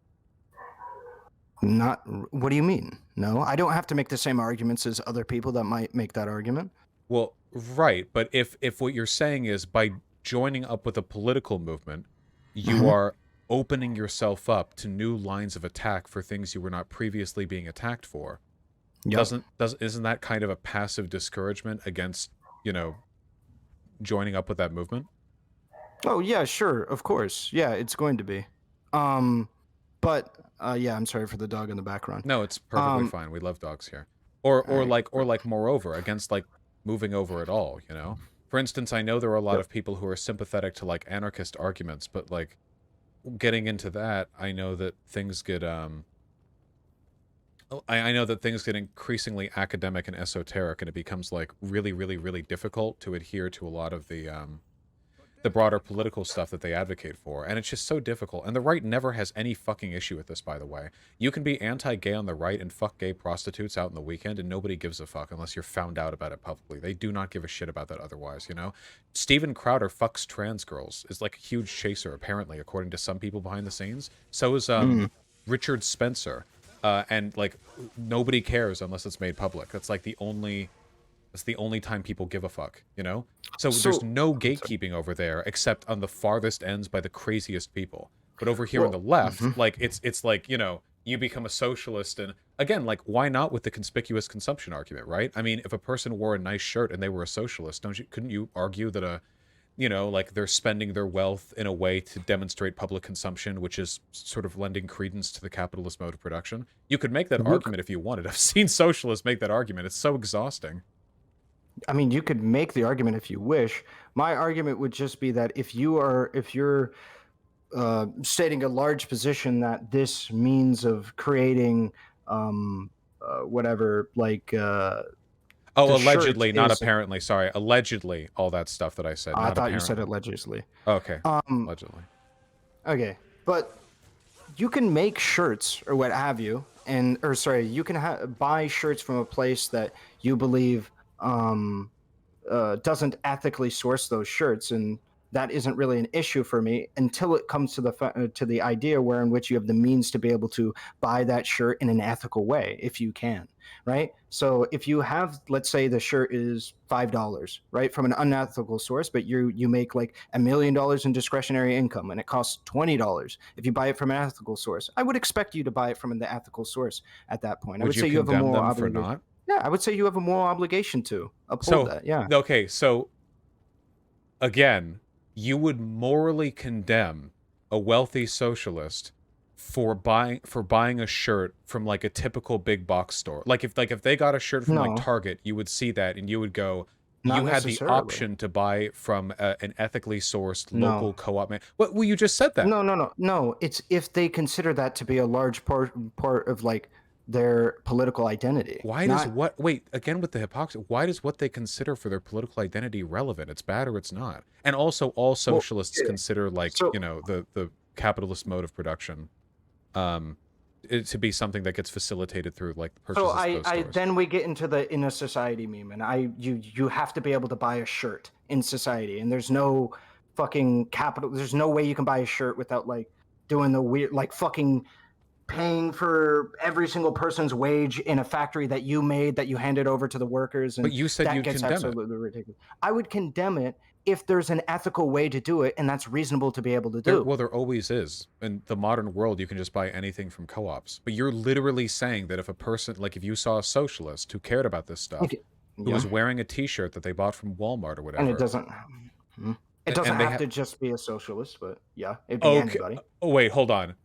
Not. What do you mean? No, I don't have to make the same arguments as other people that might make that argument. Well, right, but if what you're saying is by joining up with a political movement, you are opening yourself up to new lines of attack for things you were not previously being attacked for. Yep. Isn't that kind of a passive discouragement against, joining up with that movement? Oh yeah, sure, of course. Yeah, it's going to be. But yeah, I'm sorry for the dog in the background. No, it's perfectly fine. We love dogs here. Or moreover, against like moving over at all, For instance, I know there are a lot of people who are sympathetic to like anarchist arguments, but like getting into that, I know that things get I know that things get increasingly academic and esoteric, and it becomes like really, really, really difficult to adhere to a lot of the broader political stuff that they advocate for. And it's just so difficult. And the right never has any fucking issue with this, by the way. You can be anti-gay on the right and fuck gay prostitutes out in the weekend, and nobody gives a fuck unless you're found out about it publicly. They do not give a shit about that otherwise, Steven Crowder fucks trans girls, is like a huge chaser, apparently, according to some people behind the scenes. So is Richard Spencer. And like nobody cares unless it's made public. That's like the only time people give a fuck, So there's no gatekeeping over there except on the farthest ends by the craziest people. But over here on the left, like it's like, you become a socialist, and again, like why not with the conspicuous consumption argument, right? I mean, if a person wore a nice shirt and they were a socialist, couldn't you argue that like they're spending their wealth in a way to demonstrate public consumption, which is sort of lending credence to the capitalist mode of production? You could make that argument if you wanted. I've seen socialists make that argument. It's so exhausting. I mean, you could make the argument if you wish. My argument would just be that if you're stating a large position that this means of creating whatever, like allegedly, not apparently. Sorry, allegedly, all that stuff that I said. I thought you said allegedly. Okay. Allegedly. Okay, but you can make shirts or what have you, you can buy shirts from a place that you believe doesn't ethically source those shirts, and that isn't really an issue for me until it comes to the idea where in which you have the means to be able to buy that shirt in an ethical way, if you can, right? So if you have, let's say the shirt is $5, right, from an unethical source, but you make like $1 million in discretionary income and it costs $20. If you buy it from an ethical source, I would expect you to buy it from the ethical source at that point. I would say you have a moral them for obligation. not? Yeah, I would say you have a moral obligation to uphold that. Yeah. Okay, so again, you would morally condemn a wealthy socialist for buying a shirt from like a typical big box store. Like if they got a shirt from like No. Target, you would see that and you would go, Not you had the necessarily. option to buy from an ethically sourced No. local co-op man. Well, you just said that. No. It's if they consider that to be a large part of like their political identity. Why does wait, again with the hypocrisy, why does what they consider for their political identity relevant? It's bad or it's not. And also all socialists consider like, so- the capitalist mode of production to be something that gets facilitated through like the purchases So of those stores. then we get into the in a society meme, and you have to be able to buy a shirt in society, and there's no fucking there's no way you can buy a shirt without like doing the weird like fucking paying for every single person's wage in a factory that you made that you handed over to the workers. And But you said that you'd gets condemn it. absolutely ridiculous. I would condemn it if there's an ethical way to do it and that's reasonable to be able to do. There always is. In the modern world, you can just buy anything from co-ops. But you're literally saying that if a person, like if you saw a socialist who cared about this stuff, who Yeah. was wearing a t-shirt that they bought from Walmart or whatever. And it doesn't and they have to just be a socialist, but yeah, it'd be anybody. Oh, wait, hold on.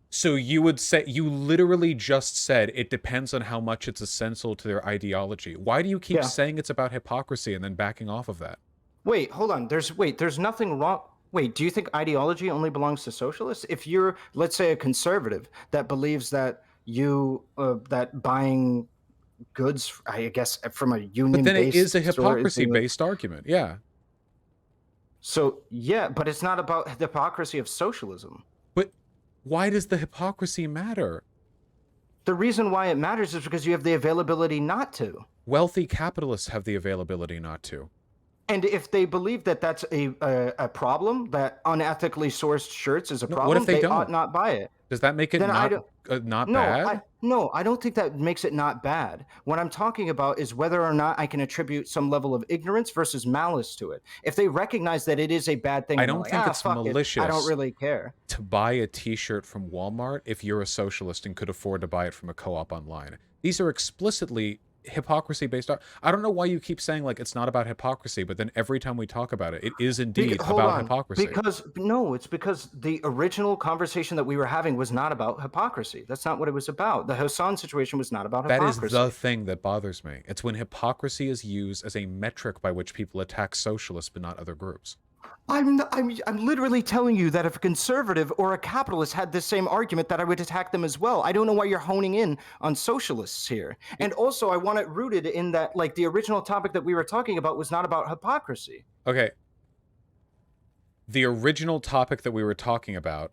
So you would say, you literally just said it depends on how much it's essential to their ideology. Why do you keep saying it's about hypocrisy and then backing off of that? Wait, hold on. There's nothing wrong. Wait, do you think ideology only belongs to socialists? If you're, let's say, a conservative that believes that that buying goods, I guess, from a union, but then it is a hypocrisy-based argument. Yeah. So yeah, but it's not about the hypocrisy of socialism. But why does the hypocrisy matter? The reason why it matters is because you have the availability not to. Wealthy capitalists have the availability not to. And if they believe that that's a problem, that unethically sourced shirts is a problem, what if they don't? ought not buy it. Does that make it Then not bad? I don't think that makes it not bad. What I'm talking about is whether or not I can attribute some level of ignorance versus malice to it. If they recognize that it is a bad thing, I don't think it's malicious. I don't really care to buy a t-shirt from Walmart if you're a socialist and could afford to buy it from a co-op online. These are explicitly hypocrisy based on. I don't know why you keep saying like it's not about hypocrisy, but then every time we talk about it, it is indeed about hypocrisy. It's because the original conversation that we were having was not about hypocrisy. That's not what it was about. The Hasan situation was not about hypocrisy. That is the thing that bothers me. It's when hypocrisy is used as a metric by which people attack socialists but not other groups. I'm literally telling you that if a conservative or a capitalist had this same argument, that I would attack them as well. I don't know why you're honing in on socialists here. And also, I want it rooted in that, like, the original topic that we were talking about was not about hypocrisy. Okay. The original topic that we were talking about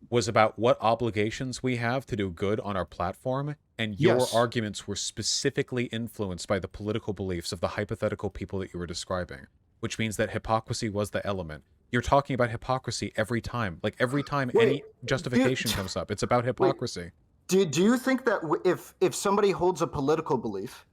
was about what obligations we have to do good on our platform, and your arguments were specifically influenced by the political beliefs of the hypothetical people that you were describing. Which means that hypocrisy was the element. You're talking about hypocrisy every time. Like, every time any justification comes up, it's about hypocrisy. Do you think that if somebody holds a political belief,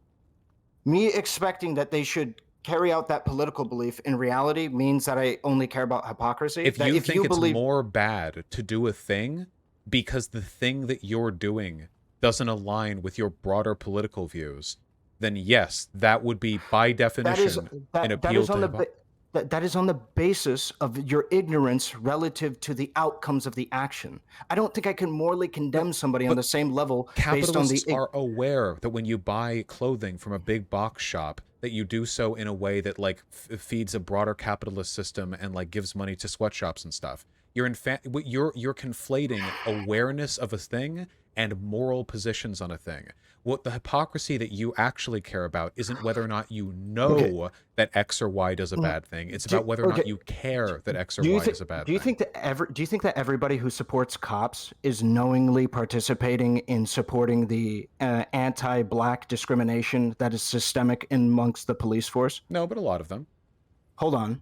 me expecting that they should carry out that political belief in reality means that I only care about hypocrisy? If you think it's more bad to do a thing because the thing that you're doing doesn't align with your broader political views, then yes, that would be by definition an appeal to hypocrisy. That is on the basis of your ignorance relative to the outcomes of the action. I don't think I can morally condemn somebody on the same level based on the... Capitalists are aware that when you buy clothing from a big box shop, that you do so in a way that like feeds a broader capitalist system and like gives money to sweatshops and stuff. You're conflating awareness of a thing and moral positions on a thing. What the hypocrisy that you actually care about isn't whether or not you know that X or Y does a bad thing. It's about whether or not you care that X or Y is a bad thing. Do you think that everybody who supports cops is knowingly participating in supporting the anti-black discrimination that is systemic amongst the police force? No, but a lot of them. Hold on.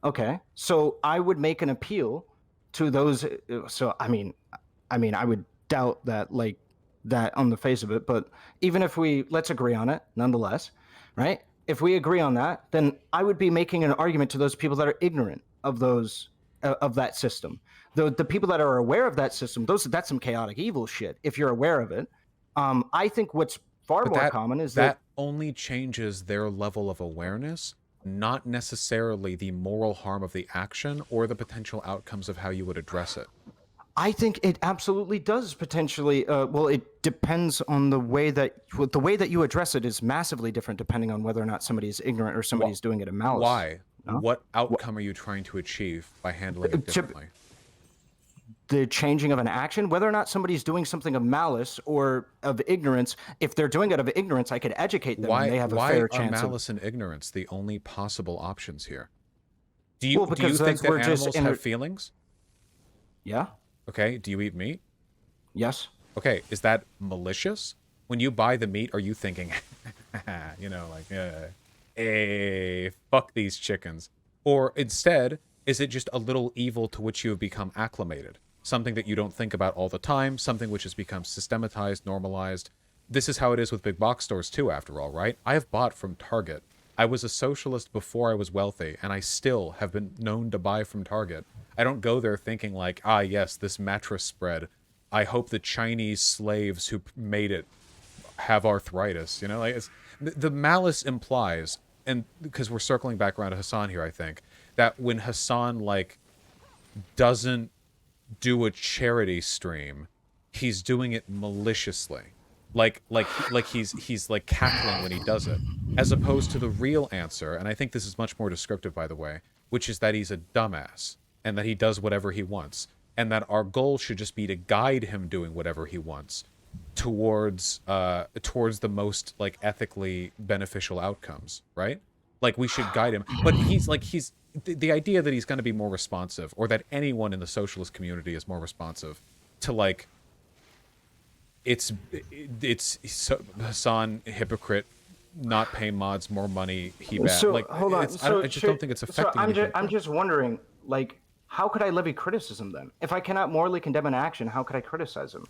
Okay, so I would make an appeal to those. So I would doubt that, like, that on the face of it. But even if let's agree on it, nonetheless, right? If we agree on that, then I would be making an argument to those people that are ignorant of those of that system. The people that are aware of that system, that's some chaotic evil shit. If you're aware of it, I think what's far But more common is that only changes their level of awareness, not necessarily the moral harm of the action or the potential outcomes of how you would address it. I think it absolutely does potentially. Well, it depends on the way that you address it is massively different depending on whether or not somebody is ignorant or somebody's doing it in malice. Why? No? What outcome are you trying to achieve by handling it differently? The changing of an action, whether or not somebody's doing something of malice or of ignorance. If they're doing it of ignorance, I could educate them and they have a fair chance. Why are malice and ignorance the only possible options here? Do Well, you think that we're just animals have feelings? Yeah. Okay. Do you eat meat? Yes. Okay. Is that malicious? When you buy the meat, are you thinking, you know, like, hey, fuck these chickens? Or instead, is it just a little evil to which you have become acclimated? Something that you don't think about all the time, something which has become systematized, normalized. This is how it is with big box stores too, after all, right? I have bought from Target. I was a socialist before I was wealthy, and I still have been known to buy from Target. I don't go there thinking like, ah, yes, this mattress spread. I hope the Chinese slaves who made it have arthritis. You know, like the malice implies, and because we're circling back around to Hasan here, I think, that when Hasan, like, doesn't do a charity stream, he's doing it maliciously. Like he's like cackling when he does it, as opposed to the real answer, and I think this is much more descriptive, by the way, which is that he's a dumbass and that he does whatever he wants, and that our goal should just be to guide him doing whatever he wants towards the most, like, ethically beneficial outcomes, right? Like, we should guide him, but he's the idea that he's going to be more responsive, or that anyone in the socialist community is more responsive to, like, it's Hasan, hypocrite, not pay mods more money, he bad. So, like, hold on. I just don't think it's affecting. So I'm just wondering, like, how could I levy criticism then? If I cannot morally condemn an action, how could I criticize him?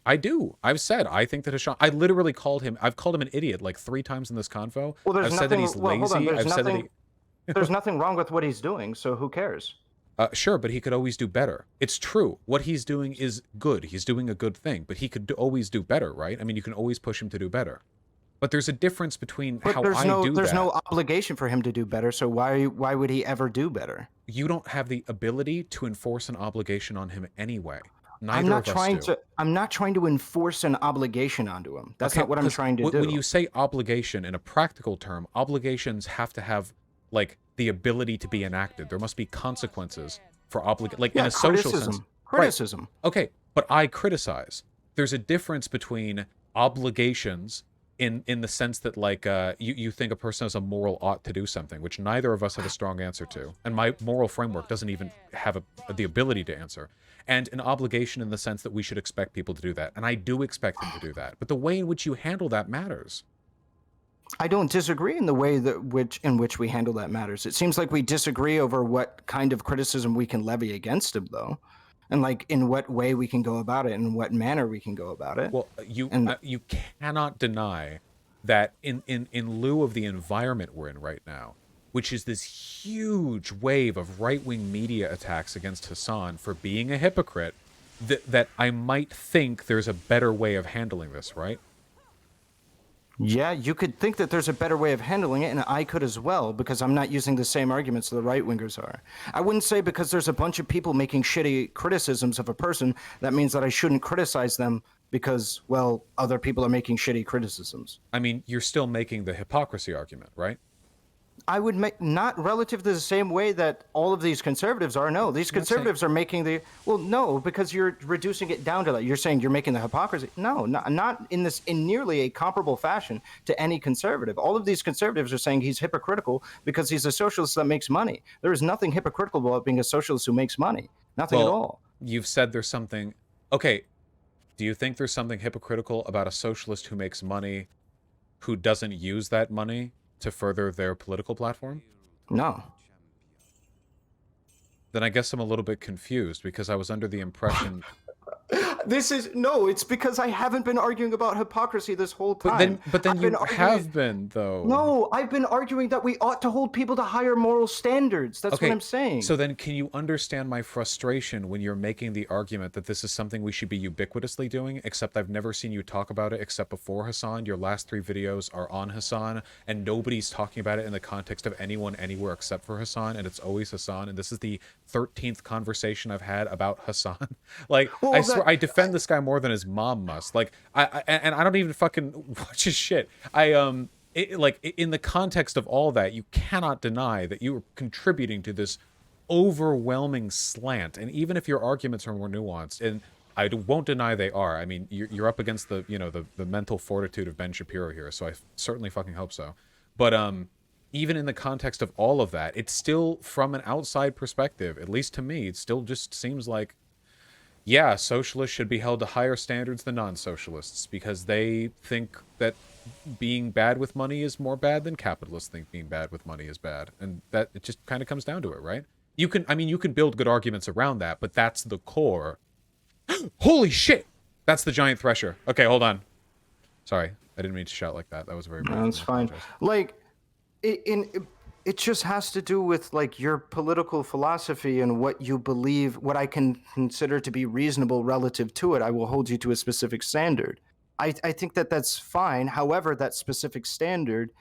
I do. I've said I think that Hasan. I literally called him. I've called him an idiot like 3 times in this convo. Well, I've said that he's lazy. I've said that he. There's nothing wrong with what he's doing, so who cares? Sure, but he could always do better. It's true. What he's doing is good. He's doing a good thing, but he could always do better, right? I mean, you can always push him to do better. But there's a difference between how I do that. There's no obligation for him to do better, so why would he ever do better? You don't have the ability to enforce an obligation on him anyway. Neither I'm not of us do. I'm not trying to enforce an obligation onto him. That's not what I'm trying to do. When you say obligation in a practical term, obligations have to have, like, the ability to be enacted. There must be consequences for in a social sense. Criticism. Right. Okay, but I criticize. There's a difference between obligations in the sense that, like, you think a person has a moral ought to do something, which neither of us have a strong answer to, and my moral framework doesn't even have the ability to answer, and an obligation in the sense that we should expect people to do that, and I do expect them to do that, but the way in which you handle that matters. I don't disagree in the way in which we handle that matters. It seems like we disagree over what kind of criticism we can levy against him, though, and, like, in what way we can go about it, and in what manner we can go about it. Well, you cannot deny that in lieu of the environment we're in right now, which is this huge wave of right-wing media attacks against Hasan for being a hypocrite, that I might think there's a better way of handling this, right? Yeah, you could think that there's a better way of handling it, and I could as well, because I'm not using the same arguments the right-wingers are. I wouldn't say because there's a bunch of people making shitty criticisms of a person, that means that I shouldn't criticize them because, well, other people are making shitty criticisms. I mean, you're still making the hypocrisy argument, right? I would make, not relative to the same way that all of these conservatives are. No, these conservatives are making the, well, no, because you're reducing it down to that. You're saying you're making the hypocrisy. No, not in nearly a comparable fashion to any conservative. All of these conservatives are saying he's hypocritical because he's a socialist that makes money. There is nothing hypocritical about being a socialist who makes money. Nothing at all. You've said there's something. Okay, do you think there's something hypocritical about a socialist who makes money who doesn't use that money to further their political platform? No. Then I guess I'm a little bit confused because I was under the impression. It's because I haven't been arguing about hypocrisy this whole time. But then I've you been arguing- have been, though. No, I've been arguing that we ought to hold people to higher moral standards. That's Okay, what I'm saying. So then can you understand my frustration when you're making the argument that this is something we should be ubiquitously doing, except I've never seen you talk about it except before Hasan. Your last 3 videos are on Hasan, and nobody's talking about it in the context of anyone anywhere except for Hasan, and it's always Hasan, and this is the 13th conversation I've had about Hasan. Like, Well, I swear, I defend this guy more than his mom must. Like, and I don't even fucking watch his shit. In the context of all that, you cannot deny that you are contributing to this overwhelming slant. And even if your arguments are more nuanced, and I won't deny they are. I mean, you're up against the mental fortitude of Ben Shapiro here, so I certainly fucking hope so. But even in the context of all of that, it's still, from an outside perspective, at least to me, it still just seems like, yeah, socialists should be held to higher standards than non-socialists because they think that being bad with money is more bad than capitalists think being bad with money is bad. And that it just kind of comes down to it, right? You can build good arguments around that, but that's the core. Holy shit! That's the giant thresher. Okay, hold on. Sorry, I didn't mean to shout like that. That was very brief. That's fine. Like, it just has to do with like your political philosophy and what you believe, what I can consider to be reasonable relative to it. I will hold you to a specific standard. I think that that's fine. However, that specific standard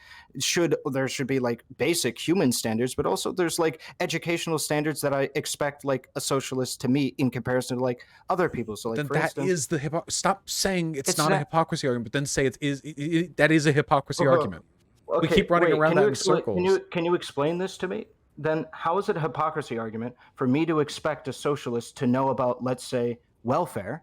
there should be like basic human standards, but also there's like educational standards that I expect like a socialist to meet in comparison to like other people. So like, then for that instance, is the stop saying it's not a hypocrisy argument, but then say that is a hypocrisy argument. We keep running around that in circles. Can you explain this to me? Then how is it a hypocrisy argument for me to expect a socialist to know about, let's say, welfare,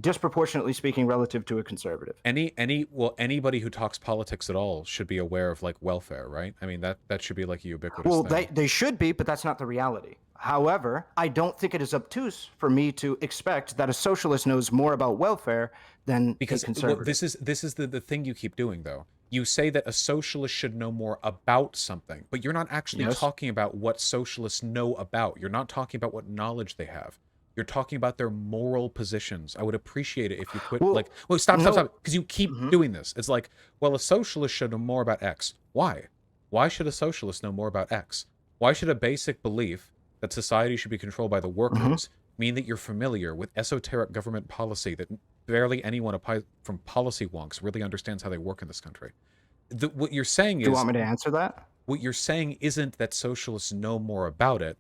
disproportionately speaking, relative to a conservative? Anybody who talks politics at all should be aware of like welfare, right? I mean that should be like a ubiquitous thing. They should be, but that's not the reality. However, I don't think it is obtuse for me to expect that a socialist knows more about welfare than a conservative. Well, this is the thing you keep doing though. You say that a socialist should know more about something, but you're not actually talking about what socialists know about. You're not talking about what knowledge they have. You're talking about their moral positions. I would appreciate it if you quit. Stop, because you keep doing this. It's like, well, a socialist should know more about X. Why? Why should a socialist know more about X? Why should a basic belief that society should be controlled by the workers mean that you're familiar with esoteric government policy that barely anyone from policy wonks really understands how they work in this country? What you're saying is... Do you want me to answer that? What you're saying isn't that socialists know more about it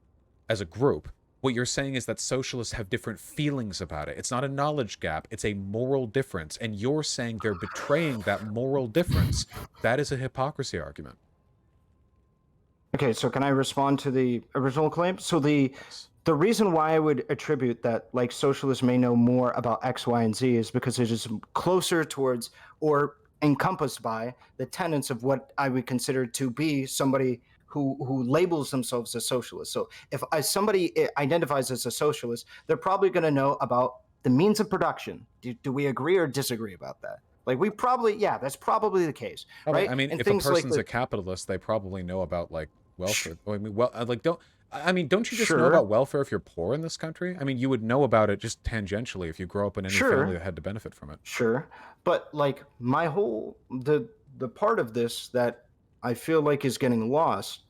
as a group. What you're saying is that socialists have different feelings about it. It's not a knowledge gap. It's a moral difference. And you're saying they're betraying that moral difference. That is a hypocrisy argument. Okay, so can I respond to the original claim? So the reason why I would attribute that like socialists may know more about X, Y, and Z is because it is closer towards or encompassed by the tenets of what I would consider to be somebody who labels themselves as socialist. So if somebody identifies as a socialist, they're probably going to know about the means of production. Do we agree or disagree about that? Like we probably, that's probably the case, right? I mean, and if a person's a capitalist, they probably know about like welfare. Don't you just know about welfare if you're poor in this country? I mean, you would know about it just tangentially if you grow up in any family that had to benefit from it. Sure, but like my whole the part of this that I feel like is getting lost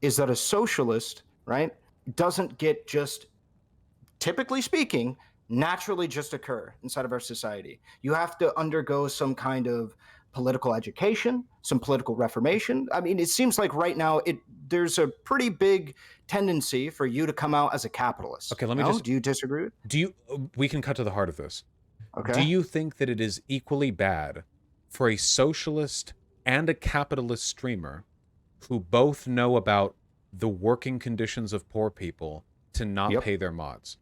is that a socialist, right, doesn't get just, typically speaking, naturally just occur inside of our society. You have to undergo some kind of political education, some political reformation. I mean, it seems like right now there's a pretty big tendency for you to come out as a capitalist. Okay, do you disagree? We can cut to the heart of this. Okay. Do you think that it is equally bad for a socialist and a capitalist streamer who both know about the working conditions of poor people to not pay their mods?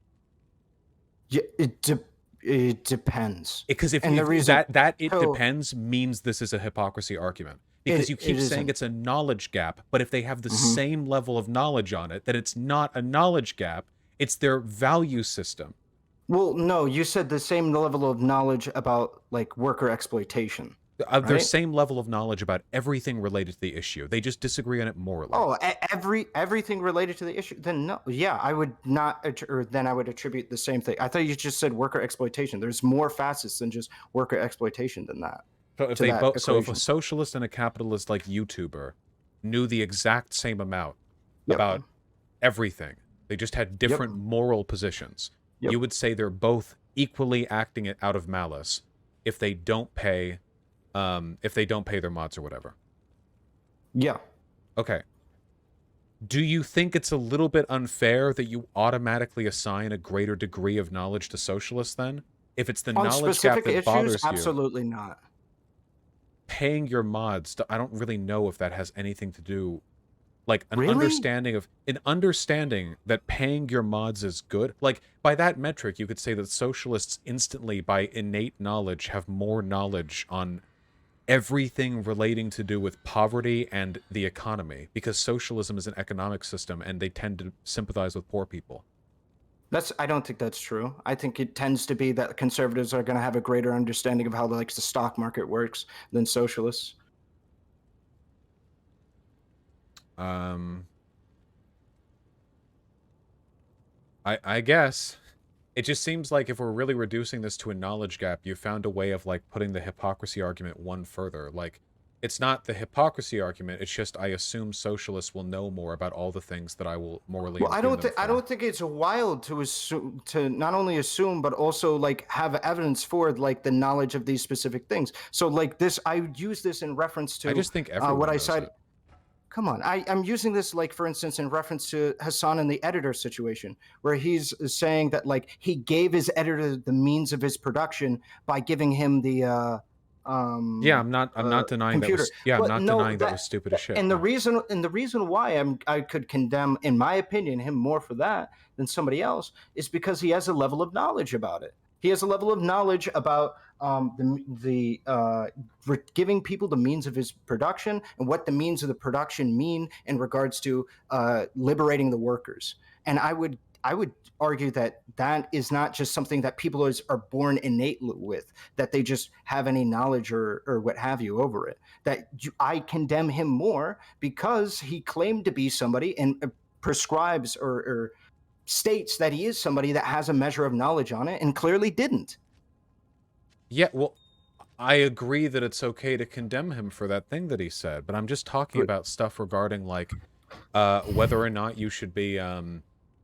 Yeah, it depends. Because if the reason depends means this is a hypocrisy argument. Because you keep saying it's a knowledge gap, but if they have the same level of knowledge on it, that it's not a knowledge gap, it's their value system. Well, no, you said the same level of knowledge about like worker exploitation. Their Right? same level of knowledge about everything related to the issue. They just disagree on it morally. Oh, everything related to the issue? Then no, yeah, I would not, or then I would attribute the same thing. I thought you just said worker exploitation. There's more facets than just worker exploitation than that. So if a socialist and a capitalist like YouTuber knew the exact same amount about everything, they just had different moral positions, you would say they're both equally acting it out of malice if they don't pay their mods or whatever. Yeah. Okay. Do you think it's a little bit unfair that you automatically assign a greater degree of knowledge to socialists then? If it's the knowledge gap that bothers you. Absolutely not. Paying your mods, I don't really know if that has anything to do, like an Really? understanding that paying your mods is good. Like by that metric, you could say that socialists instantly, by innate knowledge, have more knowledge on everything relating to do with poverty and the economy, because socialism is an economic system and they tend to sympathize with poor people. I don't think that's true. I think it tends to be that conservatives are going to have a greater understanding of how the stock market works than socialists. I guess it just seems like if we're really reducing this to a knowledge gap, you found a way of like putting the hypocrisy argument one further. Like, it's not the hypocrisy argument. It's just I assume socialists will know more about all the things that I will morally. Well, I don't think it's wild to assume, to not only assume but also like have evidence for like the knowledge of these specific things. So like this, I use this in reference to. I just think everyone what I knows said. it. Come on, I'm using this like for instance in reference to Hasan and the editor situation, where he's saying that like he gave his editor the means of his production by giving him the. Yeah, I'm not denying computer. that was. Yeah, I'm not denying that was stupid as shit. And the reason why I could condemn, in my opinion, him more for that than somebody else is because he has a level of knowledge about it. He has a level of knowledge about giving people the means of his production and what the means of the production mean in regards to liberating the workers. And I would argue that that is not just something that people are born innate with, that they just have any knowledge or what have you over it. I condemn him more because he claimed to be somebody and prescribes or states that he is somebody that has a measure of knowledge on it and clearly didn't. Yeah, well, I agree that it's okay to condemn him for that thing that he said, but I'm just talking about stuff regarding like whether or not you should be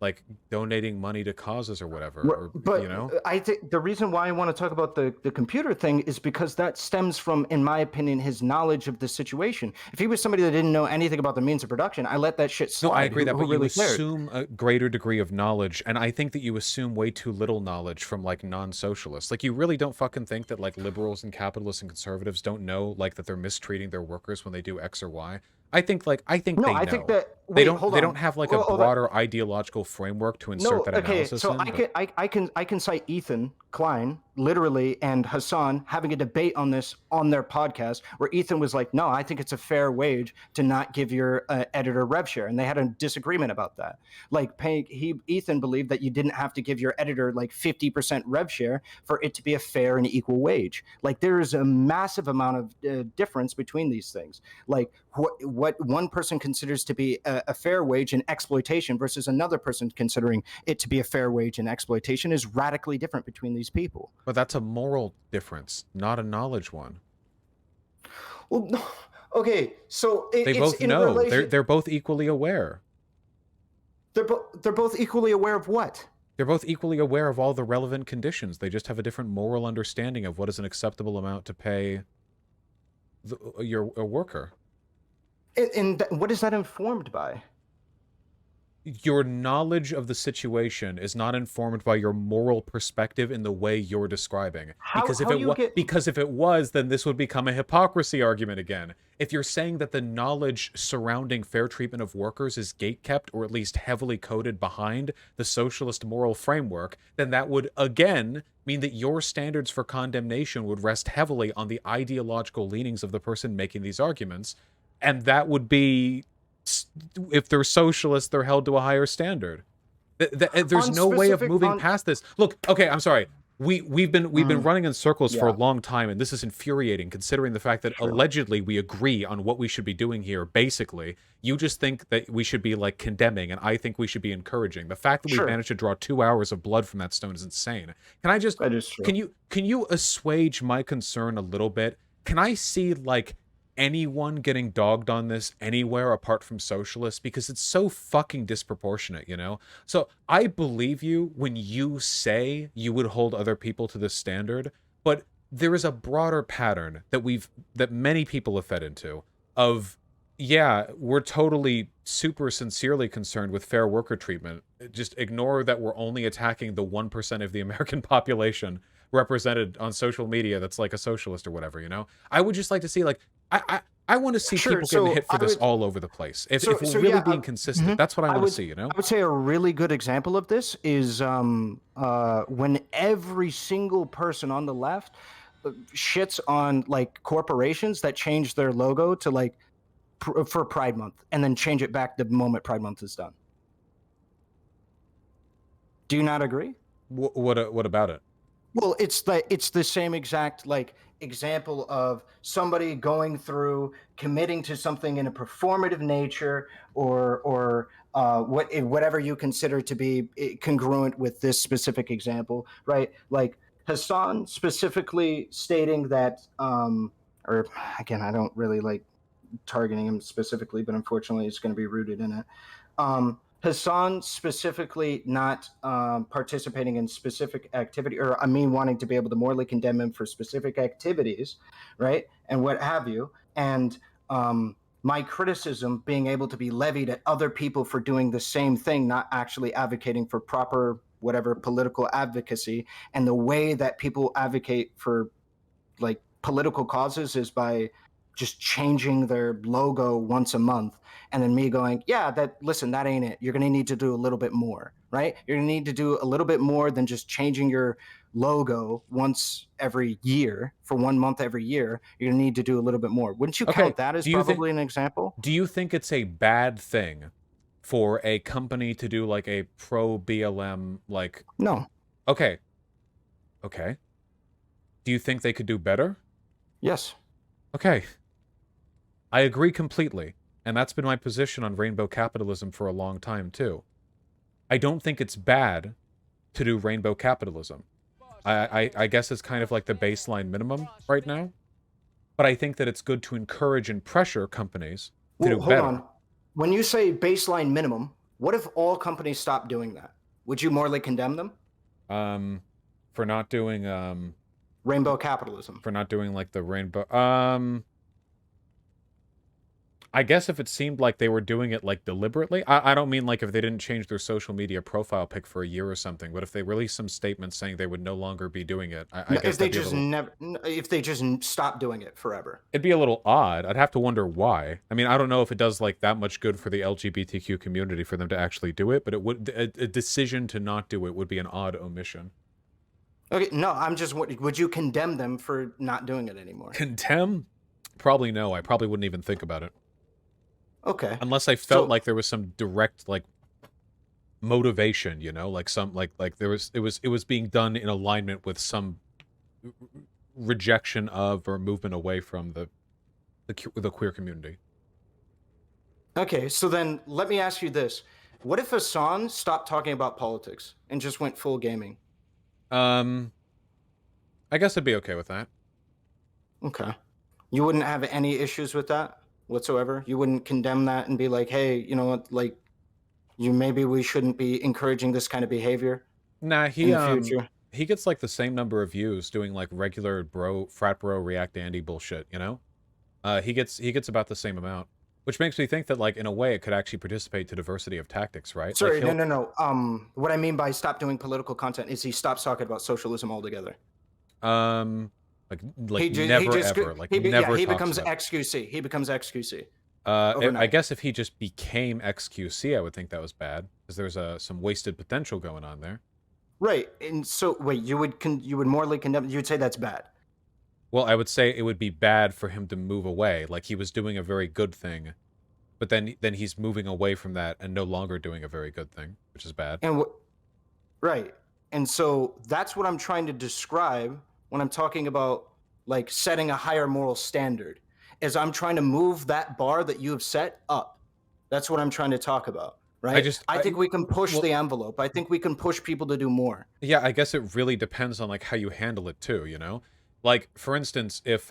like donating money to causes or whatever. But you know, I think the reason why I want to talk about the computer thing is because that stems from, in my opinion, his knowledge of the situation. If he was somebody that didn't know anything about the means of production, I let that shit slide. No, I agree that, but really you assume a greater degree of knowledge, and I think that you assume way too little knowledge from like non-socialists. Like, you really don't fucking think that like liberals and capitalists and conservatives don't know like that they're mistreating their workers when they do X or Y. I think no, they know. I think that they don't have like a broader ideological framework to insert that analysis so in. I can cite Ethan Klein literally and Hasan having a debate on this on their podcast where Ethan was like, no, I think it's a fair wage to not give your editor rev share, and they had a disagreement about that. Like Ethan believed that you didn't have to give your editor like 50% rev share for it to be a fair and equal wage. Like there is a massive amount of difference between these things. Like what one person considers to be a fair wage and exploitation versus another person considering it to be a fair wage and exploitation is radically different between these people. But that's a moral difference, not a knowledge one. Well, no. Okay, so they both know. They're both equally aware. They're both equally aware of what? They're both equally aware of all the relevant conditions. They just have a different moral understanding of what is an acceptable amount to pay a worker. And what is that informed by? Your knowledge of the situation is not informed by your moral perspective in the way you're describing. Because if it was, then this would become a hypocrisy argument again. If you're saying that the knowledge surrounding fair treatment of workers is gatekept or at least heavily coded behind the socialist moral framework, then that would again mean that your standards for condemnation would rest heavily on the ideological leanings of the person making these arguments. And that would be, if they're socialists, they're held to a higher standard. There's no way of moving past this. Look, okay, I'm sorry. we've been running in circles for a Yeah. long time, and this is infuriating considering the fact that allegedly we agree on what we should be doing here. Basically, you just think that we should be like condemning, and I think we should be encouraging. The fact that we've Sure. managed to draw 2 hours of blood from that stone is insane. Can I just That is true. can you assuage my concern a little bit? Can I see like anyone getting dogged on this anywhere apart from socialists, because it's so fucking disproportionate, you know? So I believe you when you say you would hold other people to this standard, but there is a broader pattern that many people have fed into of, yeah, we're totally super sincerely concerned with fair worker treatment. Just ignore that we're only attacking the 1% of the American population represented on social media that's like a socialist or whatever, you know? I would just like to see, like, I want to see Sure, people getting so hit for I this would- all over the place. If we're so really yeah, being consistent, that's what I want to see, you know? I would say a really good example of this is when every single person on the left shits on like corporations that change their logo to like for Pride Month and then change it back the moment Pride Month is done. Do you not agree? What about it? Well, it's the same exact like example of somebody going through committing to something in a performative nature or whatever you consider to be congruent with this specific example, right? Like Hasan specifically stating that, or again, I don't really like targeting him specifically, but unfortunately, it's going to be rooted in it. Hasan specifically not participating in specific activity, or I mean, wanting to be able to morally condemn him for specific activities, right, and what have you, and my criticism being able to be levied at other people for doing the same thing, not actually advocating for proper whatever political advocacy, and the way that people advocate for like political causes is by just changing their logo once a month, and then me going, yeah, that ain't it. You're going to need to do a little bit more, right? You're going to need to do a little bit more than just changing your logo once every year for 1 month every year. You're going to need to do a little bit more. Wouldn't you count that as probably an example? Do you think it's a bad thing for a company to do like a pro BLM, like... No. Okay. Do you think they could do better? Yes. Okay. I agree completely, and that's been my position on rainbow capitalism for a long time, too. I don't think it's bad to do rainbow capitalism. I guess it's kind of like the baseline minimum right now, but I think that it's good to encourage and pressure companies to do better. Hold on. When you say baseline minimum, what if all companies stopped doing that? Would you morally condemn them? For not doing, rainbow capitalism. For not doing, like, the rainbow... I guess if it seemed like they were doing it, like, deliberately. I don't mean, like, if they didn't change their social media profile pic for a year or something, but if they released some statement saying they would no longer be doing it, I guess if they just stop doing it forever. It'd be a little odd. I'd have to wonder why. I mean, I don't know if it does, like, that much good for the LGBTQ community for them to actually do it, but it would, a decision to not do it would be an odd omission. Okay, no, I'm just, would you condemn them for not doing it anymore? Condemn? Probably no. I probably wouldn't even think about it. Okay. Unless I felt like there was some direct, like, motivation, you know, like some, like there was, it was being done in alignment with some rejection of or movement away from the queer community. Okay, so then let me ask you this: what if Hasan stopped talking about politics and just went full gaming? I guess I'd be okay with that. Okay, you wouldn't have any issues with that whatsoever? You wouldn't condemn that and be like, hey, you know what, like, maybe we shouldn't be encouraging this kind of behavior? Nah, in the future? He gets like the same number of views doing like regular frat bro React Andy bullshit, you know? He gets about the same amount, which makes me think that, like, in a way it could actually participate to diversity of tactics, right? Sorry, like no. What I mean by stop doing political content is he stops talking about socialism altogether. He becomes XQC. He becomes XQC. I guess if he just became XQC, I would think that was bad, because there's some wasted potential going on there. Right, and so wait, you would morally condemn? You would say that's bad? Well, I would say it would be bad for him to move away. Like, he was doing a very good thing, but then he's moving away from that and no longer doing a very good thing, which is bad. And right, And so that's what I'm trying to describe when I'm talking about like setting a higher moral standard, is I'm trying to move that bar that you have set up. That's what I'm trying to talk about, right? I think we can push the envelope. I think we can push people to do more. Yeah, I guess it really depends on like how you handle it too, you know? Like for instance, if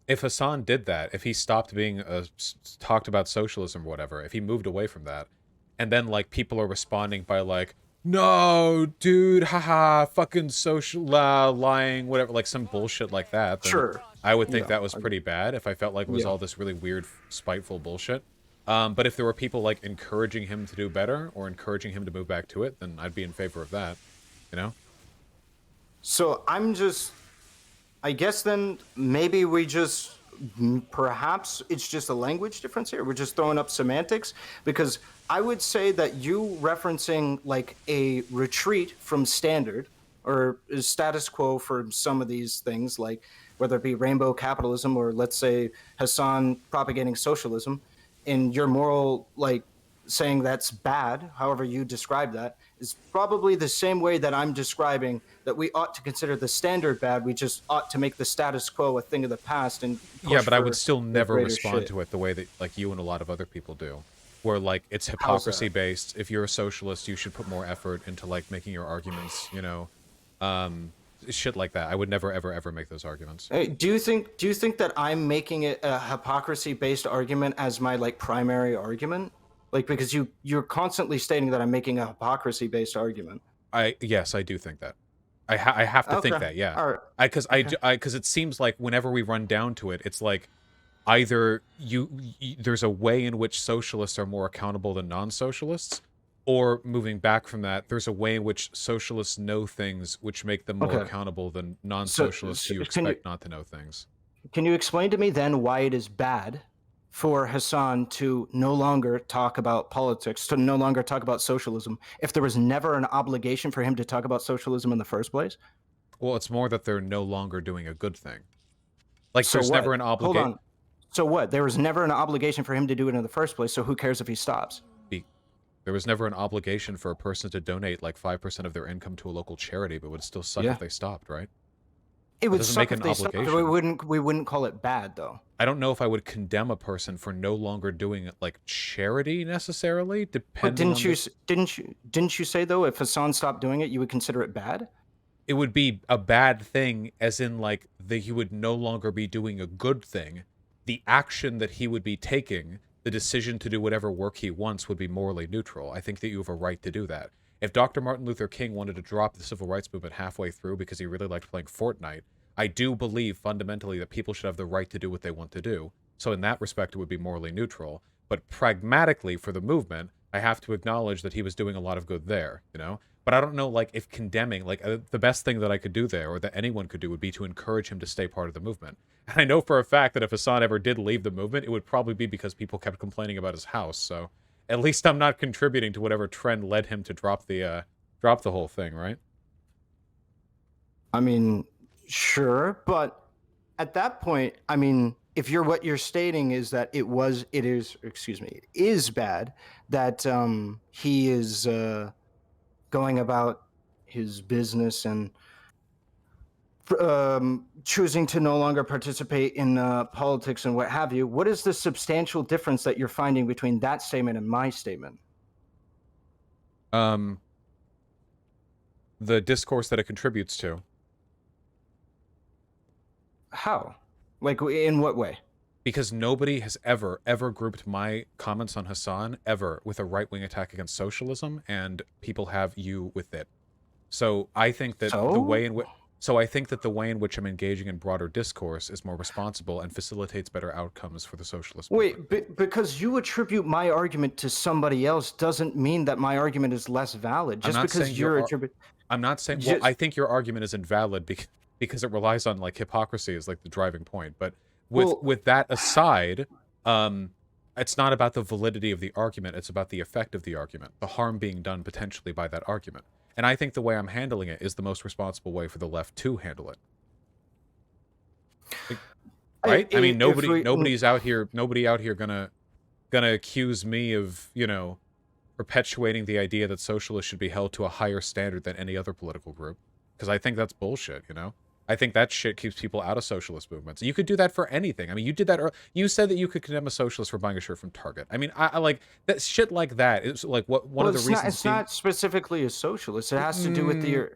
Hasan did that, if he stopped being talked about socialism or whatever, if he moved away from that, and then like people are responding by like, no, dude, haha, fucking social lying, whatever, like some bullshit like that, then Sure. I would think that was pretty bad if I felt like it was all this really weird, spiteful bullshit. But if there were people like encouraging him to do better or encouraging him to move back to it, then I'd be in favor of that, you know? So I guess then maybe perhaps it's just a language difference here. We're just throwing up semantics, because I would say that you referencing like a retreat from standard or status quo for some of these things, like whether it be rainbow capitalism or let's say Hasan propagating socialism, and your moral like saying that's bad, however you describe that, is probably the same way that I'm describing that we ought to consider the standard bad. We just ought to make the status quo a thing of the past. And yeah, but I would still never respond to it the way that like you and a lot of other people do, where like it's hypocrisy based. If you're a socialist, you should put more effort into like making your arguments, you know, shit like that. I would never ever make those arguments. Hey, do you think that I'm making it a hypocrisy based argument as my like primary argument? Like, because you're constantly stating that I'm making a hypocrisy-based argument. Yes, I do think that. I have to think that, yeah. All right. Because it seems like whenever we run down to it, it's like either there's a way in which socialists are more accountable than non-socialists, or moving back from that, there's a way in which socialists know things which make them more accountable than non-socialists who expect not to know things. Can you explain to me then why it is bad for Hasan to no longer talk about politics, to no longer talk about socialism, if there was never an obligation for him to talk about socialism in the first place? Well, it's more that they're no longer doing a good thing. Like, so there's never an obligation. Hold on. So what? There was never an obligation for him to do it in the first place, so who cares if he stops? There was never an obligation for a person to donate like 5% of their income to a local charity, but it would still suck if they stopped, right? It would suck if they stopped. We wouldn't call it bad, though. I don't know if I would condemn a person for no longer doing it like charity necessarily, depending on didn't you say though if Hasan stopped doing it, you would consider it bad? It would be a bad thing, as in like he would no longer be doing a good thing. The action that he would be taking, the decision to do whatever work he wants, would be morally neutral. I think that you have a right to do that. If Dr. Martin Luther King wanted to drop the civil rights movement halfway through because he really liked playing Fortnite, I do believe fundamentally that people should have the right to do what they want to do. So in that respect, it would be morally neutral. But pragmatically, for the movement, I have to acknowledge that he was doing a lot of good there, you know? But I don't know, like, if condemning, like, the best thing that I could do there, or that anyone could do, would be to encourage him to stay part of the movement. And I know for a fact that if Hasan ever did leave the movement, it would probably be because people kept complaining about his house, so at least I'm not contributing to whatever trend led him to drop the whole thing, right? I mean, sure, but at that point, I mean, if what you're stating is that it is bad that he is going about his business and choosing to no longer participate in politics and what have you, what is the substantial difference that you're finding between that statement and my statement? The discourse that it contributes to. How? Like, in what way? Because nobody has ever grouped my comments on Hasan ever with a right-wing attack against socialism, and people have you with it. So I think that the way in which I'm engaging in broader discourse is more responsible and facilitates better outcomes for the socialist movement. Wait, because you attribute my argument to somebody else doesn't mean that my argument is less valid. Just because you're attributing... I'm not saying... Well, I think your argument is invalid because it relies on, like, hypocrisy as, like, the driving point. But with that aside, it's not about the validity of the argument. It's about the effect of the argument, the harm being done potentially by that argument. And I think the way I'm handling it is the most responsible way for the left to handle it. Right? I mean, nobody out here gonna accuse me of, you know, perpetuating the idea that socialists should be held to a higher standard than any other political group, because I think that's bullshit, you know? I think that shit keeps people out of socialist movements. You could do that for anything. I mean, you did that. You said that you could condemn a socialist for buying a shirt from Target. I mean, I like that shit like that. It's like one of the reasons. It's not specifically a socialist. It has to do with the.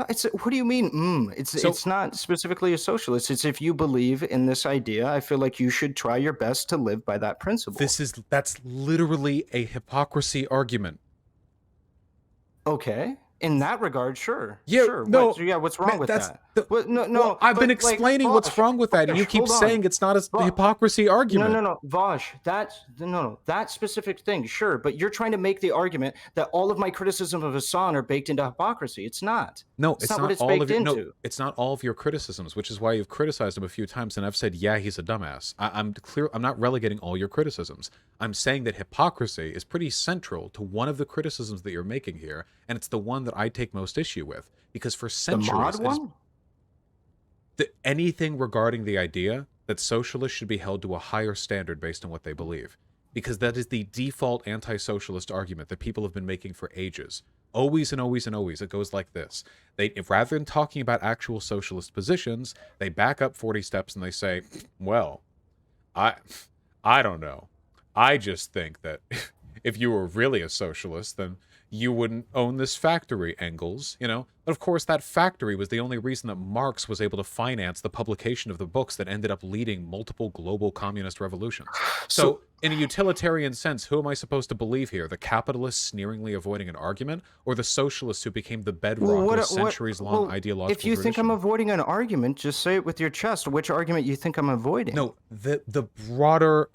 It's what do you mean? It's not specifically a socialist. It's if you believe in this idea, I feel like you should try your best to live by that principle. That's literally a hypocrisy argument. Okay. In that regard, sure. Yeah, sure. No, what's wrong with that? No, I've been explaining what's wrong with that, and you keep saying it's not a hypocrisy argument. No, Vaush, that specific thing, sure, but you're trying to make the argument that all of my criticism of Hasan are baked into hypocrisy. It's not. No, it's not what it's all baked of your, into. No, it's not all of your criticisms, which is why you've criticized him a few times, and I've said, yeah, he's a dumbass. I'm clear. I'm not relegating all your criticisms. I'm saying that hypocrisy is pretty central to one of the criticisms that you're making here, and it's the one that I take most issue with, because for centuries, the mod one? Anything regarding the idea that socialists should be held to a higher standard based on what they believe, because that is the default anti-socialist argument that people have been making for ages. Always and always and always. It goes like this. Rather than talking about actual socialist positions, they back up 40 steps and they say, well, I don't know. I just think that if you were really a socialist, then you wouldn't own this factory, Engels, you know? But of course, that factory was the only reason that Marx was able to finance the publication of the books that ended up leading multiple global communist revolutions. So in a utilitarian sense, who am I supposed to believe here? The capitalists sneeringly avoiding an argument, or the socialists who became the bedrock of a centuries-long ideological If you think tradition? I'm avoiding an argument, just say it with your chest. Which argument you think I'm avoiding? No, the broader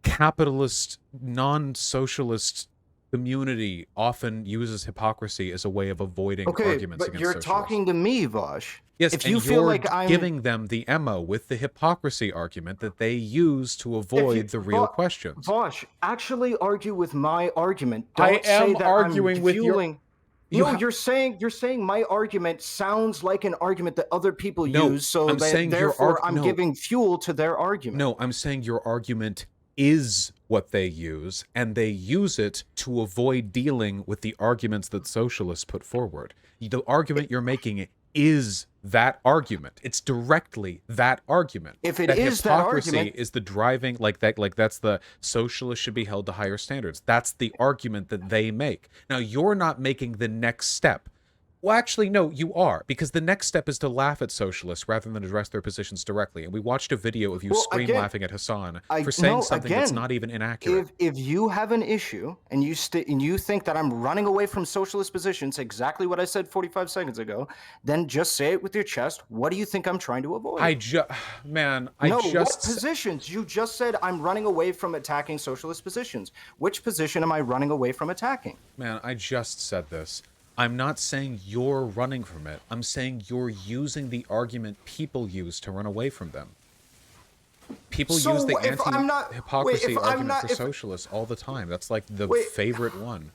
capitalist, non-socialist community often uses hypocrisy as a way of avoiding arguments against you're socialists. talking to me, Vaush. Yes, if and you feel you're like I'm giving them the ammo with the hypocrisy argument that they use to avoid the real questions. Vaush, actually argue with my argument. I Don't am say that arguing I'm with your- fueling... No, you're saying my argument sounds like an argument that other people use, so I'm saying therefore I'm giving fuel to their argument. No, I'm saying your argument is what they use, and they use it to avoid dealing with the arguments that socialists put forward. The argument you're making is that argument. It's directly that argument. If it that is that hypocrisy argument, is the driving, that's the socialists should be held to higher standards. That's the argument that they make. Now, you're not making the next step. Well, actually, no, you are, because the next step is to laugh at socialists rather than address their positions directly. And we watched a video of you laughing at Hasan for saying something that's not even inaccurate. If you have an issue and you think that I'm running away from socialist positions, exactly what I said 45 seconds ago, then just say it with your chest. What do you think I'm trying to avoid? What positions? You just said I'm running away from attacking socialist positions. Which position am I running away from attacking? Man, I just said this. I'm not saying you're running from it. I'm saying you're using the argument people use to run away from them. People use the anti-hypocrisy argument for socialists all the time. That's like the favorite one.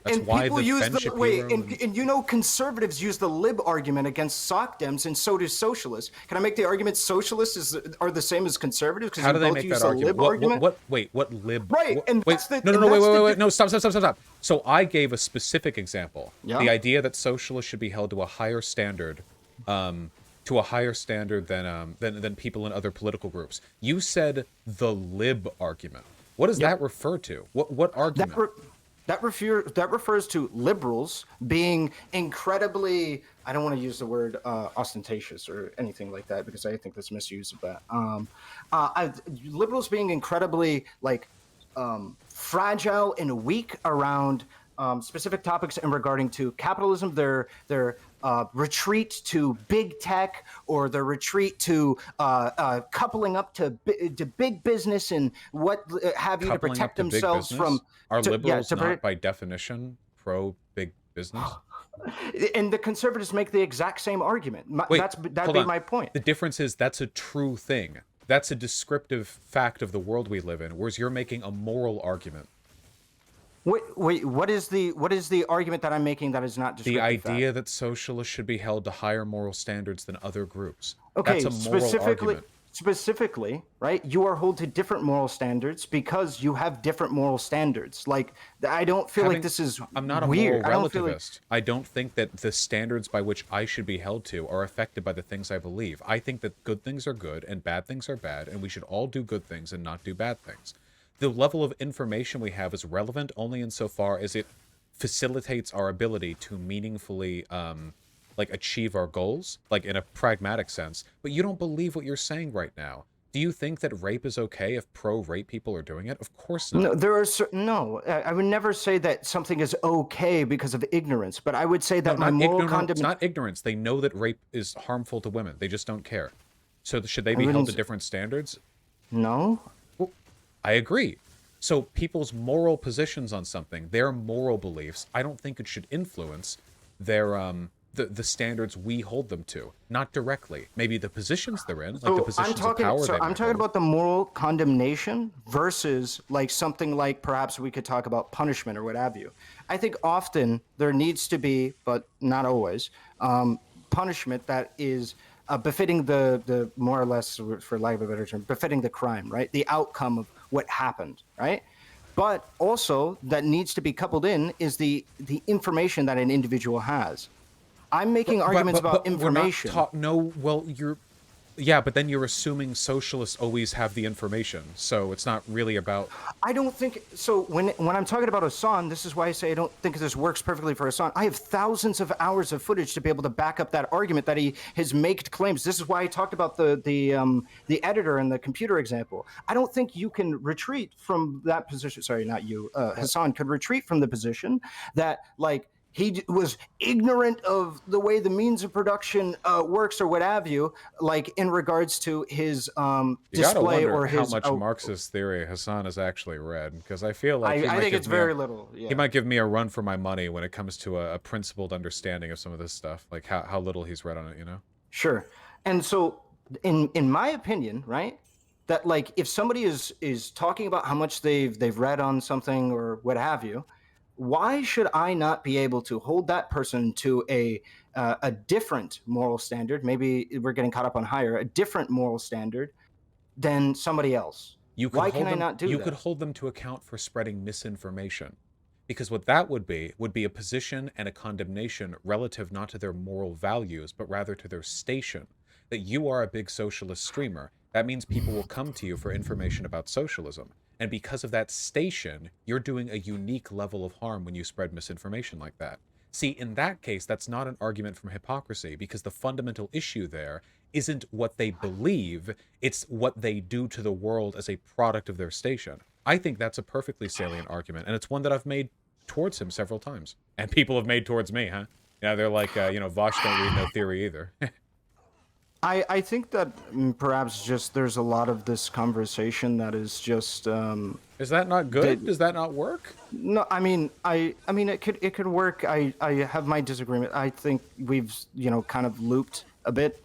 That's and why people the use Shapiro and you know conservatives use the lib argument against SOCDEMs, and so do socialists. Can I make the argument socialists are the same as conservatives? How do they make that argument? What lib? Right, No, stop. So I gave a specific example. Yeah. The idea that socialists should be held to a higher standard, than people in other political groups. You said the lib argument. What does that refer to? What argument? That refers to liberals being incredibly, I don't want to use the word ostentatious or anything like that because I think that's misuse of that. Liberals being incredibly fragile and weak around specific topics in regarding to capitalism, their retreat to big tech, or their retreat to coupling up to big business and what have you to protect themselves from. Are liberals not by definition pro big business? And the conservatives make the exact same argument. That'd be my point. The difference is that's a true thing. That's a descriptive fact of the world we live in, whereas you're making a moral argument. Wait, what is the argument that I'm making that is not descriptive? The idea that socialists should be held to higher moral standards than other groups. Okay, that's a moral argument. specifically, right, you are held to different moral standards because you have different moral standards. Like, I don't feel like this is I'm not a weird. moral I don't feel like relativist. I don't think that the standards by which I should be held to are affected by the things I believe. I think that good things are good and bad things are bad, and we should all do good things and not do bad things. The level of information we have is relevant only insofar as it facilitates our ability to meaningfully like achieve our goals, like in a pragmatic sense. But you don't believe what you're saying right now. Do you think that rape is okay if pro-rape people are doing it? Of course not. no, there are no. I would never say that something is okay because of ignorance, but I would say that my moral It's condemnation. not ignorance. They know that rape is harmful to women. They just don't care. So should they be wouldn't held to s- different standards? No, I agree. So people's moral positions on something, their moral beliefs, I don't think it should influence their the standards we hold them to. Not directly. Maybe the positions they're in, like the positions of power they I'm might talking hold. about the moral condemnation versus like something like perhaps we could talk about punishment or what have you. I think often there needs to be, but not always, punishment that is befitting the more or less, for lack of a better term, befitting the crime, right? The outcome of what happened, right? But also that needs to be coupled in is the information that an individual has. I'm making arguments about information. Yeah, but then you're assuming socialists always have the information, so it's not really about. I don't think so. When I'm talking about Hasan, this is why I say I don't think this works perfectly for Hasan. I have thousands of hours of footage to be able to back up that argument that he has made claims. This is why I talked about the editor and the computer example. I don't think you can retreat from that position. Sorry, not you. Hasan could retreat from the position that like he was ignorant of the way the means of production works or what have you, like in regards to his You gotta display wonder or his how much Marxist theory Hasan has actually read, because I feel like I think it's very little. Yeah. He might give me a run for my money when it comes to a principled understanding of some of this stuff, like how little he's read on it, you know? Sure. And so in my opinion, right, that like if somebody is talking about how much they've read on something or what have you, why should I not be able to hold that person to a different moral standard? Maybe we're getting caught up on higher, a different moral standard than somebody else. Why can I not do that? You could hold them to account for spreading misinformation. Because what that would be a position and a condemnation relative not to their moral values, but rather to their station. That you are a big socialist streamer. That means people will come to you for information about socialism. And because of that station, you're doing a unique level of harm when you spread misinformation like that. See, in that case, that's not an argument from hypocrisy, because the fundamental issue there isn't what they believe, it's what they do to the world as a product of their station. I think that's a perfectly salient argument, and it's one that I've made towards him several times. And people have made towards me, huh? Yeah, they're like, Vaush don't read no theory either. I think that perhaps just there's a lot of this conversation that is just Is that not good? Does that not work? no. I mean it could work. I have my disagreement. I think we've kind of looped a bit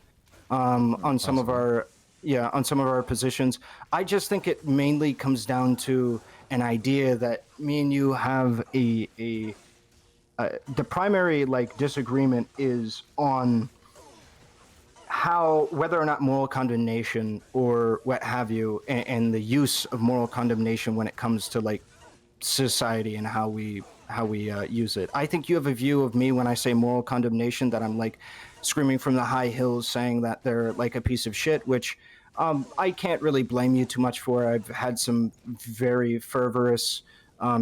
on some of our positions. I just think it mainly comes down to an idea that me and you have the primary disagreement is on whether or not moral condemnation or what have you, and the use of moral condemnation when it comes to society and how we use it. I think you have a view of me when I say moral condemnation that I'm screaming from the high hills saying that they're like a piece of shit, which I can't really blame you too much for. I've had some very fervorous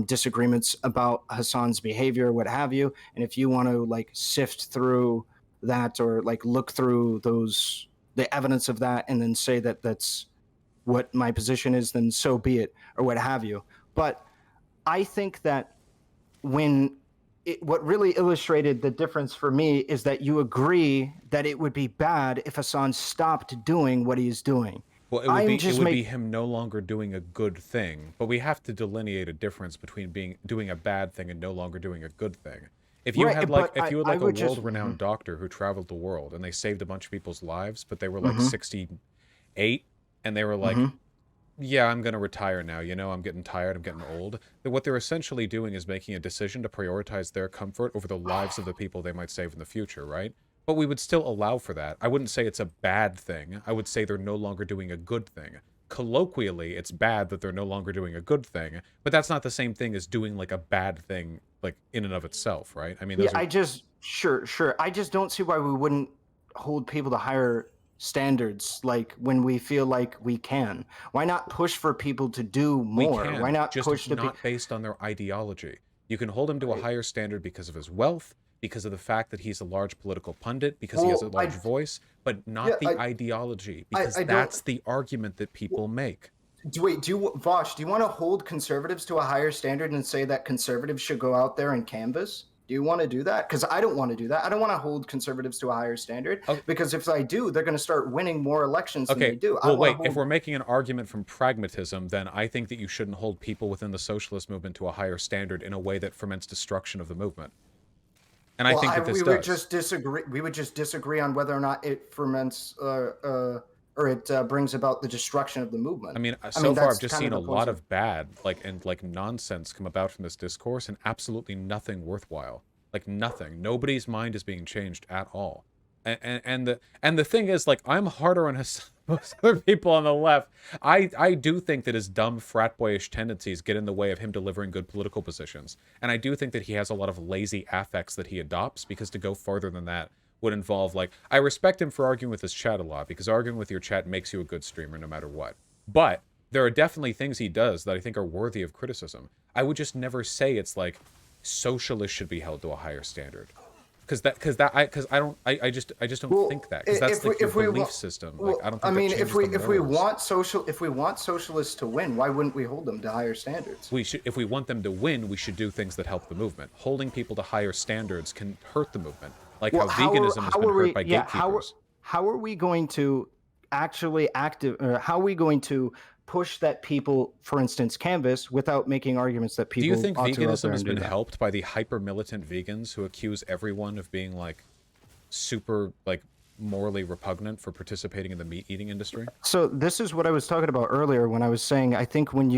disagreements about Hasan's behavior, what have you, and if you want to sift through that or look through the evidence of that and then say that that's what my position is, then so be it, or what have you. But I think that what really illustrated the difference for me is that you agree that it would be bad if Hasan stopped doing what he's doing. Well, it would be him no longer doing a good thing, but we have to delineate a difference between doing a bad thing and no longer doing a good thing. If you had a world-renowned doctor who traveled the world and they saved a bunch of people's lives, but they were 68 and they were yeah, I'm going to retire now, I'm getting tired, I'm getting old. Then what they're essentially doing is making a decision to prioritize their comfort over the lives of the people they might save in the future, right? But we would still allow for that. I wouldn't say it's a bad thing. I would say they're no longer doing a good thing. Colloquially, it's bad that they're no longer doing a good thing, but that's not the same thing as doing like a bad thing, like in and of itself, right? I mean, those sure. I just don't see why we wouldn't hold people to higher standards, like when we feel like we can. Why not push for people to do more? We can, Why not just push not based on their ideology. You can hold him to a higher standard because of his wealth, because of the fact that he's a large political pundit, because he has a large voice, but not the ideology, because that's the argument that people make. Vaush, do you want to hold conservatives to a higher standard and say that conservatives should go out there and canvass? Do you want to do that? Because I don't want to do that. I don't want to hold conservatives to a higher standard, because if I do, they're going to start winning more elections than they do. Well, wait, if we're making an argument from pragmatism, then I think that you shouldn't hold people within the socialist movement to a higher standard in a way that ferments destruction of the movement. And I think that this we would just disagree on whether or not it ferments or it brings about the destruction of the movement. I mean, so far I've just seen a lot of bad, nonsense come about from this discourse, and absolutely nothing worthwhile. Like nothing. Nobody's mind is being changed at all. And the thing is, like, I'm harder on most other people on the left. I do think that his dumb frat boyish tendencies get in the way of him delivering good political positions. And I do think that he has a lot of lazy affects that he adopts, because to go further than that would involve, like, I respect him for arguing with his chat a lot, because arguing with your chat makes you a good streamer no matter what. But there are definitely things he does that I think are worthy of criticism. I would just never say it's like socialists should be held to a higher standard. I just don't think that, because that's like your belief system. Like, I don't think that changes the morals. if we want socialists to win, why wouldn't we hold them to higher standards? If we want them to win, we should do things that help the movement. Holding people to higher standards can hurt the movement, like how veganism has been hurt by gatekeepers. How are we going to actually how are we going to push that people, for instance, canvas without making arguments that people? Do you think veganism has been helped by the hyper militant vegans who accuse everyone of being like super like morally repugnant for participating in the meat eating industry? So this is what I was talking about earlier when I was saying I think when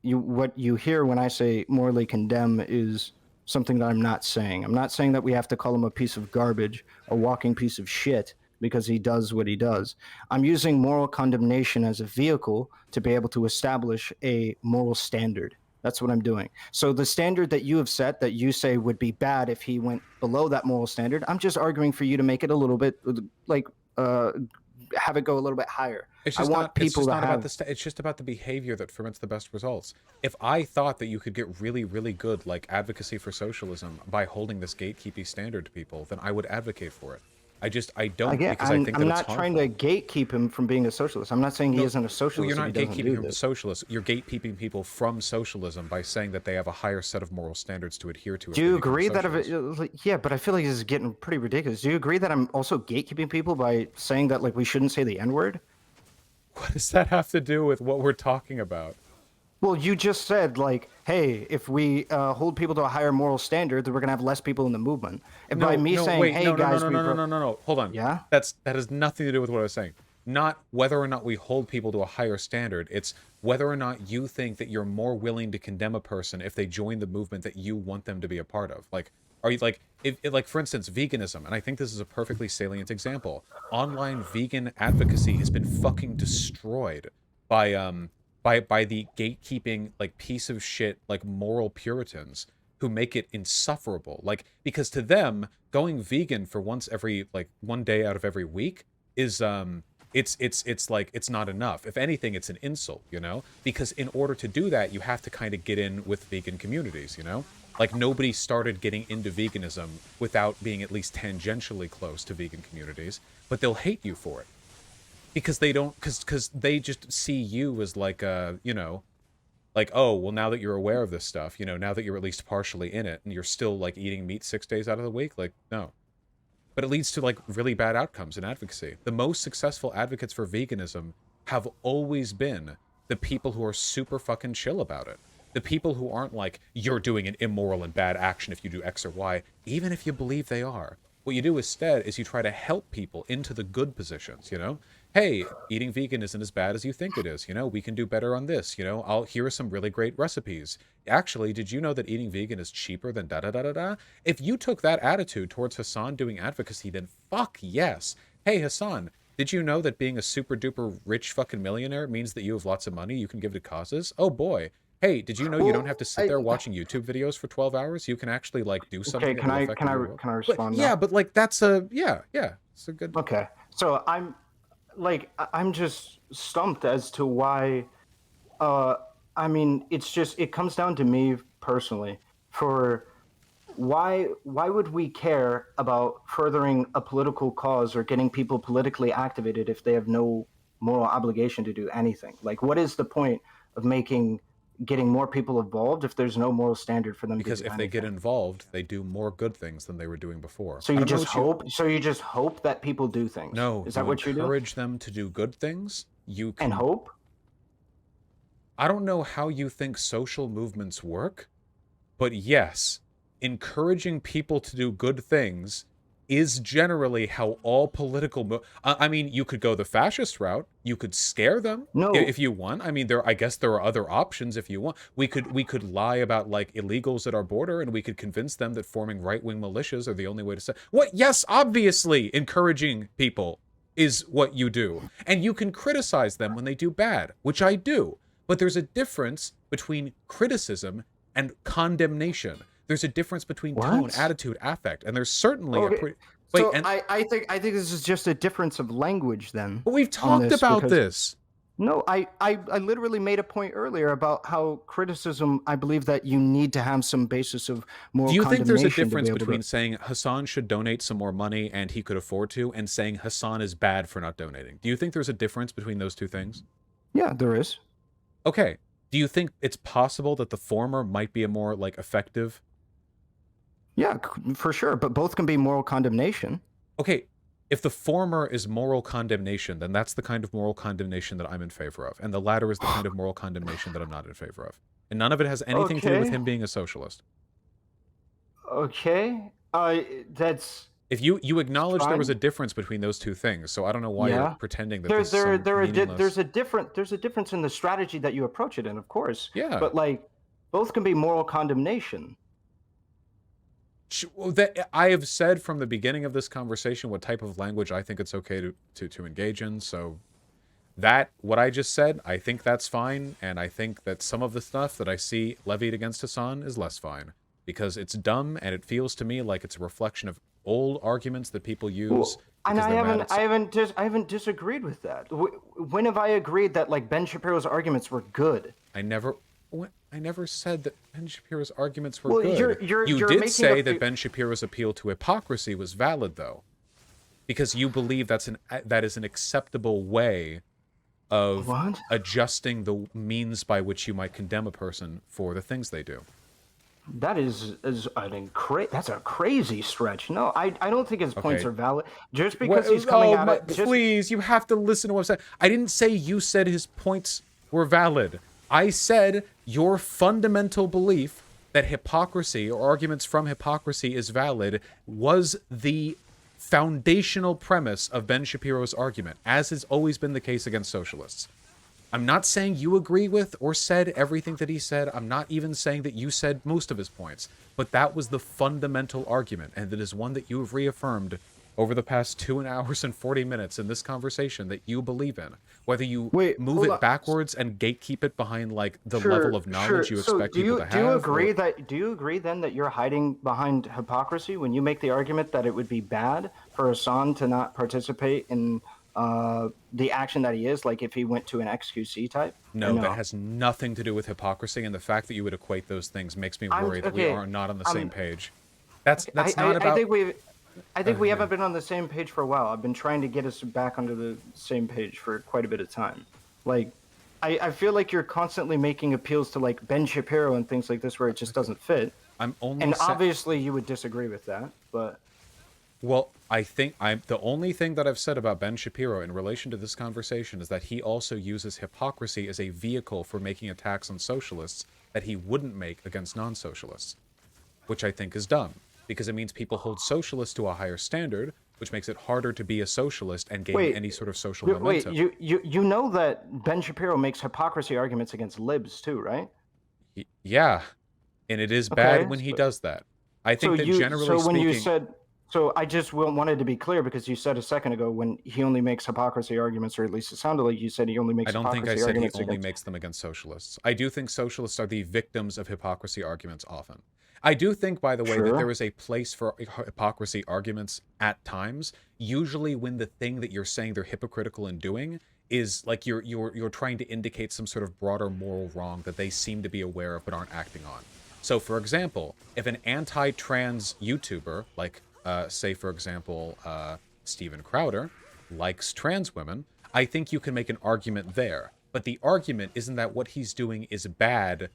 what you hear when I say morally condemn is something that I'm not saying. I'm not saying that we have to call him a piece of garbage, a walking piece of shit, because he does what he does. I'm using moral condemnation as a vehicle to be able to establish a moral standard. That's what I'm doing. So the standard that you have set that you say would be bad if he went below that moral standard, I'm just arguing for you to make it a little bit like have it go a little bit higher. It's just it's just about the behavior that ferments the best results. If I thought that you could get really, really good like advocacy for socialism by holding this gatekeeping standard to people, then I would advocate for it. I don't, because I think that I'm it's not trying to gatekeep him from being a socialist. I'm not saying he isn't a socialist. Well, you're not gatekeeping him from socialists. You're gatekeeping people from socialism by saying that they have a higher set of moral standards to adhere to. Do you agree that yeah, but I feel like this is getting pretty ridiculous. Do you agree that I'm also gatekeeping people by saying that like we shouldn't say the N-word? What does that have to do with what we're talking about? Well, you just said, like, hey, if we hold people to a higher moral standard, then we're going to have less people in the movement. And by me saying, hey, guys... No. Hold on. Yeah? That has nothing to do with what I was saying. Not whether or not we hold people to a higher standard. It's whether or not you think that you're more willing to condemn a person if they join the movement that you want them to be a part of. Like, are you, like, like, for instance, veganism, and I think this is a perfectly salient example. Online vegan advocacy has been fucking destroyed by the gatekeeping, like, piece of shit, like, moral Puritans who make it insufferable. Like, because to them, going vegan for one day out of every week is it's like it's not enough. If anything, it's an insult, you know? Because in order to do that, you have to kind of get in with vegan communities, you know? Like, nobody started getting into veganism without being at least tangentially close to vegan communities, but they'll hate you for it. Because they don't, because they just see you as like you know, like, oh, well, now that you're aware of this stuff, you know, now that you're at least partially in it and you're still like eating meat 6 days out of the week, like, no. But it leads to like really bad outcomes in advocacy. The most successful advocates for veganism have always been the people who are super fucking chill about it. The people who aren't like, you're doing an immoral and bad action if you do X or Y, even if you believe they are. What you do instead is you try to help people into the good positions, you know? hey, eating vegan isn't as bad as you think it is. You know, we can do better on this. You know, here are some really great recipes. Actually, did you know that eating vegan is cheaper than da-da-da-da-da? If you took that attitude towards Hasan doing advocacy, then fuck yes. Hey, Hasan, did you know that being a super duper rich fucking millionaire means that you have lots of money you can give to causes? Oh boy. Hey, did you know you don't have to sit there watching YouTube videos for 12 hours? You can actually like do something. Okay, can I respond now? Yeah, but like that's a it's a good. Okay, so I'm just stumped as to why. I mean, it comes down to me personally for why would we care about furthering a political cause or getting people politically activated if they have no moral obligation to do anything? Like, what is the point of getting more people involved if there's no moral standard for them? Because to do if they get involved, they do more good things than they were doing before. So you just hope. So you just hope that people do things. No, is that what you do? Encourage them to do good things. You can, and hope. I don't know how you think social movements work, but yes, encouraging people to do good things is generally how all political I mean, you could go the fascist route. You could scare them if you want. I mean, I guess there are other options if you want. We could lie about like illegals at our border, and we could convince them that forming right-wing militias are the only way to say what. Yes, obviously, encouraging people is what you do, and you can criticize them when they do bad, which I do. But there's a difference between criticism and condemnation. There's a difference between tone, attitude, affect, and there's certainly I think this is just a difference of language then. But we've talked about this. No, I literally made a point earlier about how criticism, I believe that you need to have some basis of moral condemnation. Do you think there's a difference between saying Hasan should donate some more money and he could afford to, and saying Hasan is bad for not donating? Do you think there's a difference between those two things? Yeah, there is. Okay. Do you think it's possible that the former might be a more like effective? Yeah, for sure. But both can be moral condemnation. Okay. If the former is moral condemnation, then that's the kind of moral condemnation that I'm in favor of. And the latter is the kind of moral condemnation that I'm not in favor of. And none of it has anything to do with him being a socialist. Okay. That's... If you acknowledge there was a difference between those two things, so I don't know why you're pretending that there's a difference in the strategy that you approach it in, of course. Yeah. But like, both can be moral condemnation. I have said from the beginning of this conversation what type of language I think it's okay to engage in. So what I just said, I think that's fine, and I think that some of the stuff that I see levied against Hasan is less fine because it's dumb and it feels to me like it's a reflection of old arguments that people use. And I haven't disagreed with that. When have I agreed that like Ben Shapiro's arguments were good? I never said that Ben Shapiro's arguments were good. You did say that Ben Shapiro's appeal to hypocrisy was valid, though, because you believe that is an acceptable way of adjusting the means by which you might condemn a person for the things they do. That is that's a crazy stretch. No, I don't think his points are valid. Just because he's coming at it. Please, you have to listen to what I'm saying. I didn't say you said his points were valid. I said your fundamental belief that hypocrisy or arguments from hypocrisy is valid was the foundational premise of Ben Shapiro's argument, as has always been the case against socialists. I'm not saying you agree with or said everything that he said. I'm not even saying that you said most of his points. But that was the fundamental argument, and it is one that you have reaffirmed over the past 2 hours and 40 minutes in this conversation that you believe in. Whether you move it backwards and gatekeep it behind like the level of knowledge you expect people to have. Do you agree then that you're hiding behind hypocrisy when you make the argument that it would be bad for Hasan to not participate in the action that he is, like if he went to an XQC type? No, that has nothing to do with hypocrisy, and the fact that you would equate those things makes me worry that we are not on the same page. That's not about... I think we haven't been on the same page for a while. I've been trying to get us back onto the same page for quite a bit of time. Like, I feel like you're constantly making appeals to like Ben Shapiro and things like this where it just doesn't fit. Obviously you would disagree with that, but... Well, I think the only thing that I've said about Ben Shapiro in relation to this conversation is that he also uses hypocrisy as a vehicle for making attacks on socialists that he wouldn't make against non-socialists, which I think is dumb, because it means people hold socialists to a higher standard, which makes it harder to be a socialist and gain Wait, any sort of social Wait, momentum. you know that Ben Shapiro makes hypocrisy arguments against libs too, right? Yeah, and it is Okay, bad when he does that. I think that generally when you speaking, said, so I just wanted to be clear because you said a second ago when he only makes hypocrisy arguments, or at least it sounded like you said he only makes I don't hypocrisy think I said he arguments only against. makes them against socialists. I do think socialists are the victims of hypocrisy arguments often. I do think, by the way, that there is a place for hypocrisy arguments at times, usually when the thing that you're saying they're hypocritical in doing is like you're trying to indicate some sort of broader moral wrong that they seem to be aware of but aren't acting on. So, for example, if an anti-trans YouTuber, like, say, for example, Steven Crowder, likes trans women, I think you can make an argument there. But the argument isn't that what he's doing is bad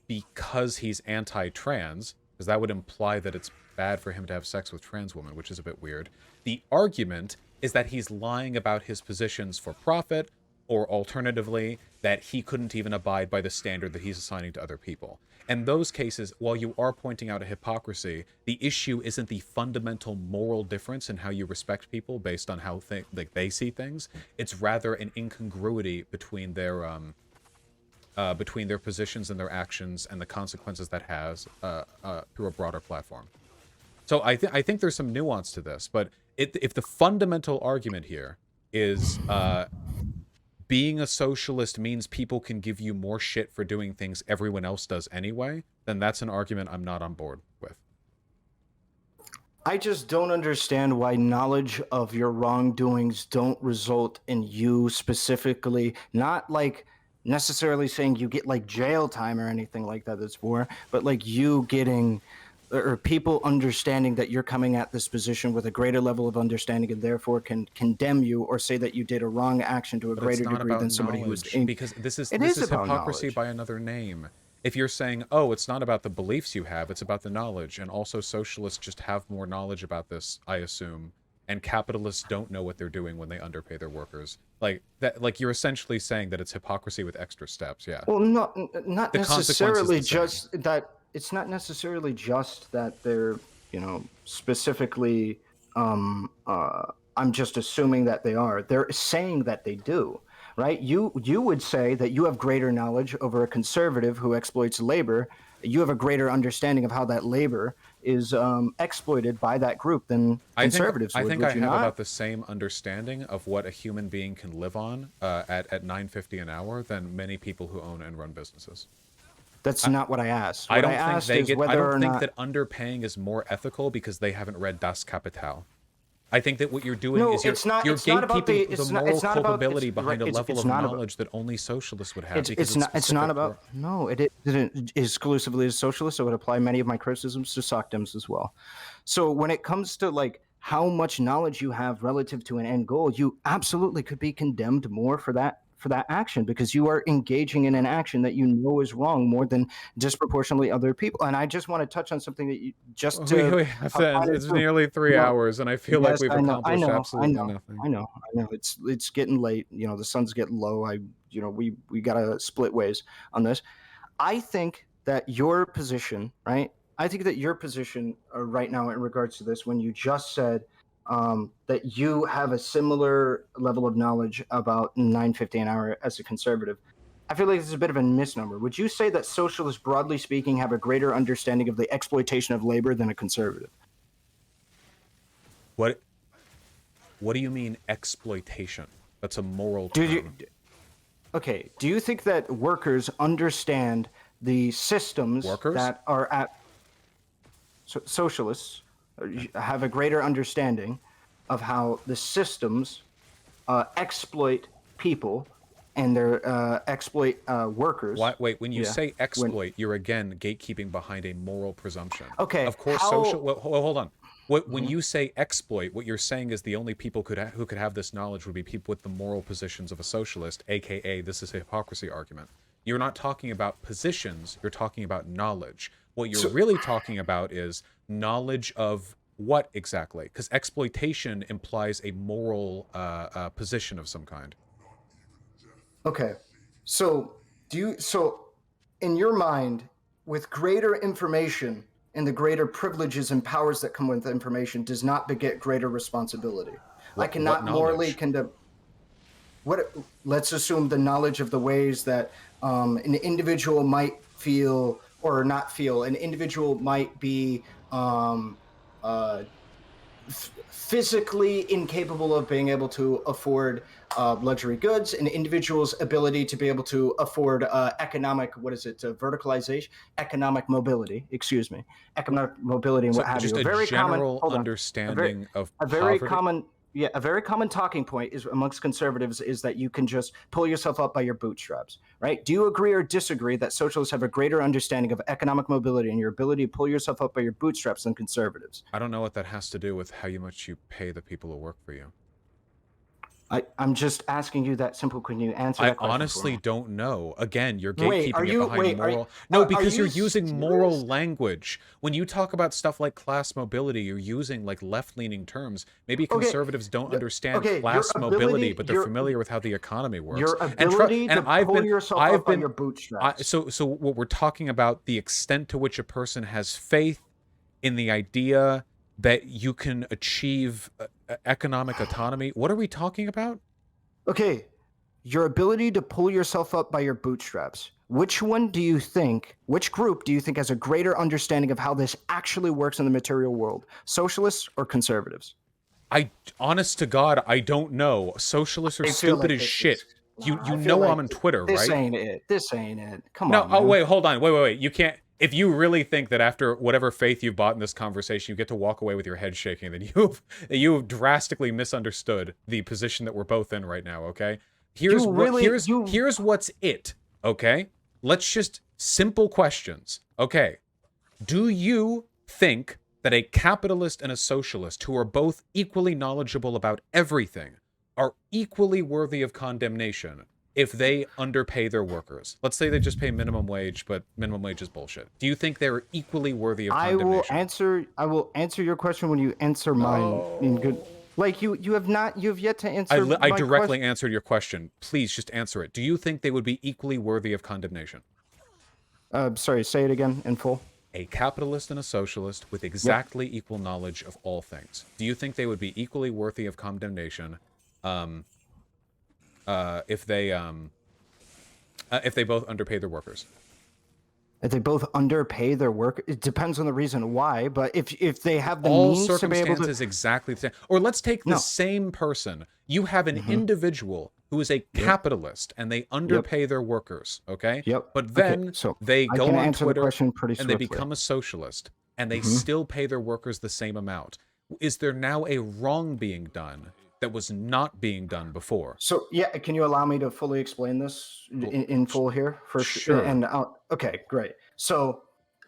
because he's anti-trans, because that would imply that it's bad for him to have sex with trans women, which is a bit weird. The argument is that he's lying about his positions for profit, or alternatively, that he couldn't even abide by the standard that he's assigning to other people. In those cases, while you are pointing out a hypocrisy, the issue isn't the fundamental moral difference in how you respect people based on how they see things. It's rather an incongruity between their positions and their actions and the consequences that has through a broader platform. So I think there's some nuance to this, but if the fundamental argument here is being a socialist means people can give you more shit for doing things everyone else does anyway, then that's an argument I'm not on board with. I just don't understand why knowledge of your wrongdoings don't result in you specifically, not like necessarily saying you get like jail time or anything like that that's for, but like you getting, or people understanding that you're coming at this position with a greater level of understanding and therefore can condemn you or say that you did a wrong action to a greater degree than somebody who was because this is hypocrisy by another name. If you're saying, oh, it's not about the beliefs you have, it's about the knowledge, and also socialists just have more knowledge about this, I assume, and capitalists don't know what they're doing when they underpay their workers. Like that, like you're essentially saying that it's hypocrisy with extra steps. Yeah. Well, not necessarily just that. It's not necessarily just that they're, specifically, I'm just assuming that they are. They're saying that they do, right? You would say that you have greater knowledge over a conservative who exploits labor. You have a greater understanding of how that labor is exploited by that group than conservatives would. I think I have about the same understanding of what a human being can live on at $9.50 an hour than many people who own and run businesses. That's not what I asked. I don't think that underpaying is more ethical because they haven't read Das Kapital. I think that what you're doing is you're gatekeeping the moral culpability behind a level of knowledge that only socialists would have. It's not about. No, it didn't exclusively as socialists. It would apply many of my criticisms to SOCDEMs as well. So when it comes to like how much knowledge you have relative to an end goal, you absolutely could be condemned more for that action because you are engaging in an action that you know is wrong more than disproportionately other people. And I just want to touch on something that you just it's nearly 3 hours and I feel like we've accomplished absolutely nothing. I know. It's getting late. The sun's getting low. We gotta split ways on this. I think that your position, right? I think that your position right now in regards to this, when you just said that you have a similar level of knowledge about $9.50 an hour as a conservative, I feel like this is a bit of a misnomer. Would you say that socialists, broadly speaking, have a greater understanding of the exploitation of labor than a conservative? What do you mean exploitation? That's a moral term. Okay. Do you think that workers understand the systems that are at socialists have a greater understanding of how the systems exploit people and their exploit workers? Wait, when you say exploit, you're again gatekeeping behind a moral presumption. Okay. Of course, hold on. When you say exploit, what you're saying is the only people who could have this knowledge would be people with the moral positions of a socialist, aka this is a hypocrisy argument. You're not talking about positions, you're talking about knowledge. What you're really talking about is knowledge of what exactly? Because exploitation implies a moral position of some kind. Okay. So in your mind, with greater information and the greater privileges and powers that come with information does not beget greater responsibility. I cannot morally condemn. Let's assume the knowledge of the ways that an individual might feel or not feel. An individual might be physically incapable of being able to afford luxury goods, an individual's ability to be able to afford verticalization, economic mobility, economic mobility and what have you. Just a very general understanding of poverty. A very common talking point is amongst conservatives is that you can just pull yourself up by your bootstraps, right? Do you agree or disagree that socialists have a greater understanding of economic mobility and your ability to pull yourself up by your bootstraps than conservatives? I don't know what that has to do with how much you pay the people who work for you. I'm just asking you that simple. Can you answer that question? I honestly don't know. Again, you're gatekeeping it behind moral. No, because you're using moral language. When you talk about stuff like class mobility, you're using like left-leaning terms. Maybe conservatives don't understand class mobility, but they're familiar with how the economy works. Your ability to pull yourself up on your bootstraps. So what we're talking about, the extent to which a person has faith in the idea that you can achieve economic autonomy. What are we talking about? Okay, your ability to pull yourself up by your bootstraps. Which group do you think has a greater understanding of how this actually works in the material world? Socialists or conservatives? Honest to God, I don't know. Socialists are stupid as shit. You know I'm on Twitter, right? This ain't it. Come on. No, oh wait, hold on. Wait. You can't. If you really think that after whatever faith you've bought in this conversation, you get to walk away with your head shaking, then you've drastically misunderstood the position that we're both in right now, okay? Here's what's it, okay? Let's just simple questions. Okay. Do you think that a capitalist and a socialist who are both equally knowledgeable about everything are equally worthy of condemnation if they underpay their workers? Let's say they just pay minimum wage, but minimum wage is bullshit. Do you think they're equally worthy of condemnation? I will answer your question when you answer mine in good. Like you have yet to answer. I directly answered your question. Please just answer it. Do you think they would be equally worthy of condemnation? Sorry, say it again in full. A capitalist and a socialist with exactly equal knowledge of all things. Do you think they would be equally worthy of condemnation? If they both underpay their workers. If they both underpay their work, it depends on the reason why. But if they have the means to be able to, all circumstances exactly the same. Or let's take the same person. You have an individual who is a capitalist and they underpay their workers. Okay. Yep. But then they go on Twitter and they become a socialist and they still pay their workers the same amount. Is there now a wrong being done that was not being done before? So can you allow me to fully explain this in full here first? Sure. And okay, great. So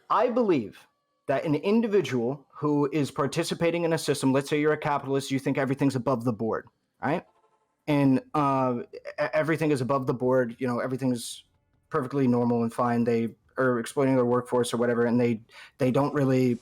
I believe that an individual who is participating in a system, let's say you're a capitalist, you think everything's above the board, right? And everything is above the board, everything's perfectly normal and fine. They are exploiting their workforce or whatever, and they don't really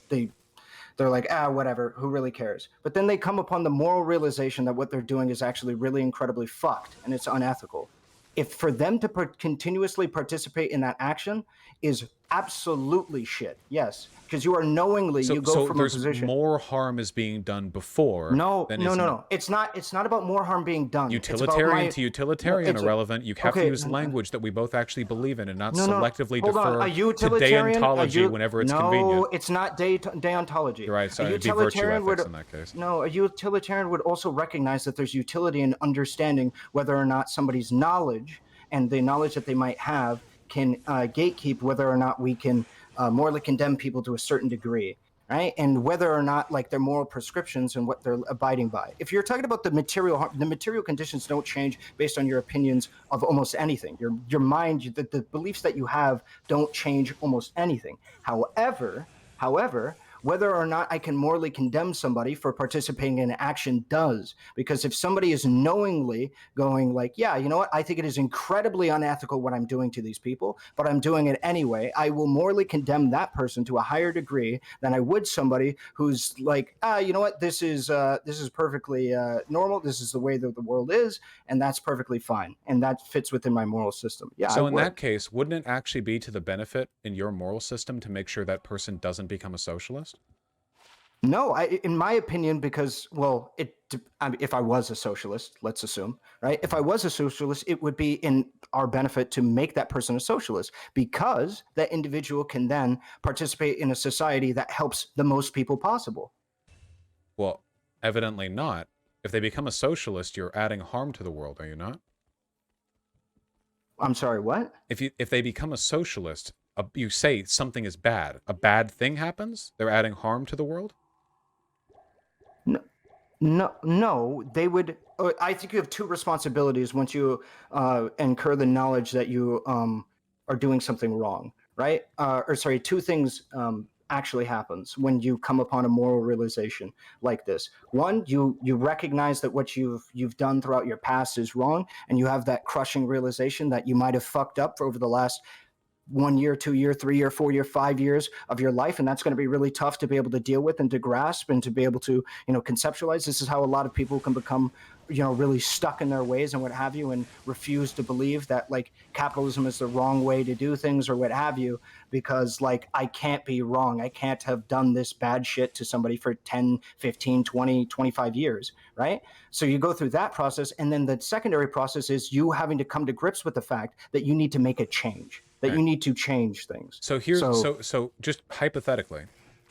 they're like, whatever, who really cares? But then they come upon the moral realization that what they're doing is actually really incredibly fucked and it's unethical. If for them to continuously participate in that action is absolutely shit, yes, because you are knowingly, you go from a position. More harm is being done before. No. It's not about more harm being done. Utilitarian to utilitarian, Ahrelevant. You have to use language that we both actually believe in and not selectively defer to deontology whenever it's convenient. No, it's not deontology. You're right, sorry, it'd be virtue ethics in that case. No, a utilitarian would also recognize that there's utility in understanding whether or not somebody's knowledge and the knowledge that they might have can gatekeep whether or not we can morally condemn people to a certain degree, right? And whether or not their moral prescriptions and what they're abiding by. If you're talking about the material conditions don't change based on your opinions of almost anything. Your mind, the beliefs that you have don't change almost anything. However, whether or not I can morally condemn somebody for participating in action does. Because if somebody is knowingly going like, yeah, you know what, I think it is incredibly unethical what I'm doing to these people, but I'm doing it anyway, I will morally condemn that person to a higher degree than I would somebody who's like, you know what, this is perfectly normal. This is the way that the world is, and that's perfectly fine, and that fits within my moral system. Yeah. So in that case, wouldn't it actually be to the benefit in your moral system to make sure that person doesn't become a socialist? No, in my opinion, because, well, if I was a socialist, let's assume, right? If I was a socialist, it would be in our benefit to make that person a socialist, because that individual can then participate in a society that helps the most people possible. Well, evidently not. If they become a socialist, you're adding harm to the world, are you not? I'm sorry, what? If they become a socialist, you say something is bad. A bad thing happens? They're adding harm to the world? No, they would. I think you have two responsibilities once you incur the knowledge that you are doing something wrong, right? Or sorry, two things actually happens when you come upon a moral realization like this. One, you recognize that what you've done throughout your past is wrong, and you have that crushing realization that you might have fucked up for over the last 1 year, 2 year, 3 year, 4 year, 5 years of your life. And that's going to be really tough to be able to deal with and to grasp and to be able to, conceptualize. This is how a lot of people can become, really stuck in their ways and what have you, and refuse to believe that like capitalism is the wrong way to do things or what have you, because like, I can't be wrong. I can't have done this bad shit to somebody for 10, 15, 20, 25 years. Right. So you go through that process. And then the secondary process is you having to come to grips with the fact that you need to make a change. That you need to change things. So here's so just hypothetically,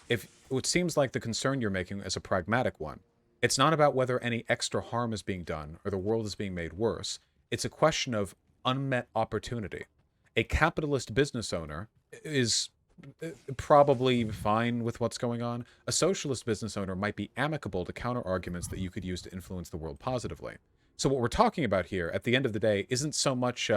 if it seems like the concern you're making is a pragmatic one, it's not about whether any extra harm is being done or the world is being made worse. It's a question of unmet opportunity. A capitalist business owner is probably fine with what's going on. A socialist business owner might be amicable to counter arguments that you could use to influence the world positively. So what we're talking about here at the end of the day isn't so much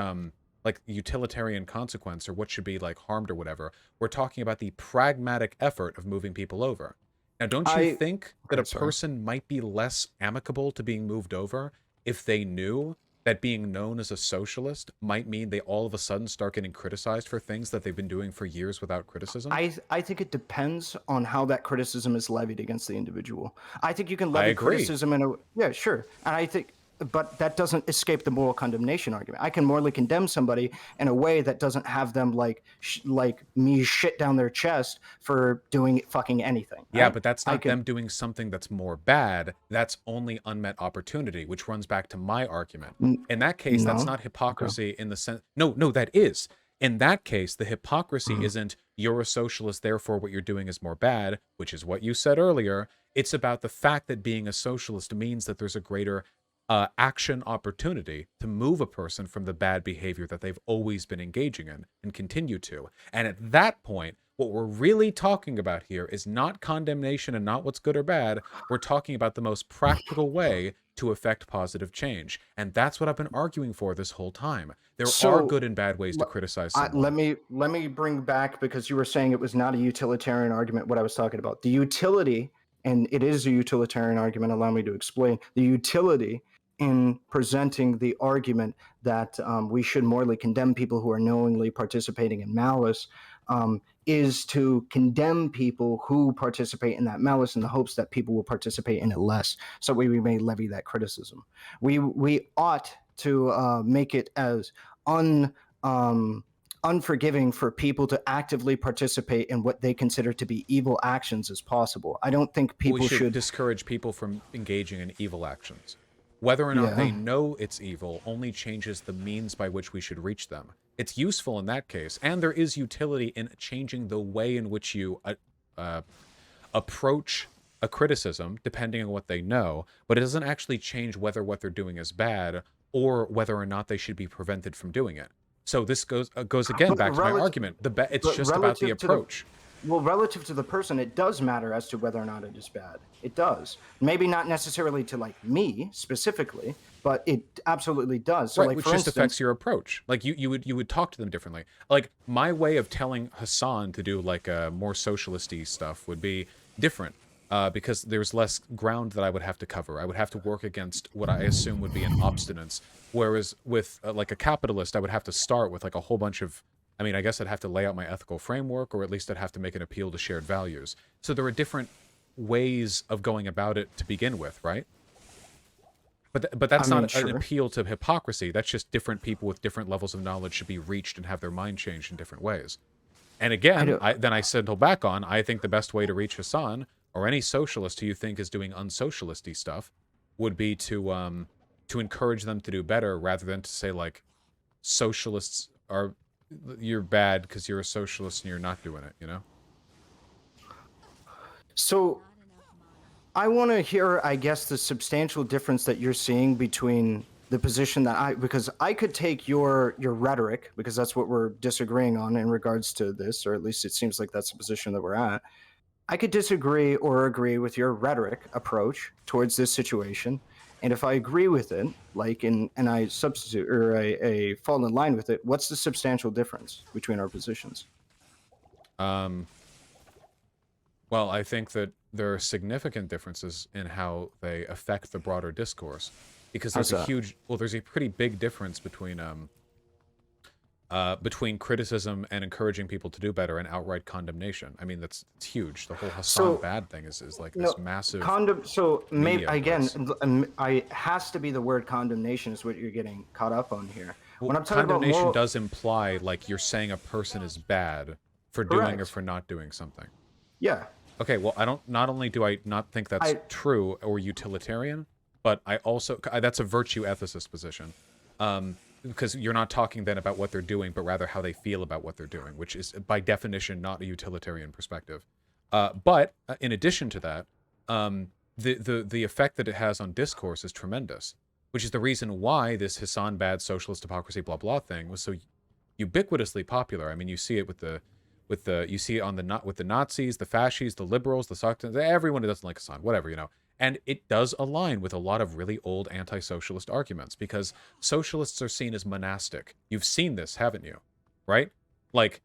like utilitarian consequence or what should be like harmed or whatever. We're talking about the pragmatic effort of moving people over. Now, don't you think that a person might be less amicable to being moved over if they knew that being known as a socialist might mean they all of a sudden start getting criticized for things that they've been doing for years without criticism? I think it depends on how that criticism is levied against the individual. I think you can levy criticism in a... Yeah, sure. And I think... But that doesn't escape the moral condemnation argument. I can morally condemn somebody in a way that doesn't have them like me shit down their chest for doing fucking anything. Yeah, right? But that's not them doing something that's more bad. That's only unmet opportunity, which runs back to my argument. In that case, that's not hypocrisy in the sense... No, that is. In that case, the hypocrisy isn't you're a socialist, therefore what you're doing is more bad, which is what you said earlier. It's about the fact that being a socialist means that there's a greater action opportunity to move a person from the bad behavior that they've always been engaging in and continue to. And at that point, what we're really talking about here is not condemnation and not what's good or bad. We're talking about the most practical way to affect positive change. And that's what I've been arguing for this whole time. There are good and bad ways to criticize someone. Let me bring back, because you were saying it was not a utilitarian argument, what I was talking about. The utility, and it is a utilitarian argument, allow me to explain, the utility in presenting the argument that we should morally condemn people who are knowingly participating in malice is to condemn people who participate in that malice in the hopes that people will participate in it less, so we may levy that criticism. We ought to make it as unforgiving for people to actively participate in what they consider to be evil actions as possible. I don't think people should discourage people from engaging in evil actions. Whether or not they know it's evil only changes the means by which we should reach them. It's useful in that case, and there is utility in changing the way in which you approach a criticism, depending on what they know, but it doesn't actually change whether what they're doing is bad or whether or not they should be prevented from doing it. So this goes again back to my argument. It's just about the approach. Well, relative to the person, it does matter as to whether or not it is bad. It does. Maybe not necessarily to like me specifically, but it absolutely does. So, right, like, which for just instance, affects your approach. Like you would talk to them differently. Like my way of telling Hasan to do like a more socialist-y stuff would be, different because there's less ground that I would have to cover. I would have to work against what I assume would be an obstinance. Whereas with like a capitalist, I would have to start with like a whole bunch of, I mean, I guess I'd have to lay out my ethical framework, or at least I'd have to make an appeal to shared values. So there are different ways of going about it to begin with, right? But that's not an appeal to hypocrisy. That's just different people with different levels of knowledge should be reached and have their mind changed in different ways. And again, I settle back on, I think the best way to reach Hasan, or any socialist who you think is doing unsocialisty stuff, would be to encourage them to do better, rather than to say, like, socialists are, you're bad because you're a socialist and you're not doing it, you know? So I want to hear, I guess, the substantial difference that you're seeing between the position that because I could take your rhetoric, because that's what we're disagreeing on in regards to this, or at least it seems like that's the position that we're at. I could disagree or agree with your rhetoric approach towards this situation. And if I agree with it, like, and I substitute, or I fall in line with it, what's the substantial difference between our positions? Well, I think that there are significant differences in how they affect the broader discourse, because there's there's a pretty big difference between criticism and encouraging people to do better and outright condemnation. I mean, it's huge. The whole Hasan bad thing is like this massive. I has to be the word condemnation is what you're getting caught up on here. Well, when I'm talking condemnation about does imply like you're saying a person is bad for doing or for not doing something. Yeah. Okay, well, not only do I not think that's true or utilitarian, but I also, that's a virtue ethicist position. Because you're not talking then about what they're doing, but rather how they feel about what they're doing, which is by definition not a utilitarian perspective. But in addition to that, the effect that it has on discourse is tremendous, which is the reason why this Hasan bad socialist hypocrisy blah blah thing was so ubiquitously popular. I mean, you see it with the you see it on with the Nazis, the fascists, the liberals, the Socialists, everyone who doesn't like Hasan, whatever, you know. And it does align with a lot of really old anti-socialist arguments, because socialists are seen as monastic. You've seen this, haven't you? Right? Like,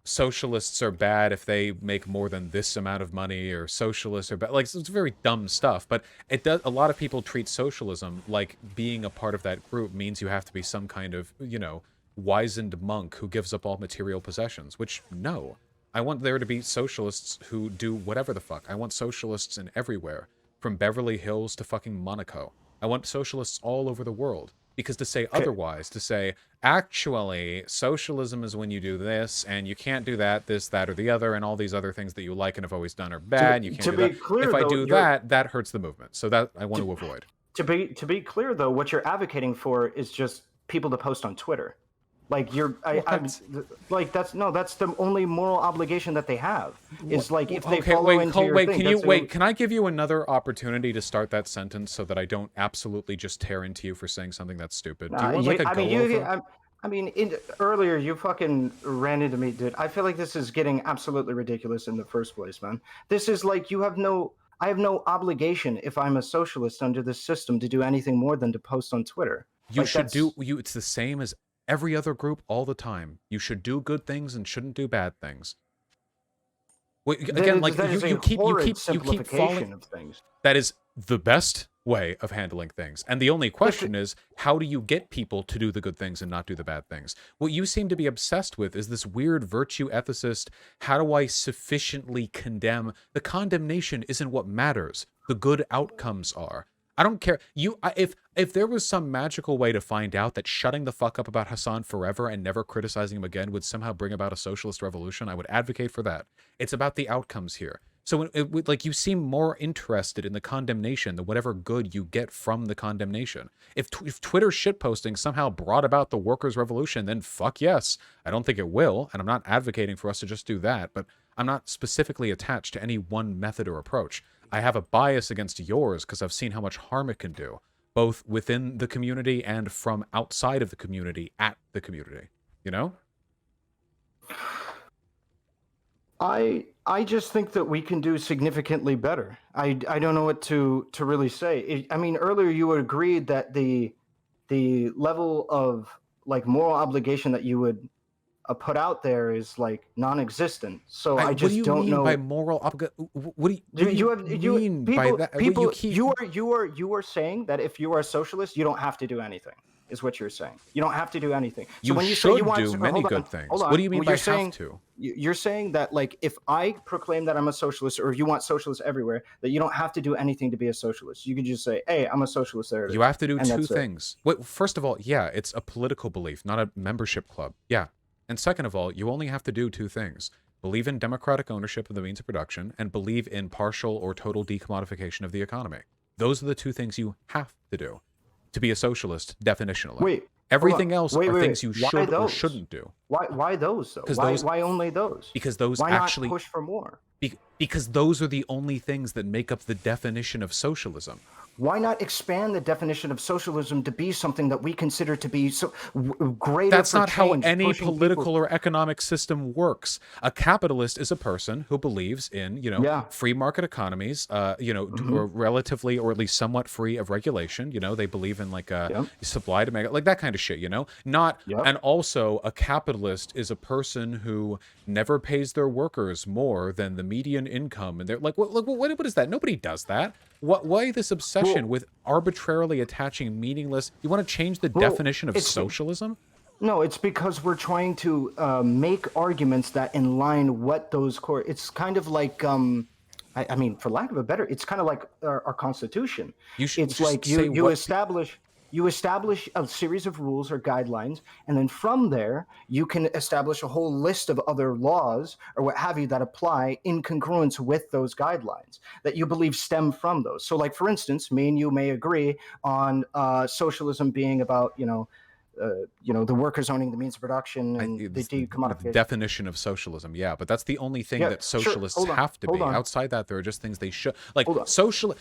socialists are bad if they make more than this amount of money, or socialists are bad. Like, it's very dumb stuff, but it does. A lot of people treat socialism like being a part of that group means you have to be some kind of, you know, wizened monk who gives up all material possessions, which, no. I want there to be socialists who do whatever the fuck. I want socialists in everywhere, from Beverly Hills to fucking Monaco. I want socialists all over the world, because to say otherwise, to say, actually, socialism is when you do this, and you can't do that, this, that, or the other, and all these other things that you like and have always done are bad, and you can't do that. Clear, if I do that, that hurts the movement. So that I want to avoid. To be clear, though, what you're advocating for is just people to post on Twitter. Like that's the only moral obligation that they have. Is like if they follow into your thing. Can I give you another opportunity to start that sentence so that I don't absolutely just tear into you for saying something that's stupid? Do you want like a go-over? Earlier you fucking ran into me, dude. I feel like this is getting absolutely ridiculous in the first place, man. This is like I have no obligation if I'm a socialist under this system to do anything more than to post on Twitter. It's the same as every other group all the time. You should do good things and shouldn't do bad things. Again, like you keep falling. Of things. That is the best way of handling things. And the only question is, how do you get people to do the good things and not do the bad things? What you seem to be obsessed with is this weird virtue ethicist, how do I sufficiently condemn? The condemnation isn't what matters. The good outcomes are. I don't care. If there was some magical way to find out that shutting the fuck up about Hasan forever and never criticizing him again would somehow bring about a socialist revolution, I would advocate for that. It's about the outcomes here. So you seem more interested in the condemnation than whatever good you get from the condemnation. If Twitter shitposting somehow brought about the workers' revolution, then fuck yes. I don't think it will, and I'm not advocating for us to just do that, but I'm not specifically attached to any one method or approach. I have a bias against yours because I've seen how much harm it can do, both within the community and from outside of the community at the community, you know? I just think that we can do significantly better. I don't know what to really say. Earlier you agreed that the level of like moral obligation that you would put out there is like non-existent. So I what just do you don't mean know. by moral what do you mean by that? People, What you are saying that if you are a socialist, you don't have to do anything. Is what you're saying? You don't have to do anything. So You when you say you should want do many good things. What do you mean by have to? You're saying that like if I proclaim that I'm a socialist, or if you want socialists everywhere, that you don't have to do anything to be a socialist. You can just say, "Hey, I'm a socialist." There. You have to do two things. First of all, yeah, it's a political belief, not a membership club. Yeah. And second of all, you only have to do two things. Believe in democratic ownership of the means of production and believe in partial or total decommodification of the economy. Those are the two things you have to do to be a socialist definitionally. Wait. Everything else are things you should or shouldn't do. Why those though? Why only those? Because those why actually not push for more? Because those are the only things that make up the definition of socialism. Why not expand the definition of socialism to be something that we consider to be greater? That's not how any political or economic system works. A capitalist is a person who believes in, free market economies, or relatively or at least somewhat free of regulation. They believe in like supply to make like that kind of shit. And also a capitalist is a person who never pays their workers more than the median income, and they're like, what is that? Nobody does that. Why this obsession with arbitrarily attaching meaningless? You want to change the definition of socialism? No, it's because we're trying to make arguments that inline what those core. It's kind of like, I mean, for lack of a better, it's kind of like our Constitution. It's like you establish a series of rules or guidelines, and then from there, you can establish a whole list of other laws or what have you that apply in congruence with those guidelines that you believe stem from those. So like, for instance, me and you may agree on socialism being about, the workers owning the means of production and the decommodification. The definition of socialism, yeah, but that's the only thing that socialists have to be. Outside that, there are just things they should like.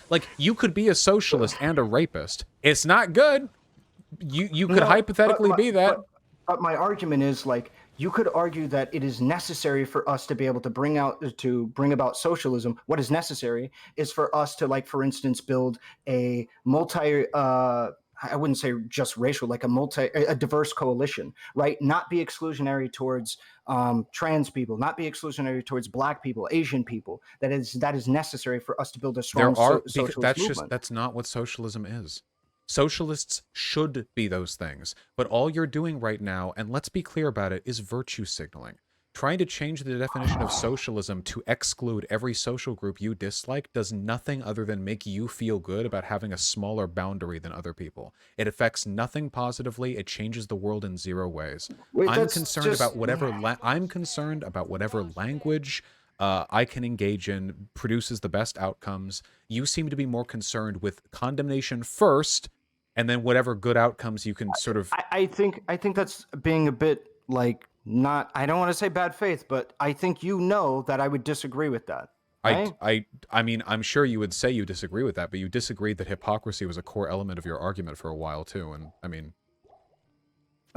Like you could be a socialist and a rapist. It's not good. You could hypothetically be that. But my argument is like you could argue that it is necessary for us to be able to bring about socialism. What is necessary is for us to, like, for instance, build a I wouldn't say just racial, like a diverse coalition, right? Not be exclusionary towards trans people, not be exclusionary towards Black people, Asian people. That is necessary for us to build a strong socialist movement. That's not what socialism is. Socialists should be those things, but all you're doing right now, and let's be clear about it, is virtue signaling. Trying to change the definition of socialism to exclude every social group you dislike does nothing other than make you feel good about having a smaller boundary than other people. It affects nothing positively. It changes the world in zero ways. I'm concerned about whatever language I can engage in produces the best outcomes. You seem to be more concerned with condemnation first, and then whatever good outcomes you can sort of. I think that's being a bit like. I don't want to say bad faith, but I think that I would disagree with that. Right? I mean, I'm sure you would say you disagree with that, but you disagreed that hypocrisy was a core element of your argument for a while too. And I mean,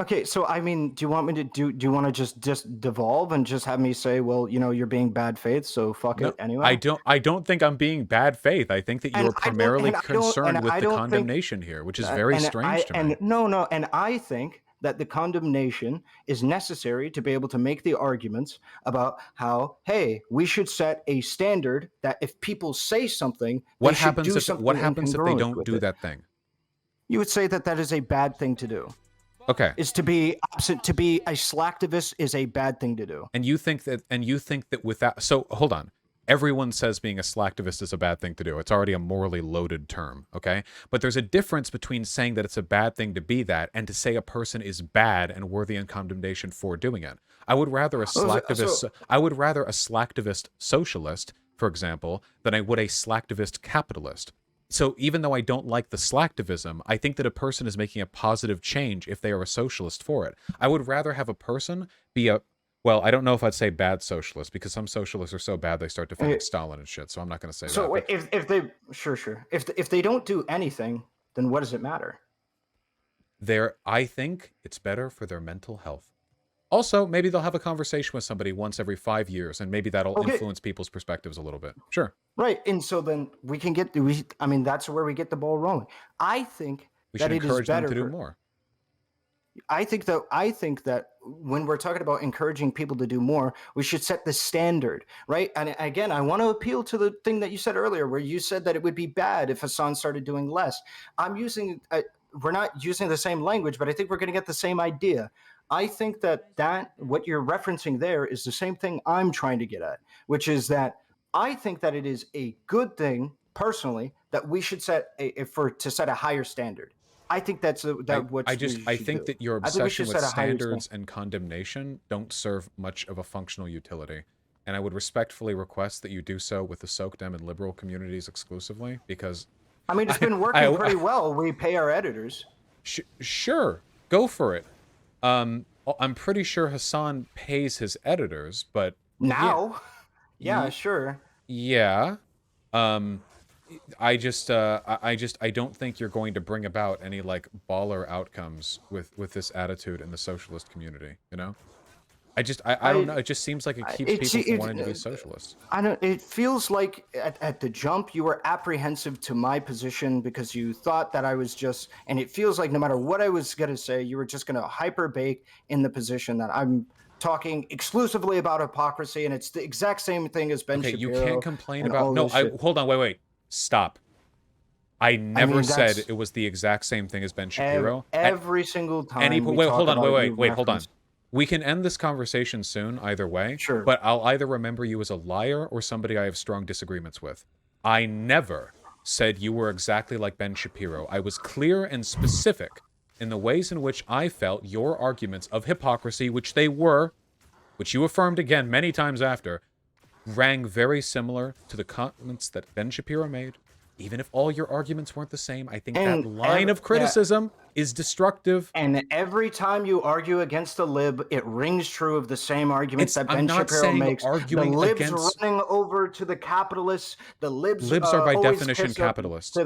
okay, so I mean, do you want me to do you want to just devolve and just have me say, well, you're being bad faith, so fuck it anyway? I don't think I'm being bad faith. I think that you're primarily concerned with the condemnation here, which is very strange to me. And I think that the condemnation is necessary to be able to make the arguments about how, hey, we should set a standard that if people say something, what happens if they don't do that thing? You would say that is a bad thing to do. Okay. Is to be absent, to be a slacktivist is a bad thing to do. And you think that with that, so hold on. Everyone says being a slacktivist is a bad thing to do. It's already a morally loaded term, okay? But there's a difference between saying that it's a bad thing to be that and to say a person is bad and worthy of condemnation for doing it. I would rather a slacktivist socialist, for example, than I would a slacktivist capitalist. So even though I don't like the slacktivism, I think that a person is making a positive change if they are a socialist for it. I would rather have a person be well, I don't know if I'd say bad socialist, because some socialists are so bad they start defending Stalin and shit. So I'm not going to say that. So if they if they don't do anything, then what does it matter? I think it's better for their mental health. Also, maybe they'll have a conversation with somebody once every 5 years, and maybe that'll influence people's perspectives a little bit. Sure. Right, and so then we can that's where we get the ball rolling. I think we should encourage them to do more. I think that when we're talking about encouraging people to do more, we should set the standard, right? And again, I want to appeal to the thing that you said earlier, where you said that it would be bad if Hasan started doing less. We're not using the same language, but I think we're going to get the same idea. I think that what you're referencing there is the same thing I'm trying to get at, which is that I think that it is a good thing, personally, that we should set a higher standard. I think that's what I think that your obsession with set a higher standards and condemnation don't serve much of a functional utility. And I would respectfully request that you do so with the SOCDEM and liberal communities exclusively, because I mean, it's been working pretty well. We pay our editors. Sure, go for it. I'm pretty sure Hasan pays his editors, but now, yeah, sure. Yeah. I don't think you're going to bring about any like baller outcomes with this attitude in the socialist community, you know? I don't know. It just seems like it keeps people from wanting to be socialists. It feels like at the jump you were apprehensive to my position because you thought that I was just, and it feels like no matter what I was going to say, you were just going to hyper bake in the position that I'm talking exclusively about hypocrisy, and it's the exact same thing as Ben Shapiro. You can't complain about. No, hold on, wait, stop. I never said it was the exact same thing as Ben Shapiro. Every single time. Hold on. We can end this conversation soon, either way. Sure. But I'll either remember you as a liar or somebody I have strong disagreements with. I never said you were exactly like Ben Shapiro. I was clear and specific in the ways in which I felt your arguments of hypocrisy, which they were, which you affirmed again many times after, rang very similar to the comments that Ben Shapiro made. Even if all your arguments weren't the same, I think that line of criticism is destructive. And every time you argue against the lib, it rings true of the same arguments that Ben Shapiro makes. The libs running over to the capitalists. The libs are by definition capitalists.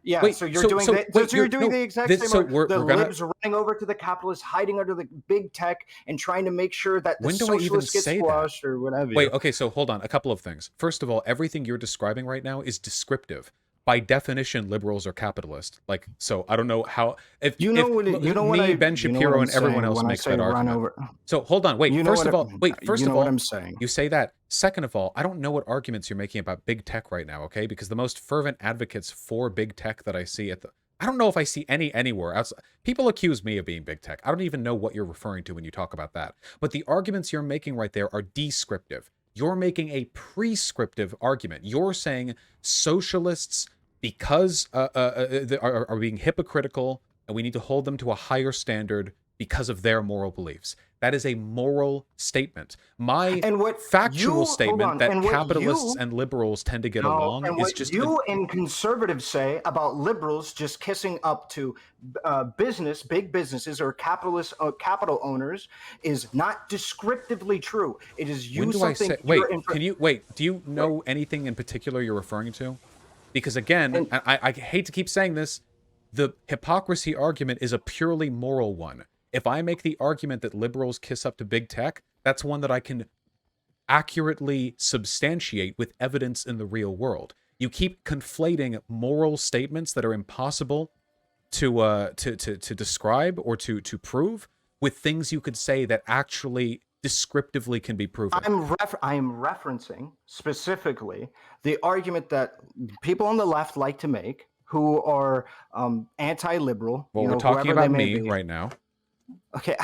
Yeah, wait, so you're doing the exact same. The libs running over to the capitalists, hiding under the big tech, and trying to make sure that the socialists get squashed or whatever. Wait, okay, so hold on. A couple of things. First of all, everything you're describing right now is descriptive. By definition, liberals are capitalist. Like, so I don't know how. Ben Shapiro, and everyone else makes that argument. So hold on, wait. First of all, what I'm saying. You say that. Second of all, I don't know what arguments you're making about big tech right now. Okay, because the most fervent advocates for big tech that I see I don't know if I see anywhere else. People accuse me of being big tech. I don't even know what you're referring to when you talk about that. But the arguments you're making right there are descriptive. You're making a prescriptive argument. You're saying socialists, because are being hypocritical, and we need to hold them to a higher standard because of their moral beliefs. That is a moral statement. My factual statement that capitalists and liberals tend to get along is just... And what you and conservatives say about liberals just kissing up to big businesses or capital owners is not descriptively true. It is you something... Do you know anything in particular you're referring to? Because again, I hate to keep saying this, the hypocrisy argument is a purely moral one. If I make the argument that liberals kiss up to big tech, that's one that I can accurately substantiate with evidence in the real world. You keep conflating moral statements that are impossible to describe or to prove with things you could say that actually descriptively can be proven. I am referencing specifically the argument that people on the left like to make, who are anti-liberal. Well, we're talking about me right now. Okay,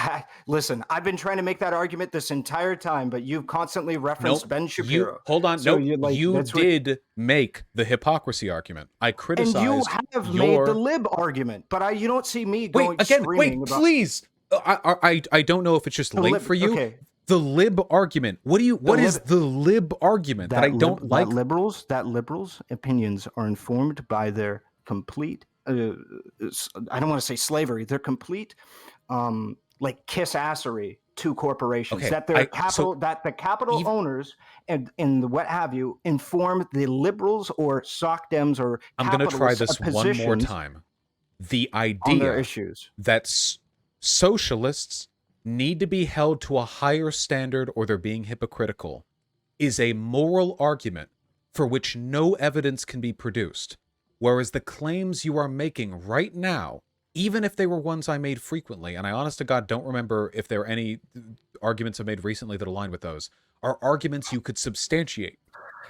listen, I've been trying to make that argument this entire time, but you've constantly referenced Ben Shapiro. Hold on, you did make the hypocrisy argument. I criticized. And you have made the lib argument, but you don't see me going screaming about... Please. I don't know if it's just late for you. Okay. The lib argument. What is the lib argument that I don't like? That liberals' opinions are informed by their complete. I don't want to say slavery. Their complete, like kiss-assery to corporations. Okay, that the capital owners and what have you inform the liberals or SOCDEMs or. I'm going to try this one more time. The idea that socialists need to be held to a higher standard or they're being hypocritical is a moral argument for which no evidence can be produced, whereas the claims you are making right now even if they were ones I made frequently, and I honest to God don't remember if there are any arguments I've made recently that align with those, are arguments you could substantiate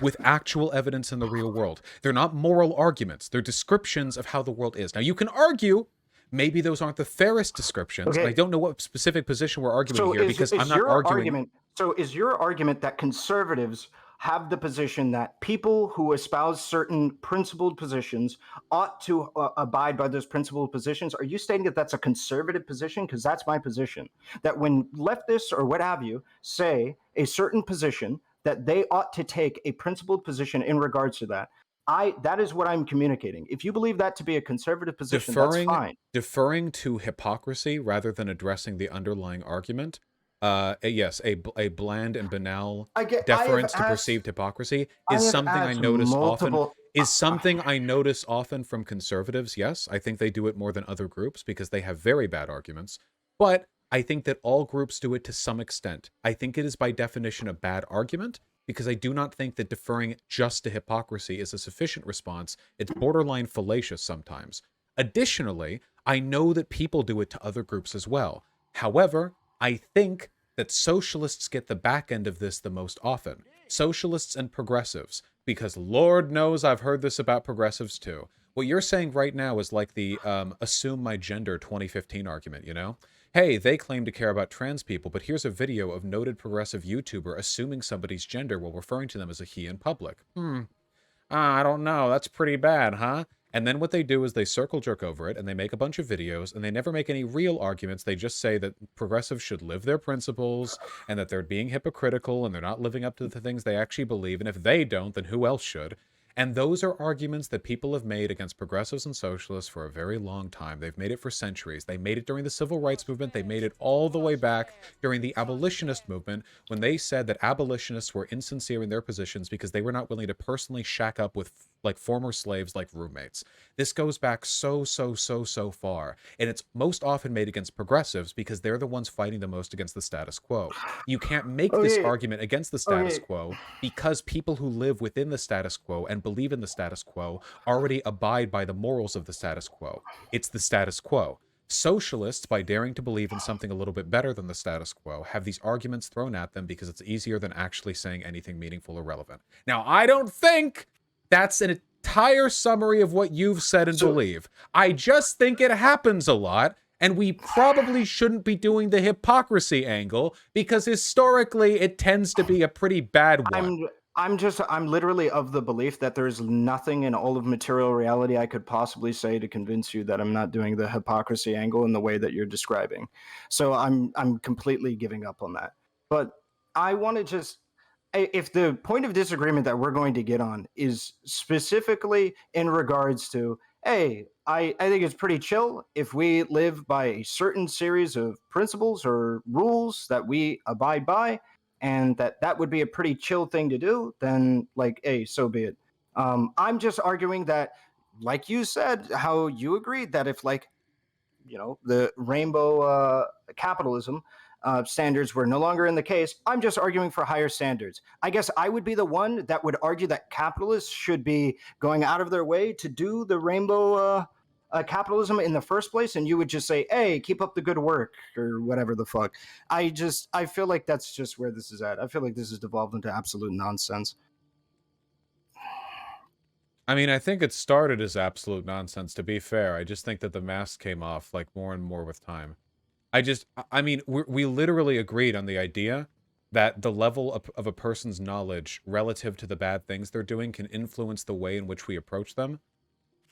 with actual evidence in the real world. They're not moral arguments. They're descriptions of how the world is. Now, you can argue maybe those aren't the fairest descriptions. Okay. And I don't know what specific position we're arguing here because I'm not arguing. So is your argument that conservatives have the position that people who espouse certain principled positions ought to abide by those principled positions? Are you stating that that's a conservative position? Because that's my position. That when leftists or what have you say a certain position, that they ought to take a principled position in regards to that. That is what I'm communicating. If you believe that to be a conservative position, that's fine. Deferring to hypocrisy rather than addressing the underlying argument. Yes, a bland and banal deference to perceived hypocrisy is something I notice often. Is something I notice often from conservatives. Yes, I think they do it more than other groups because they have very bad arguments. But I think that all groups do it to some extent. I think it is by definition a bad argument because I do not think that deferring just to hypocrisy is a sufficient response. It's borderline fallacious sometimes. Additionally, I know that people do it to other groups as well. However, I think that socialists get the back end of this the most often. Socialists and progressives, because Lord knows I've heard this about progressives too. What you're saying right now is like the assume my gender 2015 argument, you know? Hey, they claim to care about trans people, but here's a video of noted progressive YouTuber assuming somebody's gender while referring to them as a he in public. I don't know, that's pretty bad, huh? And then what they do is they circle jerk over it and they make a bunch of videos and they never make any real arguments. They just say that progressives should live their principles and that they're being hypocritical and they're not living up to the things they actually believe. And if they don't, then who else should? And those are arguments that people have made against progressives and socialists for a very long time. They've made it for centuries. They made it during the civil rights movement. They made it all the way back during the abolitionist movement when they said that abolitionists were insincere in their positions because they were not willing to personally shack up with like former slaves like roommates. This goes back so far. And it's most often made against progressives because they're the ones fighting the most against the status quo. You can't make this argument against the status quo because people who live within the status quo and believe in the status quo already abide by the morals of the status quo. It's the status quo. Socialists, by daring to believe in something a little bit better than the status quo, have these arguments thrown at them because it's easier than actually saying anything meaningful or relevant. Now, I don't think that's an entire summary of what you've said and believe. I just think it happens a lot, and we probably shouldn't be doing the hypocrisy angle because historically it tends to be a pretty bad one. I'm literally of the belief that there's nothing in all of material reality I could possibly say to convince you that I'm not doing the hypocrisy angle in the way that you're describing. So I'm completely giving up on that. But I want to just, if the point of disagreement that we're going to get on is specifically in regards to, hey, I think it's pretty chill if we live by a certain series of principles or rules that we abide by, and that would be a pretty chill thing to do, then like, hey, so be it. I'm just arguing that, like you said, how you agreed that if like, you know, the rainbow capitalism standards were no longer in the case, I'm just arguing for higher standards. I guess I would be the one that would argue that capitalists should be going out of their way to do the rainbow capitalism in the first place, and you would just say, hey, keep up the good work or whatever the fuck. I feel like that's just where this is at. I feel like this has devolved into absolute nonsense. I mean, I think it started as absolute nonsense, to be fair. I just think that the mask came off like more and more with time. I mean, we literally agreed on the idea that the level of a person's knowledge relative to the bad things they're doing can influence the way in which we approach them.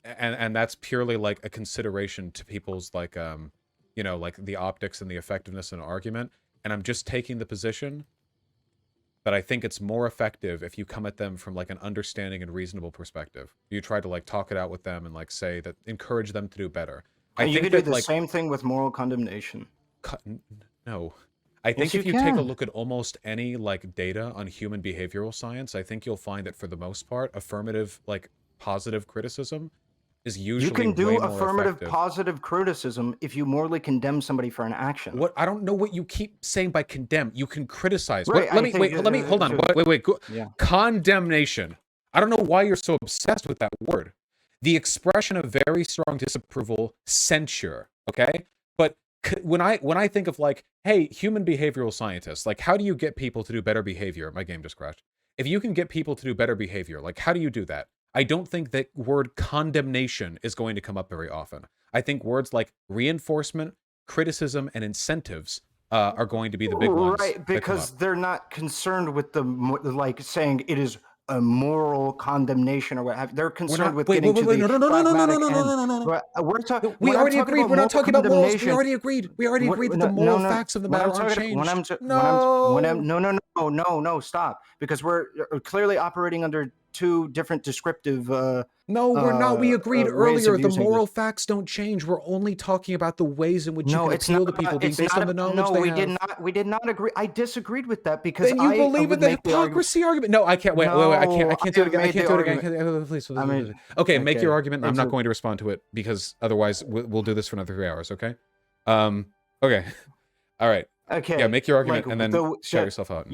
And that's purely like a consideration to people's like, you know, like the optics and the effectiveness in an argument. And I'm just taking the position that I think it's more effective if you come at them from like an understanding and reasonable perspective. You try to like talk it out with them and like say that, encourage them to do better. And you could do the same thing with moral condemnation. No. I think if you take a look at almost any like data on human behavioral science, I think you'll find that for the most part, affirmative, like positive criticism is usually you can do way more affirmative effective. positive criticism if you morally condemn somebody for an action. What I don't know what you keep saying by condemn. You can criticize. Right, Let me hold on. Wait. Yeah. Condemnation. I don't know why you're so obsessed with that word. the expression of very strong disapproval, censure, okay? But when I think of like, hey, human behavioral scientists, like how do you get people to do better behavior? My game just crashed. If you can get people to do better behavior, like how do you do that? I don't think that word condemnation is going to come up very often. I think words like reinforcement, criticism, and incentives are going to be the big ones. Right, because they're not concerned with like saying it is a moral condemnation or what have you. They're concerned with getting to the pragmatic end. We're talking. We already agreed. We're not talking about morals. We already agreed. We already agreed that the moral facts of the matter aren't changed. No, stop. Because we're clearly operating under two different descriptive. No, we're not. We agreed earlier the moral facts don't change. We're only talking about the ways in which you can appeal to people based on the knowledge they have. We did not agree. I disagreed with that because then you believe in the hypocrisy argument. No, I can't. Wait. I can't do it again. I can't do it again. Please. Okay, make your argument. I'm not going to respond to it because otherwise we'll do this for another 3 hours. Okay. Okay. All right. Okay. Yeah, make your argument and then shout yourself out.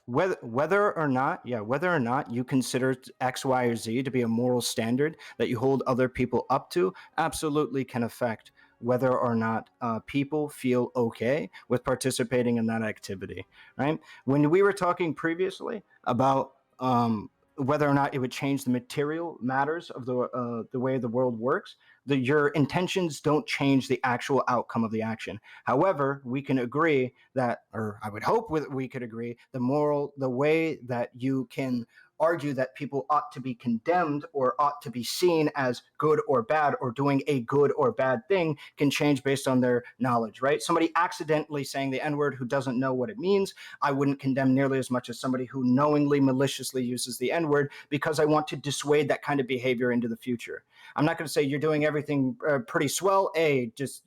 Whether or not you consider X, Y, or Z to be a moral standard that you hold other people up to, absolutely can affect whether or not people feel okay with participating in that activity, right? When we were talking previously about whether or not it would change the material matters of the way the world works, your intentions don't change the actual outcome of the action. However, we can agree that, or I would hope we could agree, the way that you can argue that people ought to be condemned or ought to be seen as good or bad or doing a good or bad thing can change based on their knowledge, right? Somebody accidentally saying the N-word who doesn't know what it means, I wouldn't condemn nearly as much as somebody who knowingly, maliciously uses the N-word because I want to dissuade that kind of behavior into the future. I'm not going to say you're doing everything pretty swell. Just,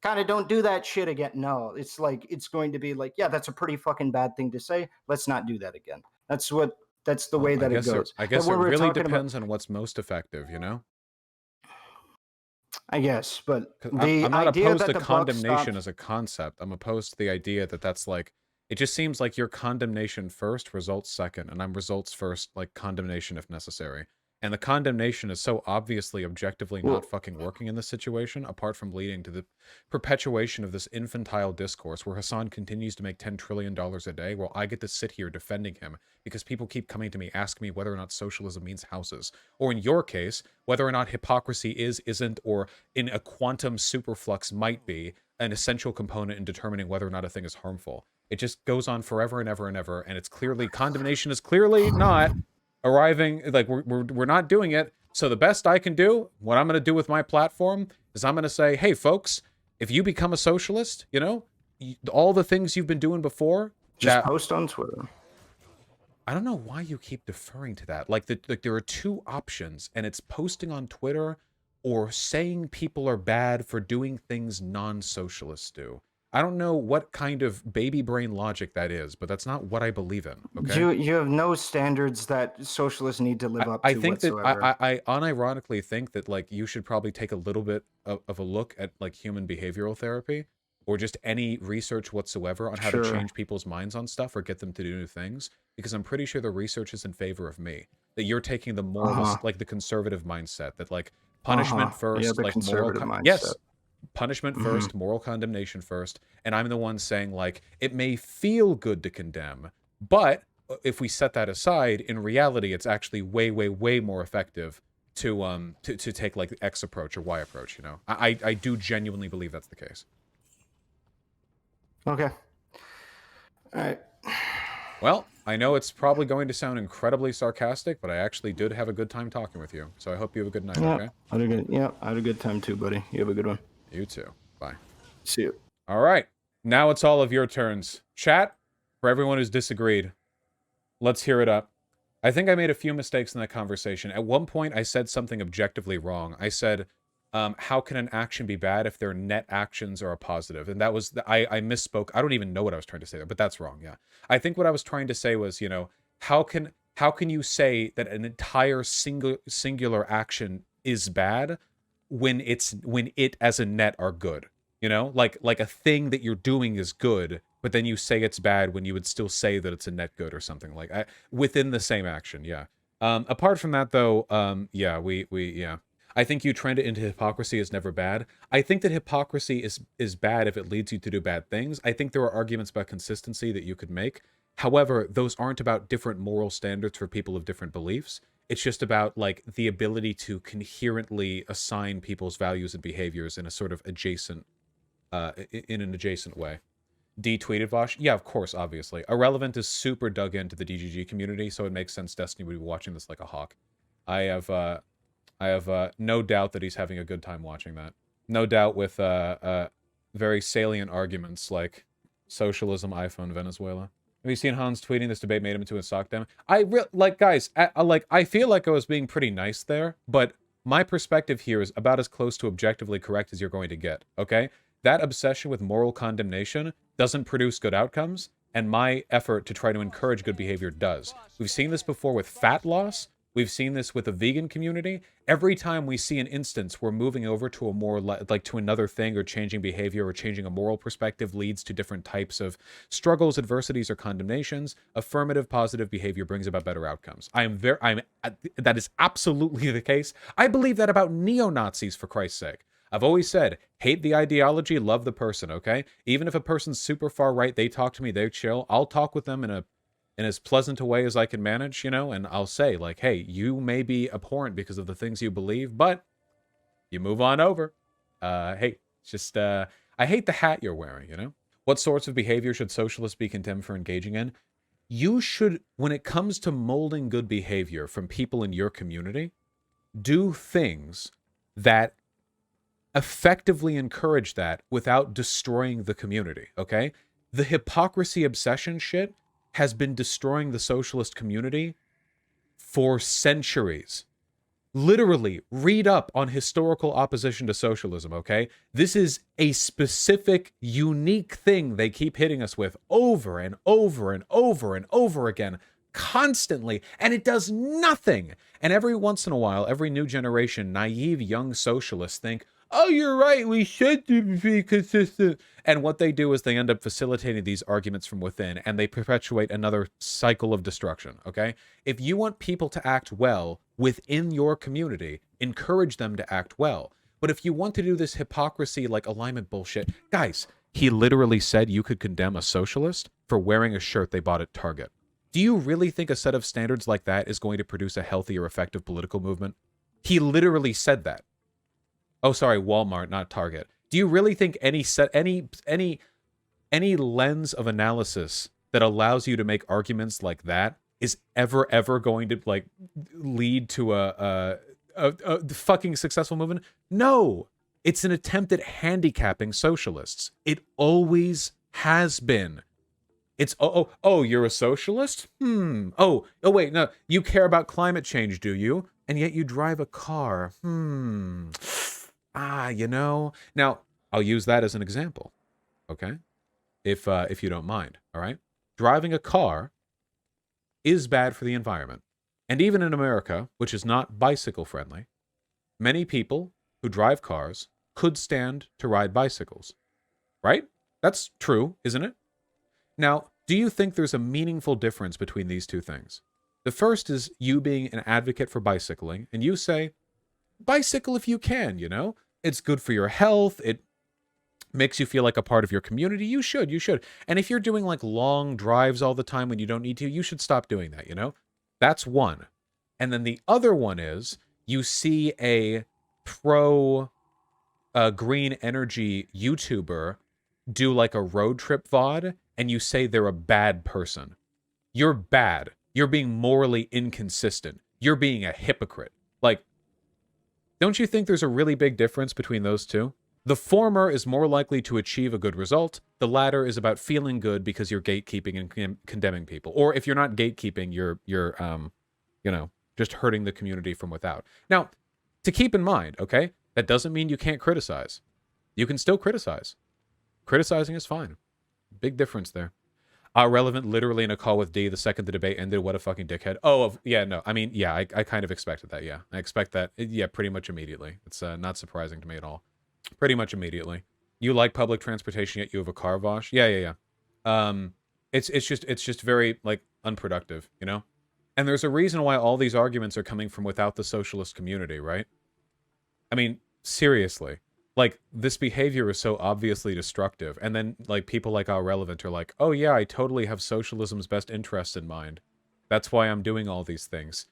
kind of don't do that shit again. No, it's like, it's going to be like, yeah, that's a pretty fucking bad thing to say. Let's not do that again. That's the way that it goes. I guess it really depends on what's most effective, I guess, but I'm not opposed to condemnation as a concept. I'm opposed to the idea that that's like, it just seems like your condemnation first, results second, and I'm results first, like condemnation if necessary. And the condemnation is so obviously objectively not fucking working in this situation, apart from leading to the perpetuation of this infantile discourse where Hasan continues to make $10 trillion a day while I get to sit here defending him because people keep coming to me, asking me whether or not socialism means houses. Or in your case, whether or not hypocrisy is, isn't, or in a quantum superflux might be an essential component in determining whether or not a thing is harmful. It just goes on forever and ever and ever, and it's clearly, condemnation is clearly not arriving, like we're not doing it. So the best I can do, what I'm going to do with my platform is I'm going to say, hey folks, if you become a socialist, all the things you've been doing before, just post on Twitter. I don't know why you keep deferring to that. Like there are two options, and it's posting on Twitter or saying people are bad for doing things non-socialists do. I don't know what kind of baby brain logic that is, but that's not what I believe in. Okay, you have no standards that socialists need to live up to. I think whatsoever. that I unironically think that like you should probably take a little bit of a look at like human behavioral therapy or just any research whatsoever on how to change people's minds on stuff or get them to do new things, because I'm pretty sure the research is in favor of me. That you're taking the moralist, like the conservative mindset that like punishment first, like moral mindset. Yes. Punishment first, moral condemnation first, and I'm the one saying like it may feel good to condemn, but if we set that aside, in reality it's actually way more effective to take like the X approach or Y approach. I do genuinely believe that's the case. Okay. All right. Well, I know it's probably going to sound incredibly sarcastic, but I actually did have a good time talking with you, so I hope you have a good night. Okay. I had a good time too, buddy. You have a good one. You too. Bye. See you. All right. Now it's all of your turns. Chat, for everyone who's disagreed, let's hear it up. I think I made a few mistakes in that conversation. At one point, I said something objectively wrong. I said, how can an action be bad if their net actions are a positive? And that was, I misspoke. I don't even know what I was trying to say there, but that's wrong, yeah. I think what I was trying to say was, how can you say that an entire singular action is bad when it as a net are good, like a thing that you're doing is good, but then you say it's bad when you would still say that it's a net good or something within the same action. Yeah. Apart from that though, yeah. I think you trend it into hypocrisy is never bad. I think that hypocrisy is bad if it leads you to do bad things. I think there are arguments about consistency that you could make. However, those aren't about different moral standards for people of different beliefs. It's just about like the ability to coherently assign people's values and behaviors in a sort of adjacent, in an adjacent way. D tweeted Vaush. Yeah, of course, obviously. Ahrelevant is super dug into the DGG community, so it makes sense Destiny would be watching this like a hawk. I have no doubt that he's having a good time watching that. No doubt with very salient arguments like socialism, iPhone, Venezuela. Have you seen Hans tweeting this debate made him into a sock dem? Guys, I feel like I was being pretty nice there, but my perspective here is about as close to objectively correct as you're going to get, okay? That obsession with moral condemnation doesn't produce good outcomes, and my effort to try to encourage good behavior does. We've seen this before with fat loss. We've seen this with the vegan community. Every time we see an instance where moving over to a more to another thing or changing behavior or changing a moral perspective leads to different types of struggles, adversities, or condemnations, affirmative positive behavior brings about better outcomes. That is absolutely the case. I believe that about neo-Nazis, for Christ's sake. I've always said, hate the ideology, love the person, okay? Even if a person's super far right, they talk to me, they chill, I'll talk with them in as pleasant a way as I can manage, you know, and I'll say, like, hey, you may be abhorrent because of the things you believe, but you move on over. Hey, it's just, I hate the hat you're wearing, you know? What sorts of behavior should socialists be condemned for engaging in? You should, when it comes to molding good behavior from people in your community, do things that effectively encourage that without destroying the community, okay? The hypocrisy obsession shit has been destroying the socialist community for centuries. Literally, read up on historical opposition to socialism, okay? This is a specific, unique thing they keep hitting us with over and over and over and over again, constantly, and it does nothing. And every once in a while, every new generation, naive young socialists think, oh, you're right, we should be consistent. And what they do is they end up facilitating these arguments from within, and they perpetuate another cycle of destruction, okay? If you want people to act well within your community, encourage them to act well. But if you want to do this hypocrisy, like alignment bullshit, guys, he literally said you could condemn a socialist for wearing a shirt they bought at Target. Do you really think a set of standards like that is going to produce a healthy or effective political movement? He literally said that. Oh, sorry, Walmart, not Target. Do you really think any lens of analysis that allows you to make arguments like that is ever going to like lead to a fucking successful movement? No, it's an attempt at handicapping socialists. It always has been. It's you're a socialist? Oh wait, no, you care about climate change, do you? And yet you drive a car. You know. Now, I'll use that as an example, okay? If you don't mind, all right? Driving a car is bad for the environment. And even in America, which is not bicycle friendly, many people who drive cars could stand to ride bicycles, right? That's true, isn't it? Now, do you think there's a meaningful difference between these two things? The first is you being an advocate for bicycling, and you say, bicycle if you can, you know? It's good for your health. It makes you feel like a part of your community. You should. And if you're doing like long drives all the time when you don't need to, you should stop doing that, you know? That's one. And then the other one is you see a pro green energy YouTuber do like a road trip VOD and you say they're a bad person. You're bad. You're being morally inconsistent. You're being a hypocrite. Like, don't you think there's a really big difference between those two? The former is more likely to achieve a good result. The latter is about feeling good because you're gatekeeping and condemning people. Or if you're not gatekeeping, you're just hurting the community from without. Now, to keep in mind, okay, that doesn't mean you can't criticize. You can still criticize. Criticizing is fine. Big difference there. Ahrelevant literally in a call with D the second the debate ended. What a fucking dickhead. I kind of expected that, yeah. I expect that, pretty much immediately. It's not surprising to me at all. Pretty much immediately. You like public transportation, yet you have a car, Vaush? Yeah. It's just very, like, unproductive, you know? And there's a reason why all these arguments are coming from without the socialist community, right? I mean, seriously. Like, this behavior is so obviously destructive. And then, like, people like Ahrelevant are like, oh yeah, I totally have socialism's best interest in mind. That's why I'm doing all these things.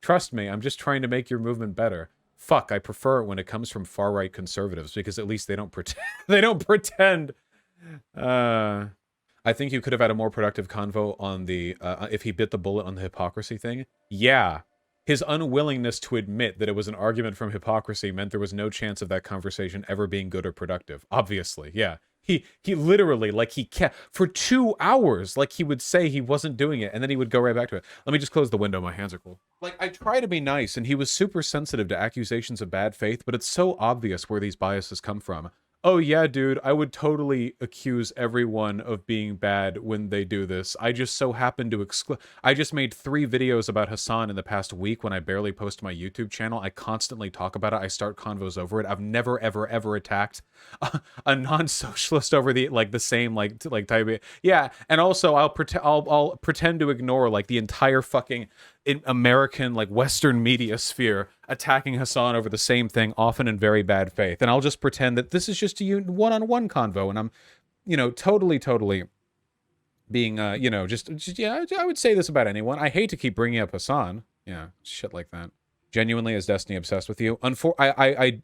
Trust me, I'm just trying to make your movement better. Fuck, I prefer it when it comes from far-right conservatives, because at least they don't pretend. They don't pretend. I think you could have had a more productive convo on the, if he bit the bullet on the hypocrisy thing. Yeah. His unwillingness to admit that it was an argument from hypocrisy meant there was no chance of that conversation ever being good or productive. Obviously, yeah. He literally, like, he kept, for 2 hours, like, he would say he wasn't doing it, and then he would go right back to it. Let me just close the window, my hands are cool. Like, I try to be nice, and he was super sensitive to accusations of bad faith, but it's so obvious where these biases come from. Oh yeah, dude, I would totally accuse everyone of being bad when they do this. I just so happen to exclude... I just made 3 videos about Hasan in the past week when I barely post my YouTube channel. I constantly talk about it. I start convos over it. I've never, ever, ever attacked a non-socialist over the, like, the same, like type of... Yeah, and also I'll pretend to ignore, like, the entire fucking American, like, Western media sphere attacking Hasan over the same thing, often in very bad faith. And I'll just pretend that this is just a one-on-one convo, and I'm, you know, totally being, you know, just, yeah, I would say this about anyone. I hate to keep bringing up Hasan. Yeah, shit like that. Genuinely, is Destiny obsessed with you? I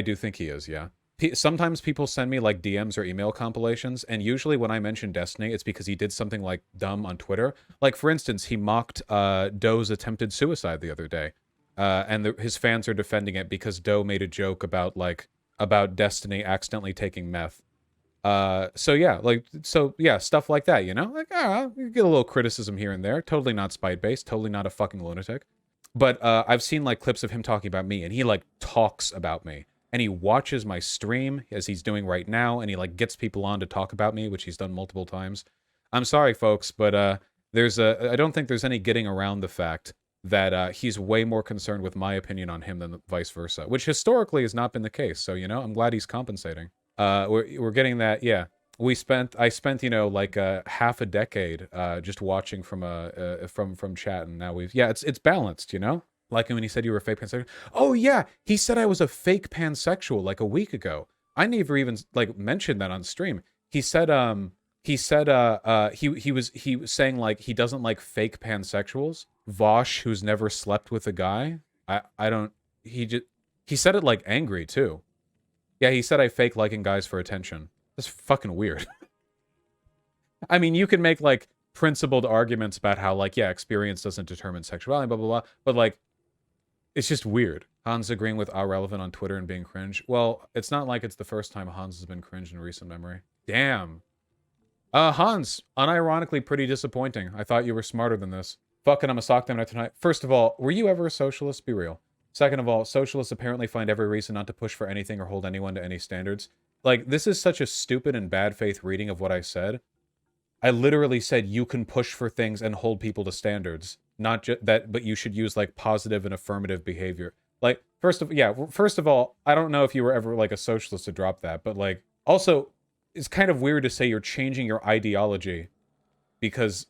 do think he is, yeah. Sometimes people send me, like, DMs or email compilations, and usually when I mention Destiny, it's because he did something, like, dumb on Twitter. Like, for instance, he mocked Doe's attempted suicide the other day. And his fans are defending it because Doe made a joke about, like, about Destiny accidentally taking meth. So yeah, stuff like that, you know? Like, you get a little criticism here and there. Totally not spite-based, totally not a fucking lunatic. But I've seen, like, clips of him talking about me, and he, like, talks about me. And he watches my stream, as he's doing right now, and he, like, gets people on to talk about me, which he's done multiple times. I'm sorry, folks, but I don't think there's any getting around the fact that he's way more concerned with my opinion on him than vice versa, which historically has not been the case. So, you know, I'm glad he's compensating. We're getting that, yeah. I spent, you know, like half a decade just watching from chat, and now yeah, it's balanced, you know? Like when he said you were a fake pansexual. Oh yeah, he said I was a fake pansexual like a week ago. I never even, like, mentioned that on stream. He said he was saying, like, he doesn't like fake pansexuals. Vaush, who's never slept with a guy. He said it, like, angry too. Yeah, he said I fake liking guys for attention. That's fucking weird. I mean, you can make, like, principled arguments about how, like, yeah, experience doesn't determine sexuality, blah, blah, blah. But, like, it's just weird. Hans agreeing with Ahrelevant on Twitter and being cringe. Well, it's not like it's the first time Hans has been cringe in recent memory. Damn. Hans, unironically pretty disappointing. I thought you were smarter than this. Fucking, I'm a sock them tonight. First of all, were you ever a socialist? Be real. Second of all, socialists apparently find every reason not to push for anything or hold anyone to any standards. Like, this is such a stupid and bad faith reading of what I said. I literally said you can push for things and hold people to standards. Not just that, but you should use, like, positive and affirmative behavior. Like, first of all, I don't know if you were ever, like, a socialist to drop that, but, like, also, it's kind of weird to say you're changing your ideology because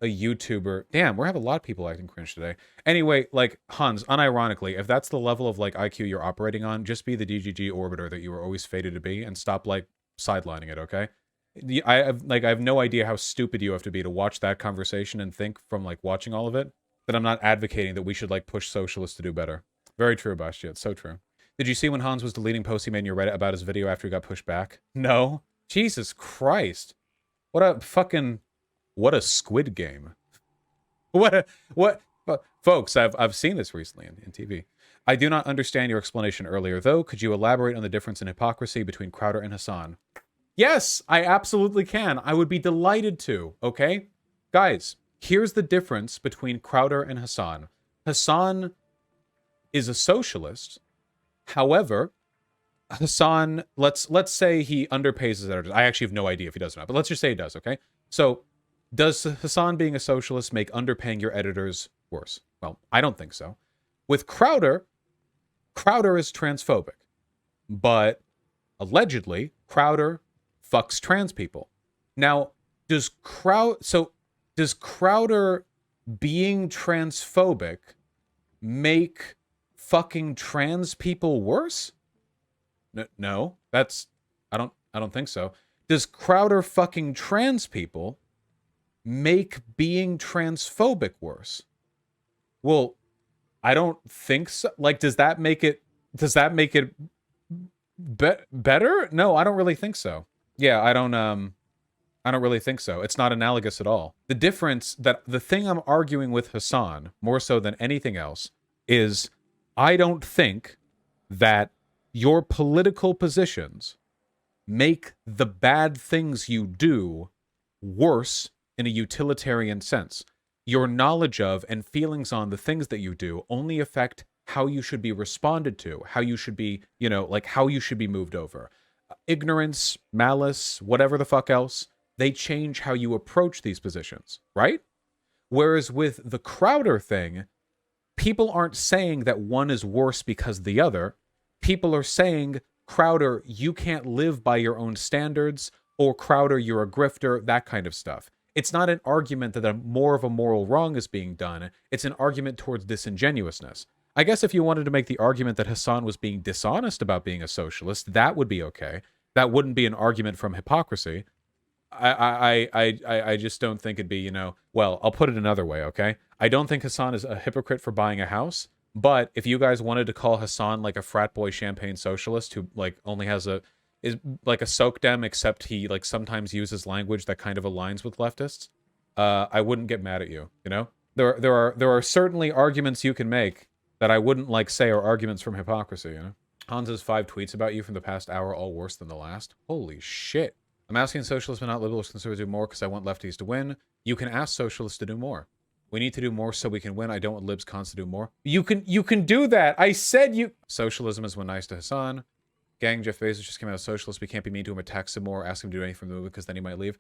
a YouTuber... Damn, we're having a lot of people acting cringe today. Anyway, like, Hans, unironically, if that's the level of, like, IQ you're operating on, just be the DGG orbiter that you were always fated to be and stop, like, sidelining it, okay? I have no idea how stupid you have to be to watch that conversation and think from, like, watching all of it that I'm not advocating that we should, like, push socialists to do better. Very true, Bastia. It's so true. Did you see when Hans was deleting posts he made in your Reddit about his video after he got pushed back? No. Jesus Christ. What a Squid Game. Folks, I've seen this recently in TV. I do not understand your explanation earlier, though. Could you elaborate on the difference in hypocrisy between Crowder and Hasan? Yes, I absolutely can. I would be delighted to, okay? Guys, here's the difference between Crowder and Hasan. Hasan is a socialist. However, Hasan, let's say he underpays his editors. I actually have no idea if he does or not, but let's just say he does, okay? So, does Hasan being a socialist make underpaying your editors worse? Well, I don't think so. With Crowder is transphobic, but allegedly, Crowder fucks trans people. Now, does Crowder being transphobic make fucking trans people worse? No, that's, I don't think so. Does Crowder fucking trans people make being transphobic worse? Well, I don't think so. Like, does that make it better? No, I don't really think so. Yeah, I don't really think so. It's not analogous at all. The difference, that the thing I'm arguing with Hasan, more so than anything else, is I don't think that your political positions make the bad things you do worse in a utilitarian sense. Your knowledge of and feelings on the things that you do only affect how you should be responded to, how you should be, you know, like how you should be moved over. Ignorance, malice, whatever the fuck else, they change how you approach these positions, right? Whereas with the Crowder thing, people aren't saying that one is worse because of the other. People are saying, Crowder, you can't live by your own standards, or Crowder, you're a grifter, that kind of stuff. It's not an argument that more of a moral wrong is being done. It's an argument towards disingenuousness. I guess if you wanted to make the argument that Hasan was being dishonest about being a socialist, that would be okay. That wouldn't be an argument from hypocrisy. I just don't think it'd be, you know, well, I'll put it another way, okay? I don't think Hasan is a hypocrite for buying a house, but if you guys wanted to call Hasan like a frat boy champagne socialist who like only has is like a SOCDEM, except he like sometimes uses language that kind of aligns with leftists, I wouldn't get mad at you, you know? There are certainly arguments you can make that I wouldn't like say are arguments from hypocrisy, you know? Hans's 5 tweets about you from the past hour, all worse than the last. Holy shit. I'm asking socialists but not liberals conservatives to do more because I want lefties to win. You can ask socialists to do more. We need to do more so we can win. I don't want libs cons to do more. You can do that. I said you... Socialism is when nice to Hasan. Gang, Jeff Bezos just came out as socialist. We can't be mean to him or tax him more or ask him to do anything from the movement because then he might leave.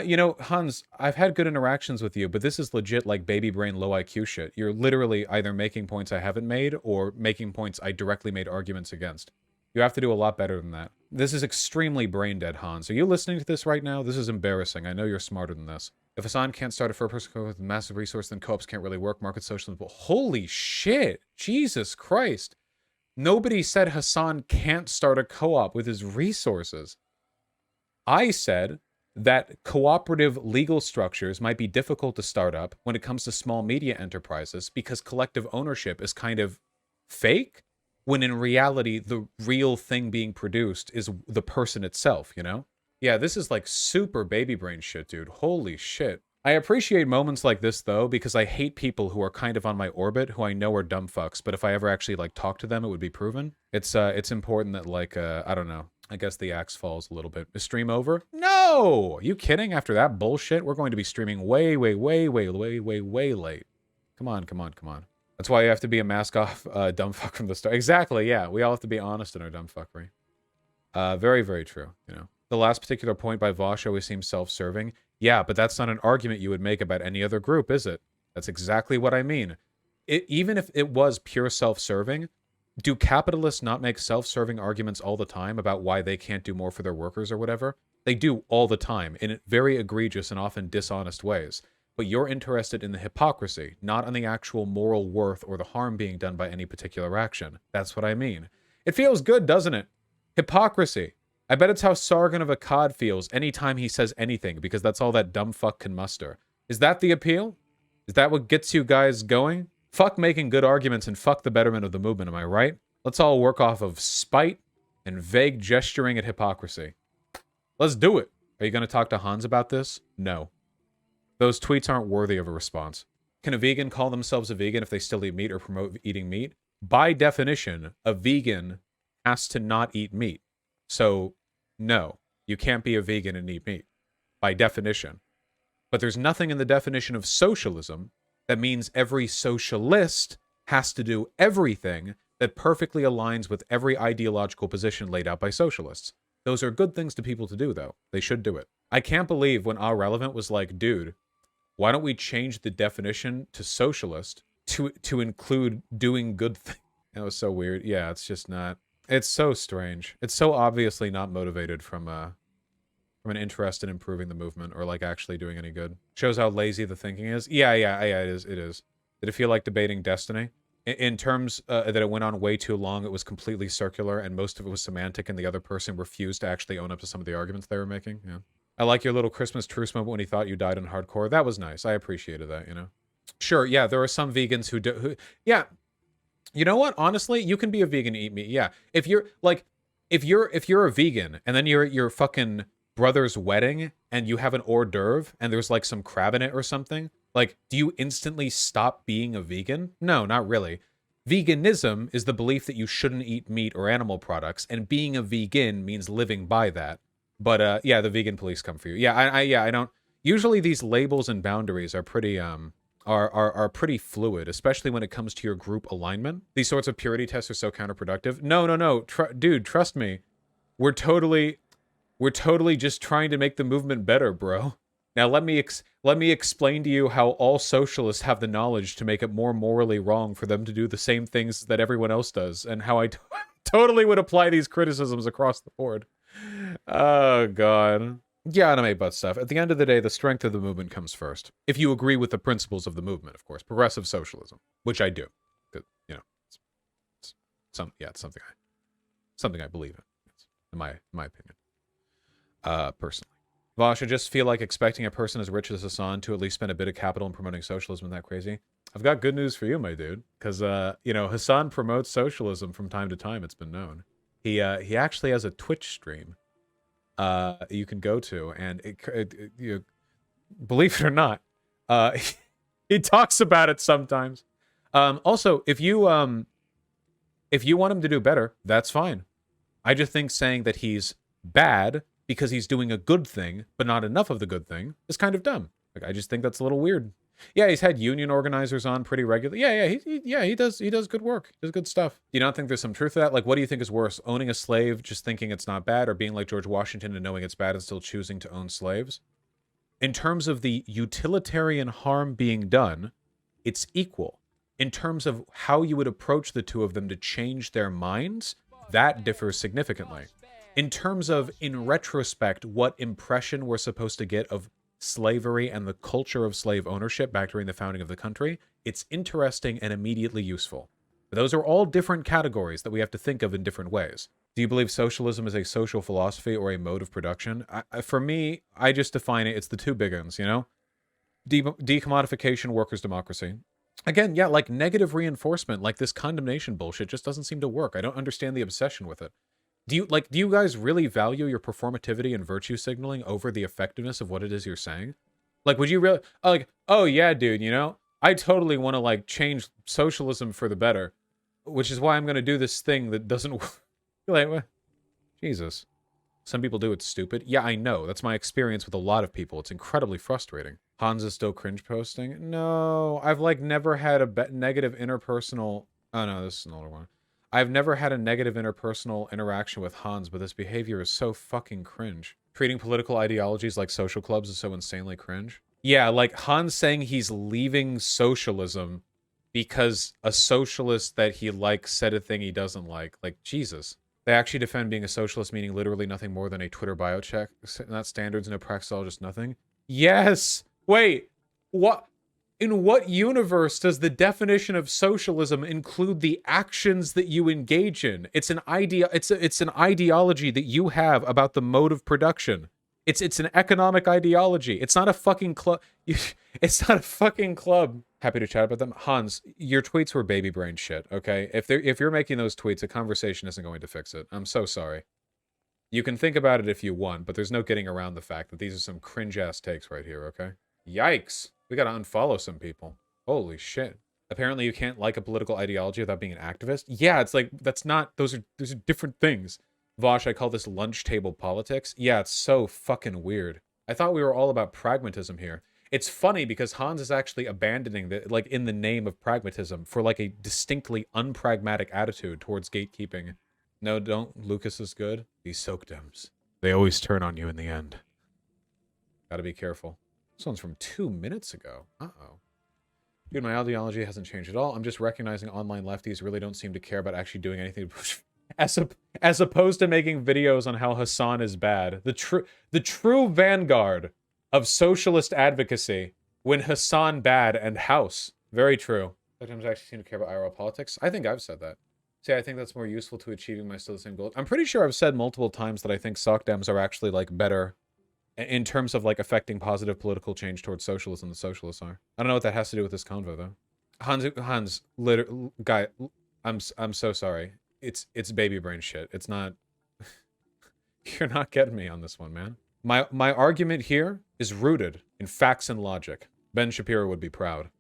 You know, Hans, I've had good interactions with you, but this is legit like baby brain low IQ shit. You're literally either making points I haven't made or making points I directly made arguments against. You have to do a lot better than that. This is extremely brain dead, Hans. Are you listening to this right now? This is embarrassing. I know you're smarter than this. If Hasan can't start a first-person co-op with massive resource, then co-ops can't really work. Market socialism. Holy shit. Jesus Christ. Nobody said Hasan can't start a co-op with his resources. I said that cooperative legal structures might be difficult to start up when it comes to small media enterprises because collective ownership is kind of fake, when in reality, the real thing being produced is the person itself, you know? Yeah, this is like super baby brain shit, dude. Holy shit. I appreciate moments like this, though, because I hate people who are kind of on my orbit, who I know are dumb fucks, but if I ever actually, like, talk to them, it would be proven. It's important that, like, I don't know. I guess the axe falls a little bit. Is stream over? No! Are you kidding? After that bullshit, we're going to be streaming way late. Come on. That's why you have to be a mask-off dumb fuck from the start. Exactly, yeah. We all have to be honest in our dumb fuckery. Very, very true, you know. The last particular point by Vaush always seems self-serving. Yeah, but that's not an argument you would make about any other group, is it? That's exactly what I mean. Even if it was pure self-serving, do capitalists not make self-serving arguments all the time about why they can't do more for their workers or whatever? They do all the time, in very egregious and often dishonest ways. But you're interested in the hypocrisy, not on the actual moral worth or the harm being done by any particular action. That's what I mean. It feels good, doesn't it? Hypocrisy. I bet it's how Sargon of Akkad feels anytime he says anything, because that's all that dumb fuck can muster. Is that the appeal? Is that what gets you guys going? Fuck making good arguments and fuck the betterment of the movement, am I right? Let's all work off of spite and vague gesturing at hypocrisy. Let's do it. Are you going to talk to Hans about this? No. Those tweets aren't worthy of a response. Can a vegan call themselves a vegan if they still eat meat or promote eating meat? By definition, a vegan has to not eat meat. So, no, you can't be a vegan and eat meat. By definition. But there's nothing in the definition of socialism that means every socialist has to do everything that perfectly aligns with every ideological position laid out by socialists. Those are good things to people to do, though. They should do it. I can't believe when Ahrelevant was like, dude, why don't we change the definition to socialist to include doing good things? That was so weird. Yeah, it's just not. It's so strange. It's so obviously not motivated from an interest in improving the movement or like actually doing any good. Shows how lazy the thinking is. Yeah, it is. Did it feel like debating Destiny? In terms that it went on way too long, it was completely circular, and most of it was semantic, and the other person refused to actually own up to some of the arguments they were making. Yeah. I like your little Christmas truce moment when he thought you died on hardcore. That was nice. I appreciated that, you know? Sure, yeah, there are some vegans who do... yeah. You know what? Honestly, you can be a vegan and eat meat. Yeah. If you're, like... If you're a vegan, and then you're at your fucking brother's wedding, and you have an hors d'oeuvre, and there's, like, some crab in it or something, like, do you instantly stop being a vegan? No, not really. Veganism is the belief that you shouldn't eat meat or animal products, and being a vegan means living by that. But, yeah, the vegan police come for you. Yeah, I don't... Usually these labels and boundaries are pretty, are pretty fluid, especially when it comes to your group alignment. These sorts of purity tests are so counterproductive. No. Dude, trust me. We're totally just trying to make the movement better, bro. Now let me explain to you how all socialists have the knowledge to make it more morally wrong for them to do the same things that everyone else does, and how I totally would apply these criticisms across the board. Oh, God. Yeah, anime butt stuff. At the end of the day, the strength of the movement comes first. If you agree with the principles of the movement, of course. Progressive socialism, which I do. You know, it's something I believe in. In my opinion. Personally. Vaush, I just feel like expecting a person as rich as Hasan to at least spend a bit of capital in promoting socialism isn't that crazy. I've got good news for you, my dude. Because, you know, Hasan promotes socialism from time to time, it's been known. He actually has a Twitch stream you can go to, and you believe it or not, he talks about it sometimes. Also, if you want him to do better, that's fine. I just think saying that he's bad because he's doing a good thing, but not enough of the good thing, is kind of dumb. Like, I just think that's a little weird. Yeah, he's had union organizers on pretty regularly. He does good work. He does good stuff. Do you not think there's some truth to that? Like, what do you think is worse? Owning a slave, just thinking it's not bad, or being like George Washington and knowing it's bad and still choosing to own slaves? In terms of the utilitarian harm being done, it's equal. In terms of how you would approach the two of them to change their minds, that differs significantly. In terms of, in retrospect, what impression we're supposed to get of slavery and the culture of slave ownership back during the founding of the country, it's interesting and immediately useful. But those are all different categories that we have to think of in different ways. Do you believe socialism is a social philosophy or a mode of production? For me, I just define it, it's the two big ones, you know? Decommodification, workers' democracy. Again, yeah, like negative reinforcement, like this condemnation bullshit just doesn't seem to work. I don't understand the obsession with it. Do you guys really value your performativity and virtue signaling over the effectiveness of what it is you're saying? Like, would you really, like, oh yeah, dude, you know, I totally want to, like, change socialism for the better, which is why I'm going to do this thing that doesn't work. Like, what? Jesus. Some people do it stupid. Yeah, I know. That's my experience with a lot of people. It's incredibly frustrating. Hans is still cringe posting? No, I've, like, never had a negative interpersonal... Oh, no, this is an older one. I've never had a negative interpersonal interaction with Hans, but this behavior is so fucking cringe. Treating political ideologies like social clubs is so insanely cringe. Yeah, like Hans saying he's leaving socialism because a socialist that he likes said a thing he doesn't like. Like, Jesus. They actually defend being a socialist meaning literally nothing more than a Twitter bio check. Not standards, no practice, all just nothing. Yes! Wait, what? In what universe does the definition of socialism include the actions that you engage in? It's an idea. It's an ideology that you have about the mode of production. It's an economic ideology. It's not a fucking club. It's not a fucking club. Happy to chat about them. Hans, your tweets were baby brain shit. Okay, if you're making those tweets, a conversation isn't going to fix it. I'm so sorry. You can think about it if you want, but there's no getting around the fact that these are some cringe ass takes right here. Okay. Yikes. We gotta unfollow some people. Holy shit. Apparently you can't like a political ideology without being an activist? Yeah, it's like, that's not, those are different things. Vaush, I call this lunch table politics. Yeah, it's so fucking weird. I thought we were all about pragmatism here. It's funny because Hans is actually abandoning the, like, in the name of pragmatism for, like, a distinctly unpragmatic attitude towards gatekeeping. No, don't. Lucas is good. These soakdems. They always turn on you in the end. Gotta be careful. This one's from 2 minutes ago. Uh-oh. Dude, my ideology hasn't changed at all. I'm just recognizing online lefties really don't seem to care about actually doing anything to push... As opposed to making videos on how Hasan is bad. The true vanguard of socialist advocacy when Hasan bad and House. Very true. Sometimes I actually seem to care about IRL politics. I think I've said that. See, I think that's more useful to achieving my still the same goals. I'm pretty sure I've said multiple times that I think SOCDEMs are actually like better in terms of like affecting positive political change towards socialism than socialists are. I don't know what that has to do with this convo though. Hans, guy, I'm so sorry. It's baby brain shit. It's not. You're not getting me on this one, man. My argument here is rooted in facts and logic. Ben Shapiro would be proud.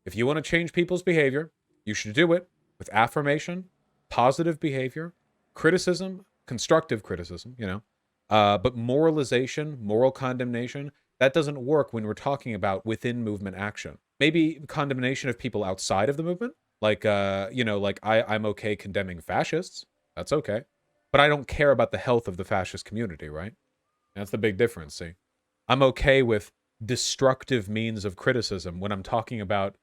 If you want to change people's behavior, you should do it with affirmation, positive behavior, criticism, constructive criticism, you know. But moralization, moral condemnation, that doesn't work when we're talking about within movement action. Maybe condemnation of people outside of the movement, like, you know, like I'm okay condemning fascists. That's okay. But I don't care about the health of the fascist community, right? That's the big difference, see? I'm okay with destructive means of criticism when I'm talking about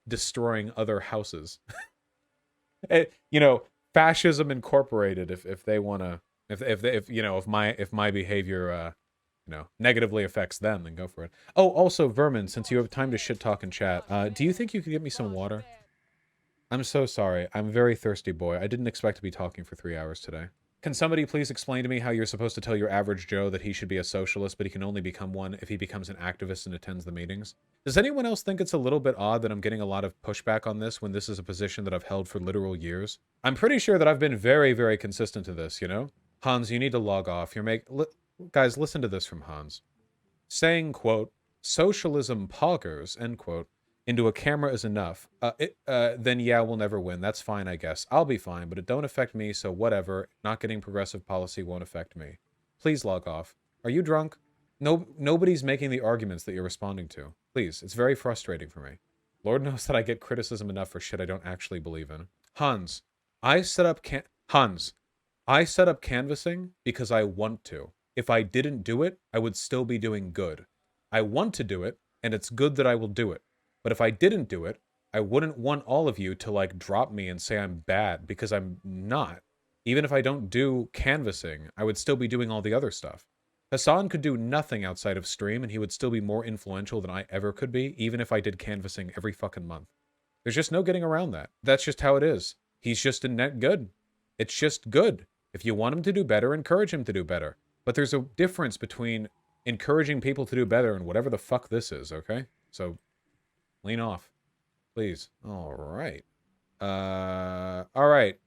destroying other houses. You know, fascism incorporated, if they want to, if you know, if my behavior, you know, negatively affects them, then go for it. Oh, also, Vermin, since you have time to shit talk and chat, do you think you could get me some water? I'm so sorry. I'm a very thirsty boy. I didn't expect to be talking for 3 hours today. Can somebody please explain to me how you're supposed to tell your average Joe that he should be a socialist, but he can only become one if he becomes an activist and attends the meetings? Does anyone else think it's a little bit odd that I'm getting a lot of pushback on this when this is a position that I've held for literal years? I'm pretty sure that I've been very, very consistent to this, you know? Hans, you need to log off. Guys, listen to this from Hans. Saying, quote, socialism poggers, end quote, into a camera is enough, then yeah, we'll never win. That's fine, I guess. I'll be fine, but it don't affect me, so whatever. Not getting progressive policy won't affect me. Please log off. Are you drunk? Nobody's making the arguments that you're responding to. Please, it's very frustrating for me. Lord knows that I get criticism enough for shit I don't actually believe in. Hans, I set up canvassing because I want to. If I didn't do it, I would still be doing good. I want to do it, and it's good that I will do it. But if I didn't do it, I wouldn't want all of you to, like, drop me and say I'm bad, because I'm not. Even if I don't do canvassing, I would still be doing all the other stuff. Hasan could do nothing outside of stream, and he would still be more influential than I ever could be, even if I did canvassing every fucking month. There's just no getting around that. That's just how it is. He's just a net good. It's just good. If you want him to do better, encourage him to do better. But there's a difference between encouraging people to do better and whatever the fuck this is, okay? So, lean off. Please. All right. All right.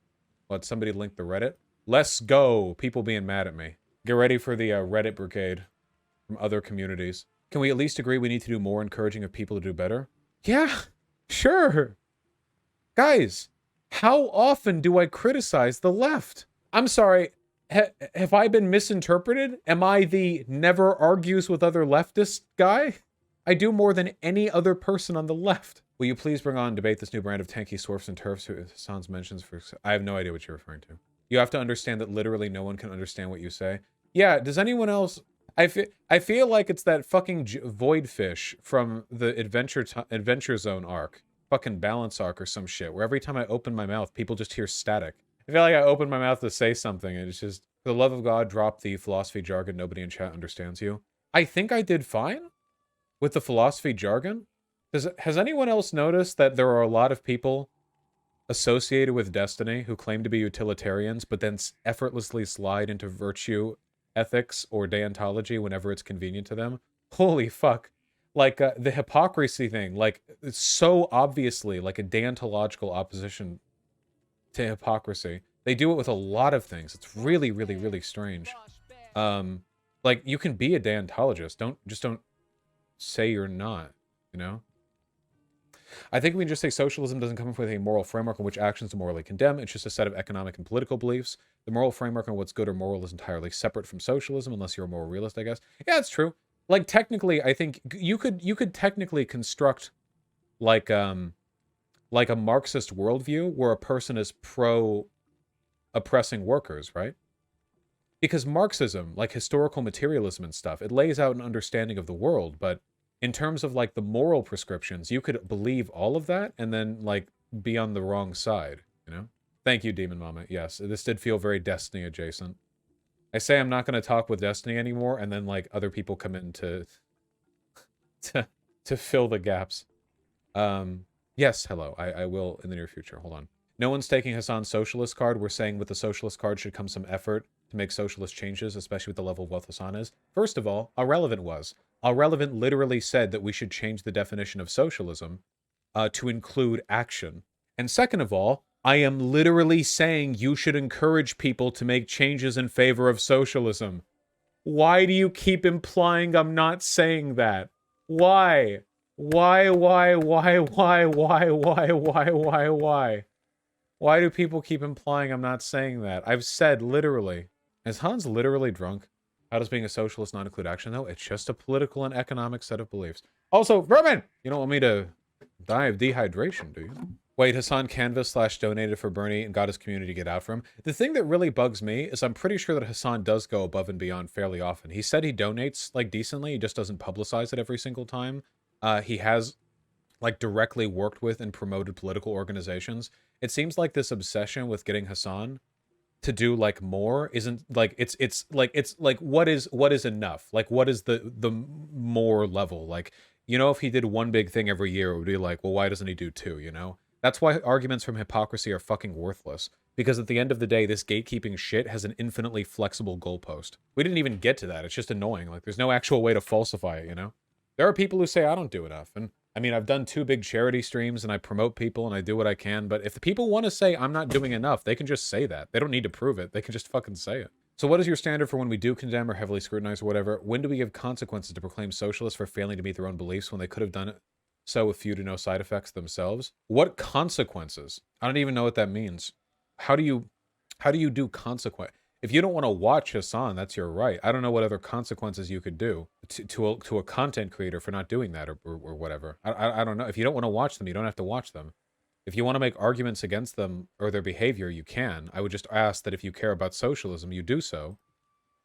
Let somebody link the Reddit. Let's go. People being mad at me. Get ready for the Reddit brigade from other communities. Can we at least agree we need to do more encouraging of people to do better? Yeah, sure. Guys, how often do I criticize the left? I'm sorry. Have I been misinterpreted? Am I the never argues with other leftists guy? I do more than any other person on the left. Will you please bring on and debate this new brand of tanky swarfs and turfs who Hasan's mentions for... I have no idea what you're referring to. You have to understand that literally no one can understand what you say. Yeah, does anyone else... I feel like it's that fucking void fish from the Adventure Zone arc. Fucking balance arc or some shit, where every time I open my mouth, people just hear static. I feel like I open my mouth to say something, and it's just... For the love of God, drop the philosophy jargon. Nobody in chat understands you. I think I did fine with the philosophy jargon. Has anyone else noticed that there are a lot of people associated with Destiny who claim to be utilitarians, but then effortlessly slide into virtue ethics or deontology whenever it's convenient to them? Holy fuck. Like, the hypocrisy thing, like, it's so obviously like a deontological opposition to hypocrisy. They do it with a lot of things. It's really, really, really strange. Like, you can be a deontologist. Don't say you're not, you know? I think we can just say socialism doesn't come up with a moral framework on which actions to morally condemn. It's just a set of economic and political beliefs. The moral framework on what's good or moral is entirely separate from socialism, unless you're a moral realist, I guess. Yeah, it's true. Like, technically, I think you could technically construct like a Marxist worldview where a person is pro oppressing workers, right? Because Marxism, like historical materialism and stuff, it lays out an understanding of the world, but in terms of, like, the moral prescriptions, you could believe all of that and then, like, be on the wrong side, you know? Thank you, Demon Mama. Yes, this did feel very Destiny adjacent. I say I'm not going to talk with Destiny anymore, and then, like, other people come in to fill the gaps. Yes, hello. I will in the near future. Hold on. No one's taking Hasan's socialist card. We're saying with the socialist card should come some effort to make socialist changes, especially with the level of wealth Hasan is. First of all, Ahrelevant was. Ahrelevant literally said that we should change the definition of socialism to include action. And second of all, I am literally saying you should encourage people to make changes in favor of socialism. Why do you keep implying I'm not saying that? Why? Why? Why do people keep implying I'm not saying that? I've said literally. Is Hans literally drunk? How does being a socialist not include action, though? It's just a political and economic set of beliefs. Also, Vermin! You don't want me to die of dehydration, do you? Wait, Hasan canvassed/donated for Bernie and got his community to get out for him. The thing that really bugs me is I'm pretty sure that Hasan does go above and beyond fairly often. He said he donates, like, decently. He just doesn't publicize it every single time. He has, like, directly worked with and promoted political organizations. It seems like this obsession with getting Hasan to do, like, more isn't, like, it's like what is enough? Like, what is the more level? Like, you know, if he did one big thing every year, it would be like, well, why doesn't he do two, you know? That's why arguments from Hypocrisy are fucking worthless. Because at the end of the day, this gatekeeping shit has an infinitely flexible goalpost. We didn't even get to that. It's just annoying. Like, there's no actual way to falsify it, you know? There are people who say I don't do enough. And, I mean, I've done 2 big charity streams, and I promote people, and I do what I can. But if the people want to say I'm not doing enough, they can just say that. They don't need to prove it. They can just fucking say it. So what is your standard for when we do condemn or heavily scrutinize or whatever? When do we give consequences to proclaim socialists for failing to meet their own beliefs when they could have done it so with few to no side effects themselves? What consequences? I don't even know what that means. How do you do consequence? If you don't want to watch Hasan, that's your right. I don't know what other consequences you could do to a content creator for not doing that or whatever. I don't know. If you don't want to watch them, you don't have to watch them. If you want to make arguments against them or their behavior, you can. I would just ask that if you care about socialism, you do so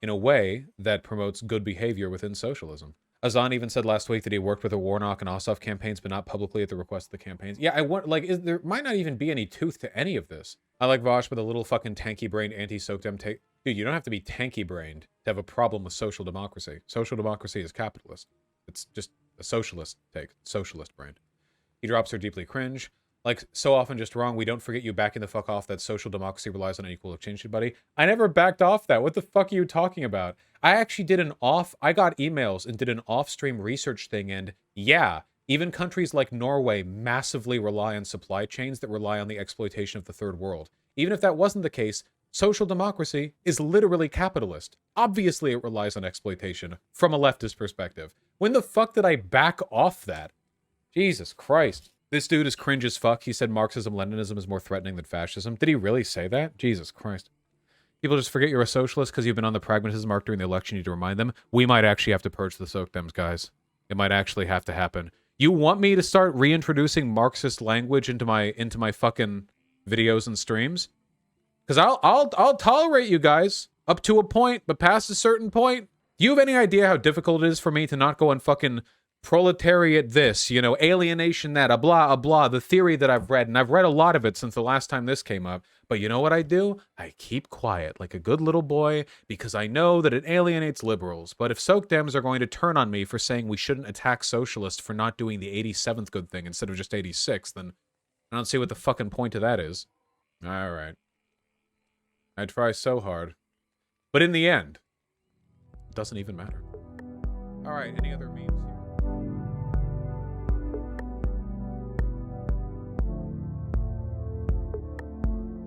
in a way that promotes good behavior within socialism. Hasan even said last week that he worked with the Warnock and Ossoff campaigns, but not publicly at the request of the campaigns. Yeah, I want, like, there might not even be any tooth to any of this. I like Vaush with a little fucking tanky-brained anti-SOCDEM take. Dude, you don't have to be tanky-brained to have a problem with social democracy. Social democracy is capitalist. It's just a socialist take. Socialist brain. He drops her deeply cringe. Like, so often just wrong. We don't forget you backing the fuck off that social democracy relies on unequal exchange, buddy. I never backed off that. What the fuck are you talking about? I actually did I got emails and did an off-stream research thing, and yeah, even countries like Norway massively rely on supply chains that rely on the exploitation of the third world. Even if that wasn't the case, social democracy is literally capitalist. Obviously, it relies on exploitation from a leftist perspective. When the fuck did I back off that? Jesus Christ. This dude is cringe as fuck. He said Marxism-Leninism is more threatening than fascism. Did he really say that? Jesus Christ. People just forget you're a socialist because you've been on the pragmatism arc during the election. You need to remind them. We might actually have to purge the SOCDEMs, guys. It might actually have to happen. You want me to start reintroducing Marxist language into my fucking videos and streams? Because I'll tolerate you guys up to a point, but past a certain point, do you have any idea how difficult it is for me to not go on fucking proletariat this, you know, alienation that, blah, blah, the theory that I've read, and I've read a lot of it since the last time this came up, but you know what I do? I keep quiet like a good little boy because I know that it alienates liberals, but if SOCDEMs are going to turn on me for saying we shouldn't attack socialists for not doing the 87th good thing instead of just 86th, then I don't see what the fucking point of that is. Alright. I try so hard. But in the end, it doesn't even matter. Alright, any other memes?